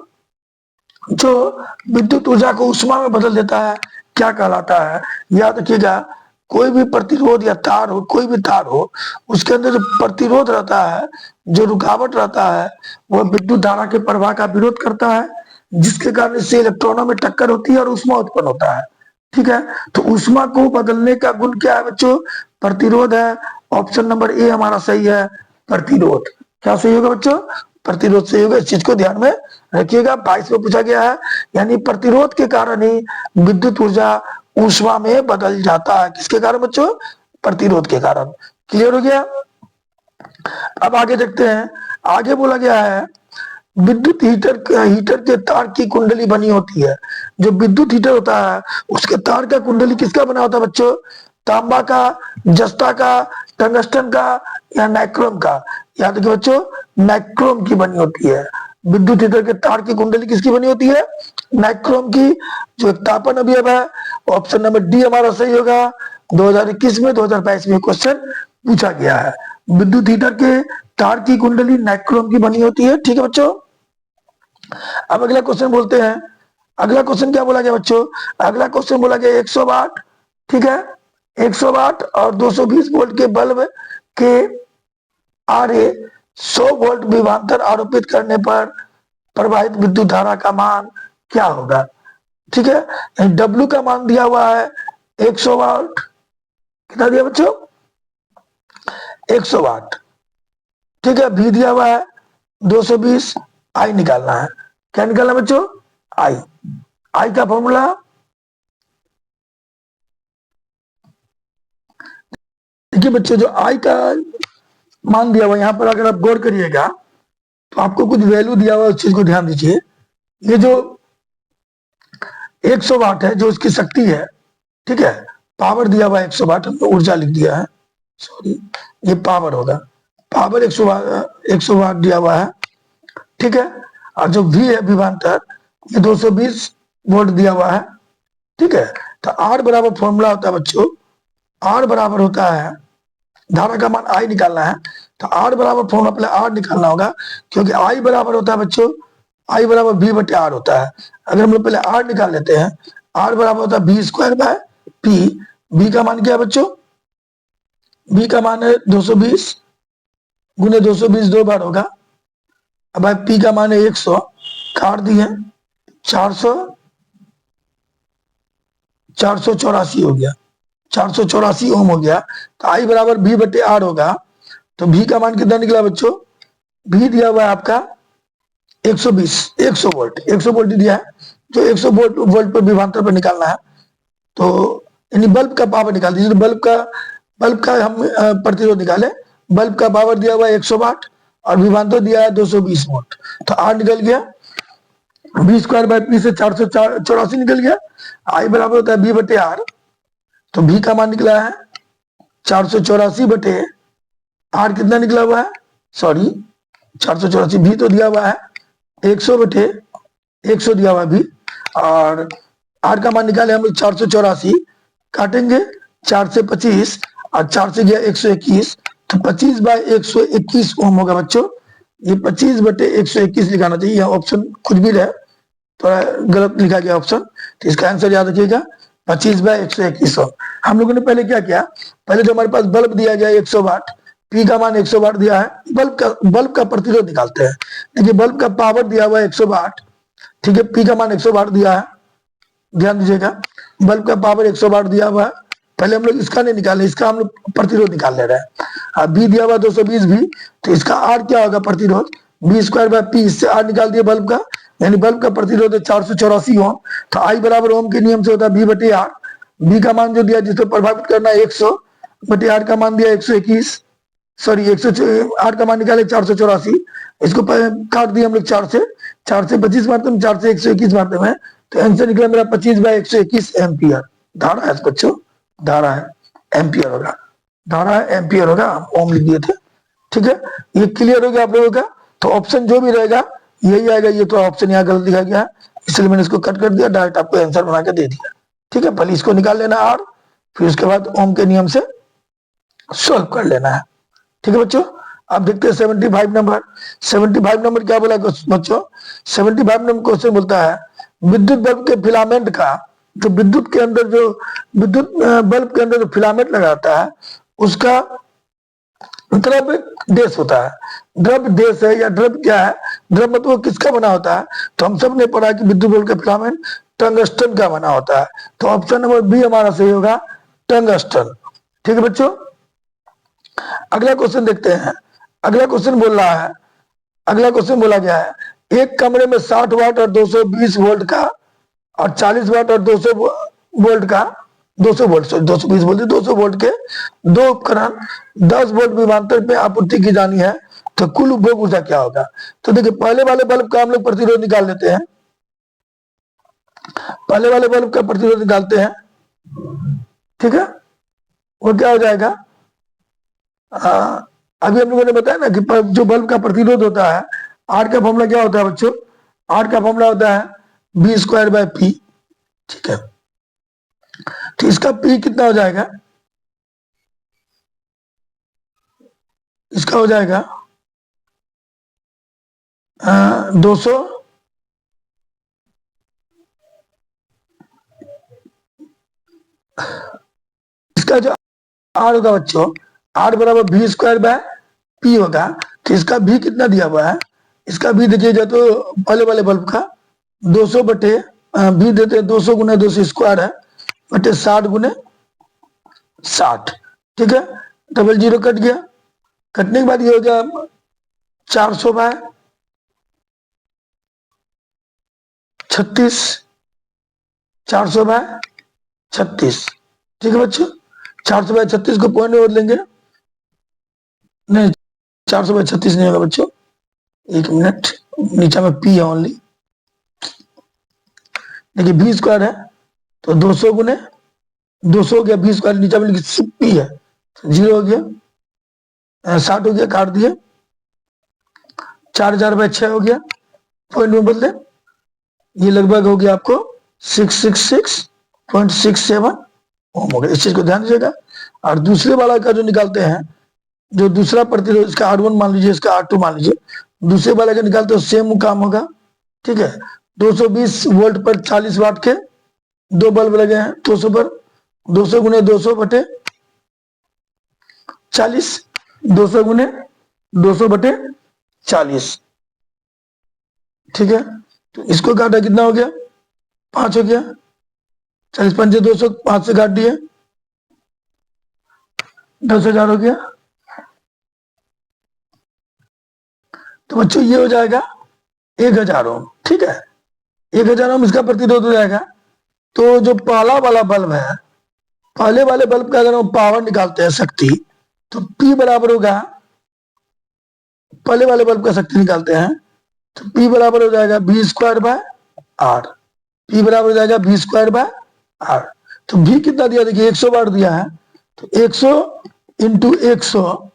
A: जो विद्युत ऊर्जा को उष्मा में बदल देता है क्या कहलाता है? याद रखिएगा, कोई भी प्रतिरोध या तार हो, कोई भी तार हो, उसके अंदर जो प्रतिरोध रहता है, जो रुकावट रहता है, वह विद्युत धारा के प्रवाह का विरोध करता है, जिसके कारण इससे इलेक्ट्रॉनों में टक्कर होती है और ऊष्मा उत्पन्न होता है। ठीक है, तो ऊष्मा को बदलने का गुण क्या है बच्चों? प्रतिरोध है। ऑप्शन नंबर ए हमारा सही है, प्रतिरोध। क्या सही होगा बच्चों? प्रतिरोध सही होगा। इस चीज को ध्यान में रखिएगा, 22 में पूछा गया है। यानी प्रतिरोध के कारण ही विद्युत ऊर्जा ऊष्मा में बदल जाता है। किसके कारण बच्चों? प्रतिरोध के कारण। क्लियर हो गया? अब आगे देखते हैं। आगे बोला गया है विद्युत हीटर के तार की कुंडली बनी होती है। जो विद्युत हीटर होता है उसके तार का कुंडली किसका बना होता है बच्चों? तांबा का, जस्ता का, टंगस्टन का या नाइक्रोम का? याद रखिए बच्चों, नाइक्रोम की बनी होती है। विद्युत हीटर के तार की कुंडली किसकी बनी होती है? नाइक्रोम की। जो एक तापन अवयव है, ऑप्शन नंबर डी हमारा सही होगा। 2021 में 2022 में क्वेश्चन पूछा गया है। विद्युत हीटर के तार की कुंडली नाइक्रोम की बनी होती है। ठीक है बच्चों, अब अगला क्वेश्चन बोलते हैं। अगला क्वेश्चन क्या बोला गया बच्चों? अगला क्वेश्चन बोला गया 100 वाट। ठीक है, 100 वाट और 220 वोल्ट के बल्ब के आरे 100 वोल्ट विभवांतर आरोपित करने पर प्रवाहित विद्युत धारा का मान क्या होगा? ठीक है, डब्ल्यू का मान दिया हुआ है 100 वाट। कितना दिया बच्चों? 100 वाट। ठीक है, भी दिया हुआ है 220। आई निकालना है। क्या निकालना बच्चों? आई। आई का फॉर्मूला, देखिए बच्चों, जो आई का मान दिया हुआ, यहां पर अगर आप गौर करिएगा तो आपको कुछ वैल्यू दिया हुआ, उस चीज को ध्यान दीजिए। ये जो 100 वाट है, जो उसकी शक्ति है, ठीक है, पावर दिया हुआ है 100 वाट, हमने ऊर्जा लिख दिया है, सॉरी, ये पावर होगा। पावर 100 वाट दिया हुआ है। ठीक है, और जो वी है विभवांतर, ये 220 वोल्ट दिया हुआ है। ठीक है, तो आर बराबर फॉर्मूला होता है बच्चों, आर बराबर होता है, धारा का मान आई निकालना है तो आर बराबर फॉर्मूला पहले आर निकालना होगा, क्योंकि आई बराबर होता है बच्चों, आई बराबर बी बटे आर होता है। अगर हम लोग पहले आर निकाल लेते हैं, आर बराबर होता है बी स्क्वायर बाय पी। बी का मान क्या है बच्चों? बी का मान है 220 गुने 220 दो बार होगा। अब भाई पी का मान है 100, काट दिए 400, 484 हो गया, 484 ओम हो गया। तो आई बराबर बी बटे आर होगा। तो भी का मान कितना निकला बच्चों? भी दिया हुआ है आपका 120, 100 वोल्ट, 100 वोल्ट दिया है, जो 100 वोल्ट पर विभवांतर पर निकालना है। तो यानी बल्ब का पावर निकाल दीजिए। तो बल्ब का हम प्रतिरोध निकाले। बल्ब का पावर दिया हुआ है 100 वाट और विभवांतर दिया है 220 वोल्ट। तो आर निकल गया, बी स्क्वायर बाय पी से 484 निकल गया। आई बराबर होता है बी बटे आर। तो भी का मान निकला है 484 बटे आर, कितना निकला हुआ है? सॉरी, 484 भी तो दिया हुआ है 100 बटे 100 दिया हुआ भी, और आर का मान निकाले हम लोग 484, काटेंगे 4 से 25 और 4 से गया 121, तो 25 बाय 121 ओम होगा बच्चों। ये 25 बटे 121 लिखाना चाहिए, यहाँ ऑप्शन कुछ भी रहे, थोड़ा गलत लिखा गया ऑप्शन, तो इसका आंसर याद रखिएगा 25 बाय 121 ओम। हम लोगों ने पहले क्या किया? पहले जो हमारे पास बल्ब दिया गया 100 वाट, पी का मान 100 वाट दिया है, बल्ब का प्रतिरोध निकालते हैं। देखिए बल्ब का पावर दिया हुआ है 100 वाट, ठीक है, पी का मान 100 वाट दिया है, ध्यान दीजिएगा, बल्ब का पावर 100 वाट दिया हुआ है। पहले हम लोग इसका नहीं निकाले, इसका हम लोग प्रतिरोध निकाल ले रहे हैं। बी दिया हुआ 220 भी, तो इसका आर क्या होगा? प्रतिरोध, बी स्क्वायर बाय पी, इससे आर निकाल दिया बल्ब का, यानी बल्ब का प्रतिरोध है 484 ओम। तो आई बराबर ओम के नियम से होता है बी बटे आर। बी का मान जो दिया जिसको प्रभावित करना है 100 बटे आर का मान दिया 121, सॉरी 100, आर का मान निकाले 484, इसको काट दिया हम लोग 4 से, 4 से 25 मारते हैं, 4 से 121 मारते हैं, तो आंसर निकला मेरा 25 बाय 121 एम्पियर। धारा है बच्चों, धारा है, एम्पियर होगा, धारा है एम्पियर होगा, हम ओम लिख दिए थे। ठीक है, ये क्लियर हो गया आप लोगों का? तो ऑप्शन जो भी रहेगा यही आएगा। ये तो ऑप्शन यहाँ गलत दिखा गया है, इसलिए मैंने इसको कट कर दिया, डायरेक्ट आपको आंसर बना के दे दिया। ठीक है, पहले इसको निकाल लेना आर, फिर उसके बाद ओम के नियम से सॉल्व कर लेना है। ठीक है बच्चों, अब देखते हैं 75 नंबर। 75 नंबर क्या बोला बच्चों? 75 नंबर क्वेश्चन बोलता है विद्युत बल्ब के फिलामेंट का, जो विद्युत के अंदर जो विद्युत बल्ब के अंदर जो फिलामेंट लगाता है उसका द्रव्य देश होता है। द्रव्य देश है या द्रव्य क्या है? द्रव्य मतलब किसका बना होता है? तो हम सब ने पढ़ा कि विद्युत बल्ब का फिलामेंट टंगस्टन का बना होता है। तो ऑप्शन नंबर बी हमारा सही होगा, टंगस्टन। ठीक है बच्चों, अगला क्वेश्चन देखते हैं। अगला क्वेश्चन बोल रहा है, अगला क्वेश्चन बोला गया है एक कमरे में 60 वाट और 220 वोल्ट का और 40 वाट और 200 वोल्ट का, 200 वोल्ट, 220 बोलते, 200 वोल्ट के दो उपकरण 10 वोल्ट विभवांतर पे आपूर्ति की जानी है, तो कुल उपभोग ऊर्जा क्या होगा? तो देखिए पहले वाले बल्ब का हम लोग प्रतिरोध निकाल लेते हैं, पहले वाले बल्ब का प्रतिरोध निकालते हैं। ठीक है, वो क्या हो जाएगा? अभी हम लोगों ने बताया ना कि जो बल्ब का प्रतिरोध होता है आर का फॉर्मूला क्या होता है बच्चों? आर का फॉर्मूला होता है बी स्क्वायर बाय पी, ठीक है। तो इसका पी कितना हो जाएगा? इसका हो जाएगा 200, इसका जो आर होगा बच्चों, आर बराबर बी स्क्वायर बाय पी होगा। तो इसका भी कितना दिया हुआ है? इसका भी देखिएगा तो पहले वाले बल्ब का 200 बटे भी देते हैं 200 गुना 200 स्क्वायर है बटे 60 गुने 60, ठीक है। डबल जीरो कट गया, कटने के बाद ये हो गया 400 बाय 36, 400 बाय 36, ठीक है बच्चों। 400 बाय 36 को पॉइंट में बदलेंगे, नहीं 400 बाय 36 नहीं होगा बच्चों, एक मिनट, नीचे में पी है ओनली। देखिए बी स्क्वायर है तो 200 गुने 200 हो गया, बी स्क्वायर नीचे में लिखिए पी है, जीरो हो गया, 60 हो गया, काट दिए, 4000 बाय 6 हो गया, पॉइंट में बदले, ये लगभग हो गया आपको 666.67 ओम हो गया। इस चीज को ध्यान दीजिएगा। और दूसरे वाला का जो निकालते हैं, जो दूसरा प्रतिरोध, इसका R1 मान लीजिए, इसका R2 मान लीजिए, दूसरे वाले का निकालते हो सेम काम होगा, ठीक है। 220 वोल्ट पर 40 वाट के दो बल्ब लगे हैं 200 पर, 200 गुने 200 बटे 40, 200 गुने 200 बटे 40, ठीक है। तो इसको काटा कितना हो गया? 5 हो गया, 40 पंजे 200, 5 से काट दिए, 10,000 हो गया। तो बच्चों ये हो जाएगा 1000 ओम, ठीक है। 1000 ओम इसका प्रतिरोध हो जाएगा। तो जो पहला वाला बल्ब है, पहले वाले बल्ब का अगर हम पावर निकालते हैं, शक्ति, तो P बराबर होगा, पहले वाले बल्ब का शक्ति निकालते हैं तो P बराबर हो जाएगा B square by R, P बराबर हो जाएगा बी स्क्वायर बाय आर। तो V कितना दिया? देखिए 100 वाट दिया है, तो 100 इंटू 100,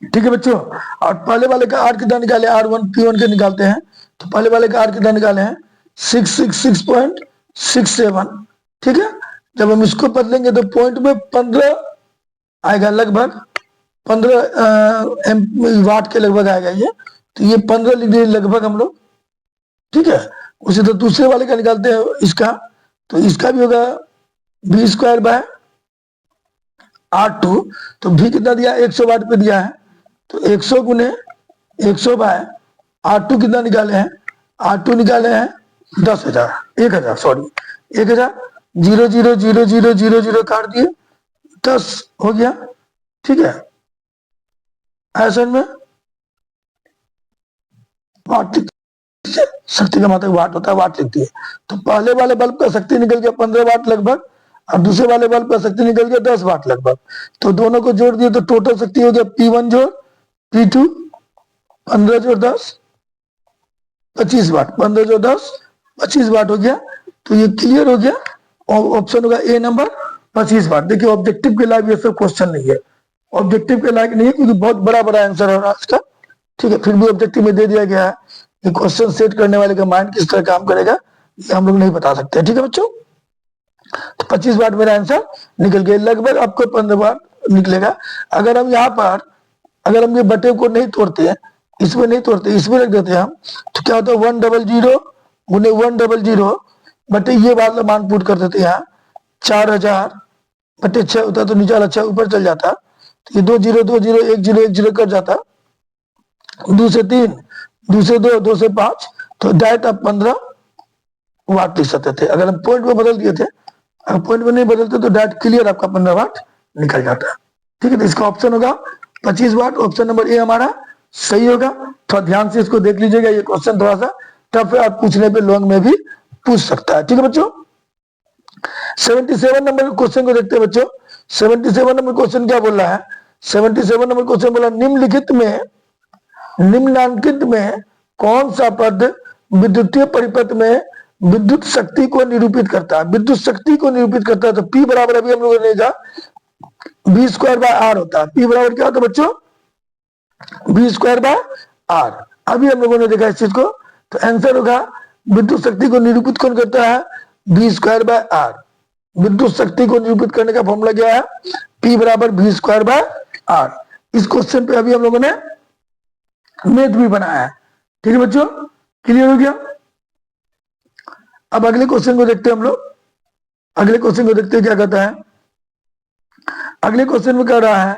A: ठीक है बच्चों। और पहले वाले का आर कितना निकाले? R1 P1 के निकालते हैं, तो पहले वाले का आर कितना निकाले हैं? 666.67, ठीक है। जब हम इसको बदलेंगे तो पॉइंट में 15 आएगा, लगभग 15 वाट के लगभग आएगा ये। तो ये 15 लिख दिए लगभग हम लोग, ठीक है। उसी तो दूसरे वाले का निकालते हैं इसका, तो इसका भी होगा बी स्क्वायर बाय R2। तो भी कितना दिया? 100 वाट पे दिया है, तो 100 गुने 100 बाय R2 कितना निकाले हैं? R2 निकाले हैं 10,000, 1000 सॉरी 1000, 0 0 0 0 0 0 काट दिए, 10 हो गया, ठीक है। ऐसे में वाट शक्ति का मतलब वाट होता है, वाट लिखती है। तो पहले वाले बल्ब का शक्ति निकल गया 15 वाट लगभग, और दूसरे वाले बल्ब का शक्ति निकल गया 10 वाट लगभग। तो दोनों को जोड़ दिए तो टोटल शक्ति हो गया P1 जोड़ P2, 15 जोड़ 10 25 वाट, 15 जोड़ 10 25 वाट हो गया। तो ये क्लियर हो गया, और ऑप्शन होगा ए नंबर 25 वाट। देखिए ऑब्जेक्टिव के लायक ये सब क्वेश्चन नहीं है, ऑब्जेक्टिव के लायक नहीं है, क्योंकि बहुत बड़ा बड़ा आंसर है आज का, ठीक है। फिर भी ऑब्जेक्टिव में दे दिया गया है कि क्वेश्चन सेट करने वाले का माइंड किस तरह काम करेगा, ये हम लोग नहीं बता सकते, ठीक है बच्चों। तो 25 वाट मेरा आंसर निकल गया, लगभग आपको 15 वाट निकलेगा। अगर हम यहाँ पर, अगर हम ये बटे को नहीं तोड़ते हैं, इसमें नहीं तोड़ते, इसमें रख देते हैं हम, तो क्या होता है 100 गुने 100 बटे ये वाला मान पुट कर देते हैं यहाँ, 4000 बटे 6 होता, तो नीचे वाला 6 ऊपर चल जाता, तो ये 2 0 2 0 1 0 1 0 कट जाता, 2 से 3 2 से 2 2 से 5, तो डायरेक्ट आप 15 वाट लिख सकते थे। अगर हम पॉइंट में बदल दिए थे, अगर पॉइंट में नहीं बदलते तो डायरेक्ट क्लियर आपका 15 वाट निकल जाता, ठीक है। तो इसका ऑप्शन होगा 25 वाट, ऑप्शन नंबर ए हमारा सही होगा। थोड़ा ध्यान से इसको देख लीजिएगा, ये क्वेश्चन थोड़ा सा टफ है, आप पूछने पे लॉन्ग में भी पूछ सकता है, ठीक है बच्चों। 77 नंबर क्वेश्चन को देखते हैं बच्चों। 77 नंबर क्वेश्चन क्या बोल रहा है? 77 नंबर क्वेश्चन बोला निम्नलिखित में कौन सा पद विद्युतीय परिपथ में विद्युत शक्ति को निरूपित करता है? विद्युत शक्ति को निरूपित करता है, तो P बराबर अभी हम लोगों ने देखा बी स्क्वायर बाय आर होता है। P बराबर क्या होता है बच्चों? B square by R. अभी हम लोगों ने देखा इस चीज को, तो आंसर होगा विद्युत शक्ति को निरूपित कौन करता है, बी स्क्वायर बाय आर। विद्युत शक्ति को निरूपित करने का फॉर्मूला क्या है, P बराबर बी स्क्वायर बाय आर। इस क्वेश्चन पे अभी हम लोगों ने मैथ भी बनाया है। ठीक है बच्चों, क्लियर हो गया। अब अगले क्वेश्चन को देखते हैं हम लोग। अगले क्वेश्चन को देखते हैं क्या कहता है। अगले क्वेश्चन में कह रहा है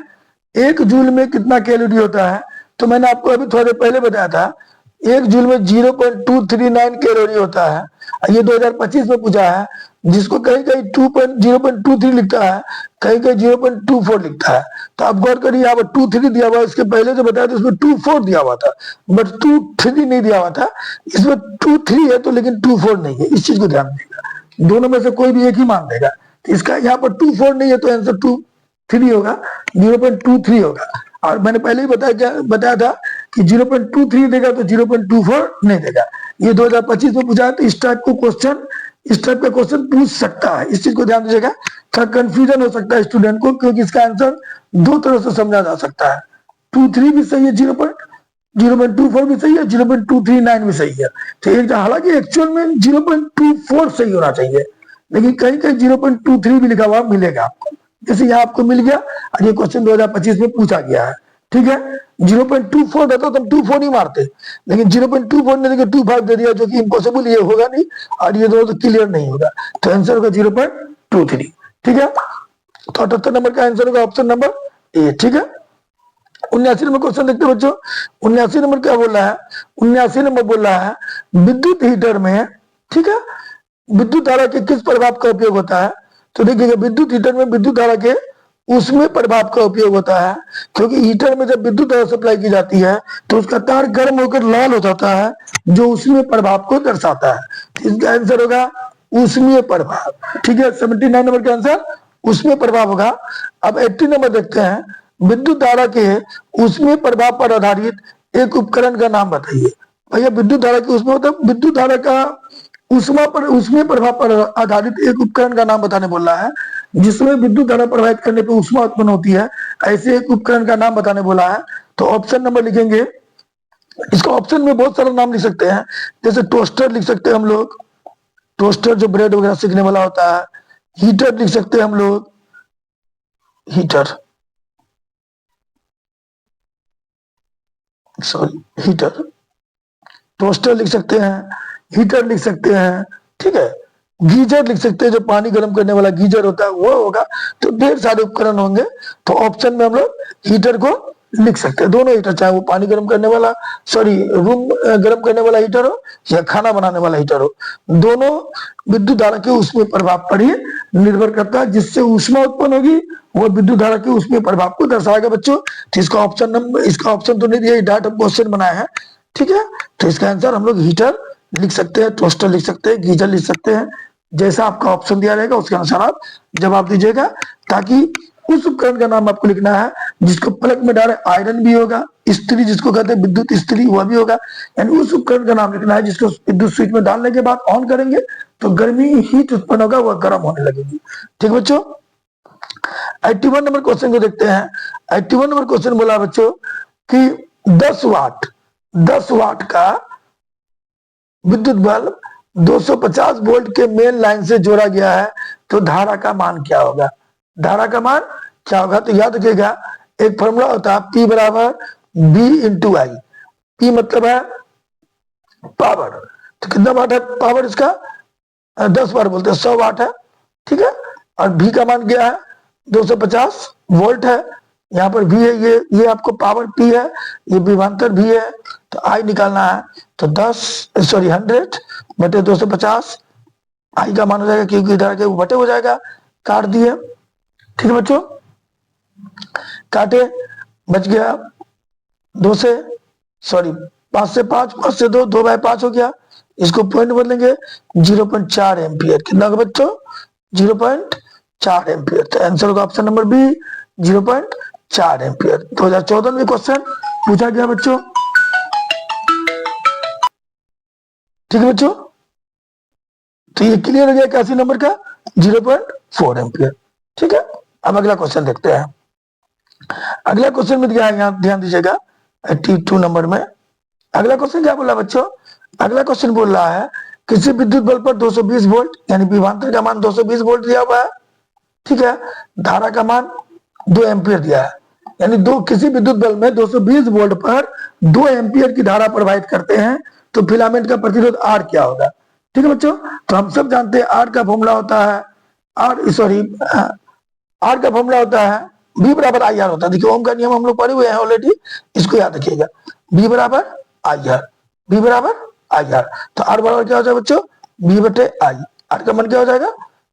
A: 1 जूल में कितना कैलोरी होता है। तो मैंने आपको अभी थोड़ी देर पहले बताया था 1 जूल में 0.239 कैलोरी होता है। ये 2025 में पूछा है, जिसको कहीं कहीं 0.23 लिखता है, कहीं कहीं 0.24 लिखता है। तो आप गौर करिए, यहाँ पर 23 दिया हुआ, इसके पहले जो बताया था उसमें 24 दिया हुआ था, बट 23 नहीं दिया हुआ था। इसमें 23 है तो, लेकिन 24 नहीं है। इस चीज को ध्यान देगा, दोनों में से कोई भी एक ही मान देगा। तो इसका यहाँ पर 24 नहीं है तो आंसर 23 होगा, 0.23 होगा। और मैंने पहले ही बताया था कि 0.23 देगा तो 0.24 नहीं देगा। ये 2025 में पूछा है, तो इस टाइप का क्वेश्चन पूछ सकता है। इस चीज को ध्यान दीजिएगा, थोड़ा कंफ्यूजन हो सकता है स्टूडेंट को, क्योंकि इसका आंसर दो तरह से समझा जा सकता है। 23 भी सही है, 0.24 भी सही है, 0.239 भी सही है। तो एक हालांकि एक्चुअल में 0.24 सही होना चाहिए, लेकिन कहीं कहीं 0.23 भी लिखा हुआ मिलेगा आपको, जैसे यहाँ आपको मिल गया। और ये क्वेश्चन 2025 में पूछा गया है। ठीक है, 0.24 रहता तो हम 24 नहीं मारते, लेकिन 0.24 ने देखिए 25 दे दिया, जो कि इम्पॉसिबल, ये होगा नहीं, और ये दोनों तो क्लियर नहीं होगा। तो आंसर होगा 0.23। ठीक है, तो 78 नंबर का आंसर होगा ऑप्शन नंबर ए। ठीक है, 79 नंबर क्वेश्चन देखते बच्चों। 79 नंबर क्या बोल रहा है, 79 नंबर बोल रहा है विद्युत हीटर में, ठीक है, विद्युत धारा के किस प्रभाव का उपयोग होता है। तो देखिएगा, विद्युत हीटर में विद्युत धारा के उसमें प्रभाव का उपयोग होता है, क्योंकि हीटर में जब विद्युत धारा सप्लाई की जाती है तो उसका तार गर्म होकर लाल हो जाता है, जो उसमें प्रभाव को दर्शाता है। तो इसका आंसर होगा उसमें प्रभाव। ठीक है, 79 नंबर का आंसर उसमें प्रभाव होगा। अब 80 नंबर देखते हैं, विद्युत धारा के उसमें प्रभाव पर आधारित एक उपकरण का नाम बताइए। भैया विद्युत धारा के उसमें मतलब विद्युत धारा का उसमें प्रभाव पर आधारित एक उपकरण का नाम बताने बोल रहा है, जिसमें विद्युत धारा प्रवाहित करने पर ऊष्मा उत्पन्न होती है, ऐसे एक उपकरण का नाम बताने बोला है। तो ऑप्शन नंबर लिखेंगे, इसका ऑप्शन में बहुत सारा नाम लिख सकते हैं, जैसे टोस्टर लिख सकते हैं हम लोग, टोस्टर जो ब्रेड वगैरह सेकने वाला होता है। हीटर लिख सकते हैं हम लोग, हीटर, सॉरी हीटर, टोस्टर लिख सकते हैं, हीटर लिख सकते हैं। ठीक है, गीजर लिख सकते हैं, जो पानी गर्म करने वाला गीजर होता है वो होगा। तो ढेर सारे उपकरण होंगे, तो ऑप्शन में हम लोग हीटर को लिख सकते हैं। दोनों हीटर, चाहे वो पानी गर्म करने वाला, सॉरी रूम गर्म करने वाला हीटर हो या खाना बनाने वाला हीटर हो, दोनों विद्युत धारा के उसमें प्रभाव पर ही निर्भर करता है। जिससे ऊष्मा उत्पन्न होगी वो विद्युत धारा के उसमें प्रभाव को दर्शाएगा बच्चों। तो इसका ऑप्शन तो नहीं दिया, डायरेक्ट क्वेश्चन बनाया है। ठीक है, तो इसका आंसर हम लोग हीटर लिख सकते हैं, टोस्टर लिख सकते हैं, गीजर लिख सकते हैं। जैसा आपका ऑप्शन दिया रहेगा उसके अनुसार आप जवाब दीजिएगा, ताकि उस उपकरण का नाम आपको लिखना है जिसको प्लग में डाले आयरन भी होगा, इस्त्री जिसको कहते हैं विद्युत इस्त्री वह भी होगा। यानी उस उपकरण का नाम लिखना है जिसको विद्युत स्विच में डालने के बाद ऑन करेंगे तो गर्मी हीट उत्पन्न होगा, वह गर्म होने लगेगी। ठीक बच्चों, 81 नंबर क्वेश्चन को देखते हैं। 81 नंबर क्वेश्चन बोला बच्चों कि 10 वाट का विद्युत बल्ब 250 वोल्ट के मेन लाइन से जोड़ा गया है, तो धारा का मान क्या होगा। धारा का मान क्या होगा, तो याद रखिएगा एक फॉर्मूला होता है P बराबर B इंटू आई। P मतलब है पावर, तो कितना वाट है पावर इसका, 10 बार बोलते हैं 100 वाट है। ठीक है, और V का मान क्या है 250 वोल्ट है। यहाँ पर V है, ये आपको पावर P है, ये विभवांतर V है। तो आई निकालना है, तो 100 बटे 250, आई का मान हो जाएगा, क्योंकि इधर के बटे हो जाएगा, काट दिए। ठीक है बच्चों, काटे, बच गया 5 से 5, 5 से 2, 2/5 हो गया। इसको पॉइंट बदलेंगे 0.4 एम्पियर। कितना होगा बच्चों, 0.4 एम्पियर। तो आंसर होगा ऑप्शन नंबर बी, 0.4 एम्पियर। 2014 में क्वेश्चन पूछा गया बच्चों। ठीक है बच्चों, तो ये क्लियर हो गया 81 नंबर का 0.4 एम्पियर। ठीक है, अब अगला क्वेश्चन देखते हैं। अगला क्वेश्चन में क्या है, यहाँ ध्यान दीजिएगा 82 नंबर में। अगला क्वेश्चन क्या बोला बच्चों? अगला क्वेश्चन बोल रहा है किसी विद्युत बल्ब पर 220 वोल्ट यानी विभवांतर का मान 220 वोल्ट दिया हुआ है, ठीक है, धारा का मान 2 एम्पियर दिया है, यानी किसी विद्युत बल्ब में 220 वोल्ट पर 2 एम्पियर की धारा प्रवाहित करते हैं, तो फिलामेंट का प्रतिरोध आर क्या होगा? ठीक है बच्चों, तो हम सब जानते हैं आर का फॉर्मूला होता है आर का फॉर्मूला होता है बी बराबर आई आर होता है। देखिए ओम का नियम हम लोग पढ़े हुए हैं ऑलरेडी, इसको याद रखिएगा, बी बराबर आई आर, बी बराबर आई आर। तो आर बराबर क्या हो जाएगा बच्चों? बी बटे आई। आर का मान क्या हो जाएगा?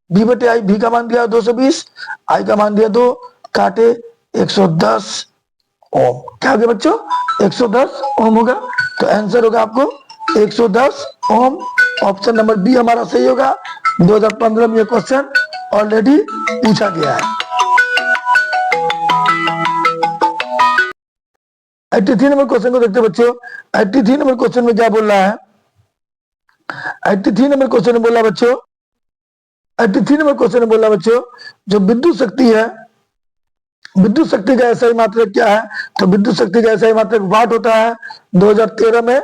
A: बी बटे आई। बी का मान दिया 220, आई का मान दिया 2 काटे 110 ओम। क्या हो गया बच्चों? 110 ओम होगा। तो आंसर होगा आपको 110 ओम। ऑप्शन नंबर बी हमारा सही होगा। 2015 में ये क्वेश्चन ऑलरेडी पूछा गया है। 83 नंबर क्वेश्चन को देखते बच्चों। 83 नंबर क्वेश्चन में क्या बोल रहा है? 83 नंबर क्वेश्चन में बोला बच्चों, 83 नंबर क्वेश्चन में बोला बच्चों, जो विद्युत शक्ति है, विद्युत शक्ति का ऐसा ही मात्रक क्या है? तो विद्युत शक्ति का ऐसा ही मात्रक वाट होता है। 2013 में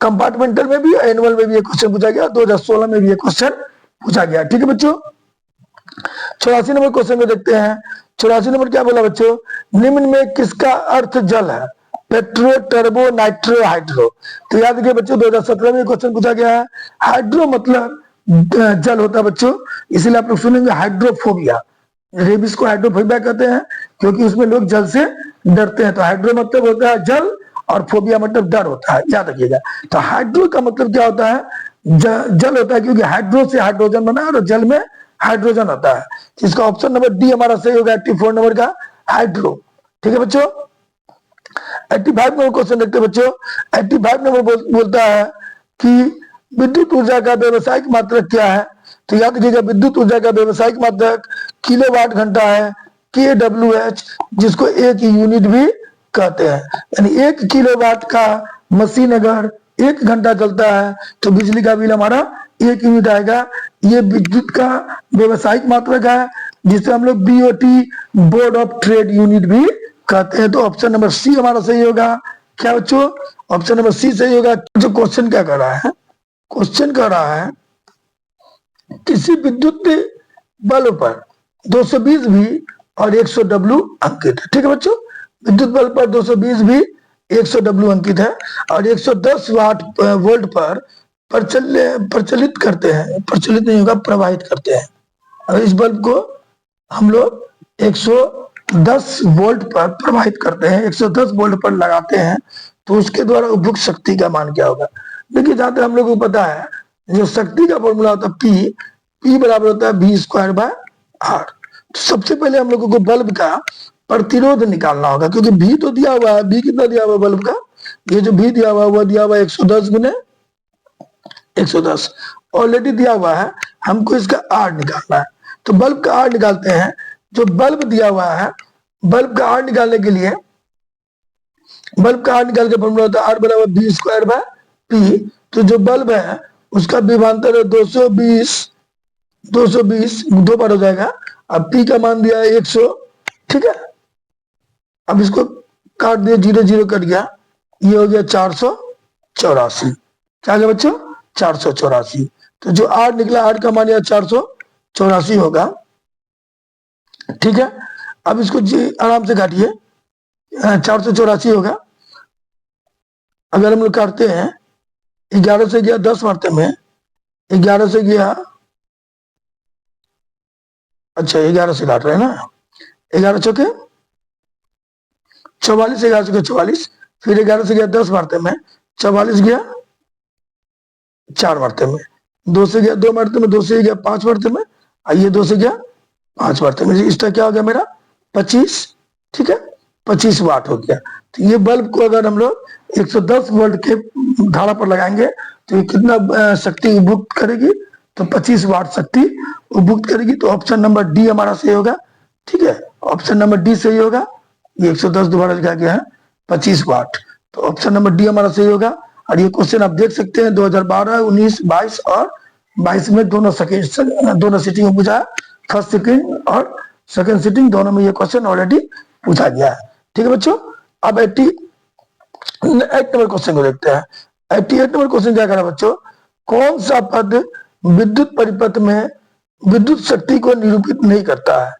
A: कंपार्टमेंटल में भी, एनुअल में भी ये क्वेश्चन पूछा गया, 2016 में भी ये क्वेश्चन पूछा गया। ठीक है बच्चों, 84 नंबर क्वेश्चन को देखते हैं। 84 नंबर क्या बोला बच्चों? निम्न में किसका अर्थ जल है? Petro, turbo, nitro, hydro. तो याद रखिए बच्चों 2017 में क्वेश्चन पूछा गया है। हाइड्रो मतलब जल होता है बच्चों, इसलिए आप लोग सुनेंगे हाइड्रोफोबिया। रेबिस को हाइड्रोफोबिया कहते हैं क्योंकि उसमें लोग जल से डरते हैं। तो हाइड्रो मतलब होता है जल और फोबिया मतलब डर होता है, याद रखिएगा। तो हाइड्रो का मतलब क्या होता है? जल होता है, क्योंकि हाइड्रो से हाइड्रोजन बना है और जल में हाइड्रोजन होता है। इसका ऑप्शन नंबर डी हमारा सही होगा, 84 नंबर का हाइड्रो। ठीक है बच्चों, 85 नंबर क्वेश्चन देखते हैं बच्चों। 85 नंबर बोलता है कि विद्युत ऊर्जा का व्यवसायिक मात्रक क्या है? तो याद रखिएगा विद्युत ऊर्जा का व्यवसायिक मात्रक किलोवाट घंटा है, KWH, जिसको एक यूनिट भी कहते हैं। यानी 1 किलोवाट का मशीन अगर 1 घंटा चलता है तो बिजली का बिल हमारा 1 यूनिट आएगा। ये विद्युत का व्यवसायिक मात्रक है, जिसे हम लोग BOT, board of trade unit भी कहते हैं। तो ऑप्शन नंबर सी हमारा सही होगा। क्या बच्चों? ऑप्शन नंबर सी सही होगा। जो क्वेश्चन क्या कर रहा है? क्वेश्चन कर रहा है किसी विद्युत बल्ब पर 220 भी और 100 W अंकित है। ठीक है बच्चों, विद्युत बल्ब पर 220 भी 100 W अंकित है और 110 वाट वोल्ट पर प्रचलित करते हैं, प्रचलित नहीं होगा, प्रवाहित करते हैं। और इस बल्ब को हम लोग 110 वोल्ट पर प्रवाहित करते हैं, 110 वोल्ट पर लगाते हैं, तो उसके द्वारा उपभोग शक्ति का मान क्या होगा? देखिए जहां तक हम लोग को पता है, जो शक्ति का फॉर्मूला होता है P बराबर होता है V²/R। तो सबसे पहले हम लोगों को बल्ब का प्रतिरोध निकालना होगा, क्योंकि V तो दिया हुआ है। V कितना दिया हुआ है बल्ब का? ये जो V दिया हुआ है वो दिया हुआ है 110 गुने 110 ऑलरेडी दिया हुआ है। हमको इसका R निकालना है, तो बल्ब का R निकालते हैं। जो बल्ब दिया हुआ है, बल्ब का R निकालने के लिए, बल्ब का R निकाल के फॉर्मूला होता है R बराबर V²/P। तो जो बल्ब है उसका विभवांतर है 220 दो बार हो जाएगा। अब P का मान दिया है 100। ठीक है, अब इसको काट दिया, 0 0 कट गया, ये हो गया 484। क्या गया बच्चों? 484। तो जो R निकला, R का मान 484 होगा। ठीक है, अब इसको आराम से काटिए, 484 होगा। अगर हम लोग काटते हैं, 11 से गया 10 मारते में, 11 से गया, अच्छा 11 से काट रहे हैं ना, 11 चौके 44, 11 चौके 44, फिर 11 से गया 10 मारते में, 44 गया 4 मारते में, 2 से गया 2 मारते में, 2 से गया 5 मारते में, ये 2 से गया 5 मारते में, इसका क्या हो गया मेरा 25। ठीक है, 25 वाट हो गया। तो ये बल्ब को अगर हम लोग 110 वोल्ट के धारा पर लगाएंगे तो ये कितना शक्ति उपभोग करेगी? तो 25 वाट शक्ति उपभोग करेगी। तो ऑप्शन नंबर डी हमारा सही होगा। ठीक है, ऑप्शन नंबर डी सही होगा। ये 110 दोबारा लिखा गया है 25 वाट, तो ऑप्शन नंबर डी हमारा सही होगा। और ये क्वेश्चन आप देख सकते हैं 2012, 19, 22 और 22 में दोनों सिटिंग में पूछा है। फर्स्ट सिटिंग और सेकंड सिटिंग दोनों में ये क्वेश्चन ऑलरेडी पूछा गया है। ठीक है बच्चों, अब 8 नंबर क्वेश्चन को देखते हैं। 88 नंबर क्वेश्चन क्या करा बच्चों, कौन सा पद विद्युत परिपथ में विद्युत शक्ति को निरूपित नहीं करता है?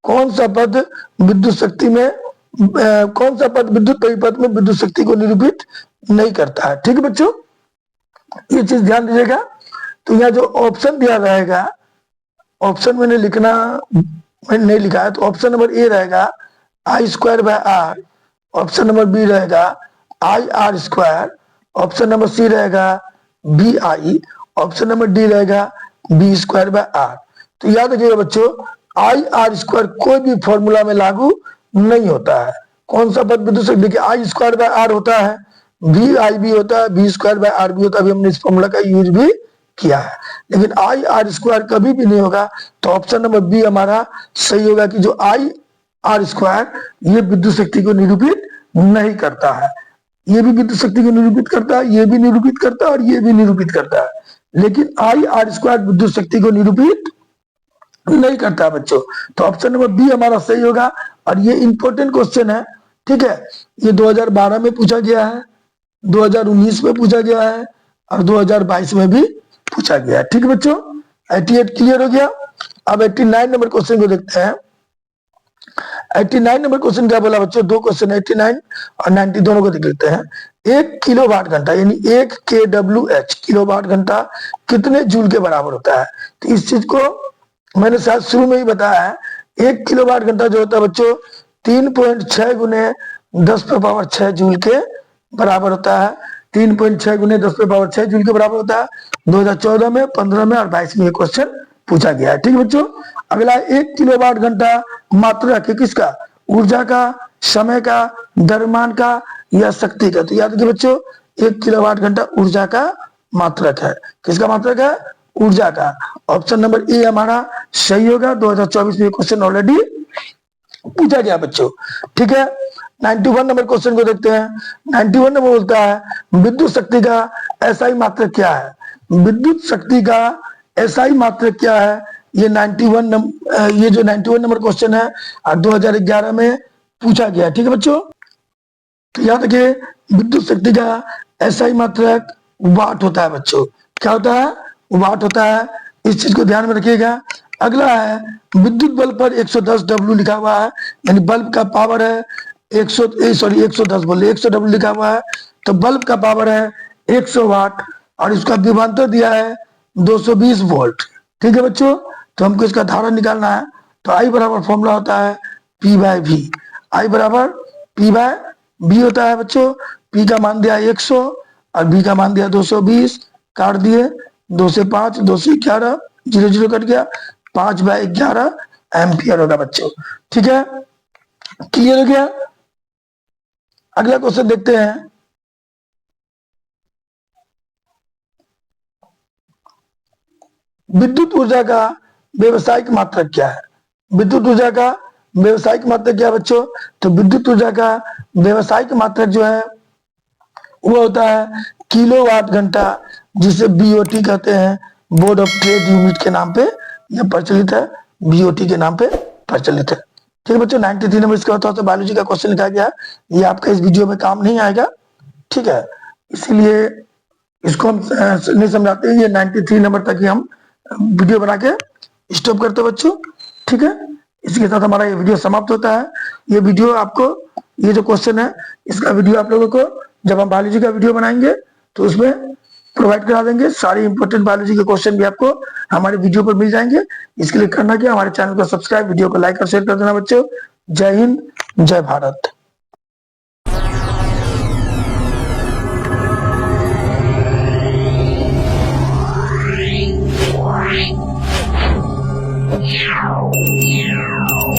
A: कौन सा पद विद्युत शक्ति में कौन सा पद विद्युत परिपथ में विद्युत शक्ति को निरूपित नहीं करता है? ठीक है बच्चों, ये चीज ध्यान दीजिएगा। तो यहाँ जो ऑप्शन दिया रहेगा, ऑप्शन मैंने नहीं लिखा है, तो ऑप्शन नंबर ए रहेगा I²/R, ऑप्शन नंबर बी रहेगा IR², ऑप्शन नंबर सी रहेगा BI, ऑप्शन नंबर डी रहेगा B²/R। तो याद रखिएगा बच्चों, IR² कोई भी फॉर्मूला में लागू नहीं होता है। कौन सा पद विद्युत शक्ति, देखिए I²/R होता है, BI भी होता है, B²/R भी होता है, अभी हमने इस फॉर्मूला का यूज भी किया है, लेकिन IR² कभी भी नहीं होगा। तो ऑप्शन नंबर बी हमारा सही होगा कि जो IR² ये विद्युत शक्ति को निरूपित नहीं करता है। ये भी विद्युत शक्ति को निरूपित करता है, ये भी निरूपित करता है और ये भी निरूपित करता है, लेकिन IR² विद्युत शक्ति को निरूपित नहीं करता बच्चों। तो ऑप्शन नंबर बी हमारा सही होगा। और ये इंपॉर्टेंट क्वेश्चन है, ठीक है, ये 2012 में पूछा गया है, 2019 में पूछा गया है और 2022 में भी पूछा गया है। ठीक है बच्चों, 88 क्लियर हो गया। अब 89 नंबर क्वेश्चन को देखते हैं। 89 नंबर क्वेश्चन क्या बोला बच्चों, दो क्वेश्चन 89 और 90 दोनों को देख लेते हैं। 1 किलोवाट घंटा यानी 1 kWh किलोवाट घंटा कितने जूल के बराबर होता है? तो इस चीज को मैंने शायद शुरू में ही बताया है। 1 किलोवाट घंटा जो होता है बच्चों 3.6 गुने 10⁻6 जूल के बराबर होता है। 3.6 गुने 10⁻6 जूल के बराबर होता है। 2014 में, 15 में और 22 में ये क्वेश्चन पूछा गया है। ठीक है बच्चों, अगला 1 किलोवाट घंटा मात्रक है किसका? ऊर्जा का, समय का, द्रव्यमान का या शक्ति का? तो याद रखिए बच्चों, 1 किलोवाट घंटा ऊर्जा का मात्रक है। किसका मात्रक है? ऊर्जा का। ऑप्शन नंबर ए हमारा सही होगा। 2024 में क्वेश्चन ऑलरेडी पूछा गया बच्चों। ठीक है, 91 नंबर क्वेश्चन को देखते हैं। 91 नंबर बोलता है विद्युत शक्ति का एसआई मात्रक क्या है? विद्युत शक्ति का एसआई मात्रक क्या है? ये 91 नंबर क्वेश्चन है और 2011 में पूछा गया। ठीक है बच्चों, तो याद रखिए विद्युत शक्ति का एसआई मात्रक वाट होता है बच्चों। क्या होता है? वाट होता है। इस चीज को ध्यान में रखिएगा। अगला है विद्युत बल्ब पर 110 W लिखा हुआ है, यानी बल्ब का पावर है 110 बोले 100 W लिखा हुआ है, तो बल्ब का पावर है 100 वाट और इसका विभवांतर दिया है 220 वोल्ट। ठीक है बच्चों, तो हमको इसका धारा निकालना है। तो I बराबर फॉर्मूला होता है P/V। I बराबर P/V होता है बच्चों। P का मान दिया 100 और V का मान दिया 220, काट दिए 2 से 5, 2 से 11, 0 0 कट गया, 5/11 एम्पियर होगा बच्चों। ठीक है, क्लियर हो गया। अगला क्वेश्चन देखते हैं। विद्युत ऊर्जा का व्यवसायिक मात्रक क्या है? विद्युत ऊर्जा का व्यवसायिक मात्रक क्या है बच्चों? तो विद्युत ऊर्जा का व्यवसायिक मात्रक जो है वो होता है किलोवाट घंटा, जिसे BOT कहते हैं, बोर्ड ऑफ ट्रेड यूनिट के नाम पे यह प्रचलित है, BOT के नाम पे प्रचलित है। ठीक है बच्चों, 93 नंबर इसका होता है। तो बायोलॉजी का क्वेश्चन लिखा गया, ये आपका इस वीडियो में काम नहीं आएगा। ठीक है, इसीलिए इसको हम नहीं समझाते। ये 93 नंबर तक ही हम वीडियो बना के स्टॉप करते बच्चों। ठीक है, इसी के साथ हमारा ये वीडियो समाप्त होता है। ये वीडियो आपको, ये जो क्वेश्चन है इसका वीडियो आप लोगों को जब हम बायोलॉजी का वीडियो बनाएंगे तो उसमें प्रोवाइड करा देंगे। सारे इंपॉर्टेंट बायोलॉजी के क्वेश्चन भी आपको हमारे वीडियो पर मिल जाएंगे। इसके लिए करना क्या, हमारे चैनल को सब्सक्राइब, वीडियो को लाइक और शेयर कर देना बच्चों। जय हिंद, जय भारत। Yeah.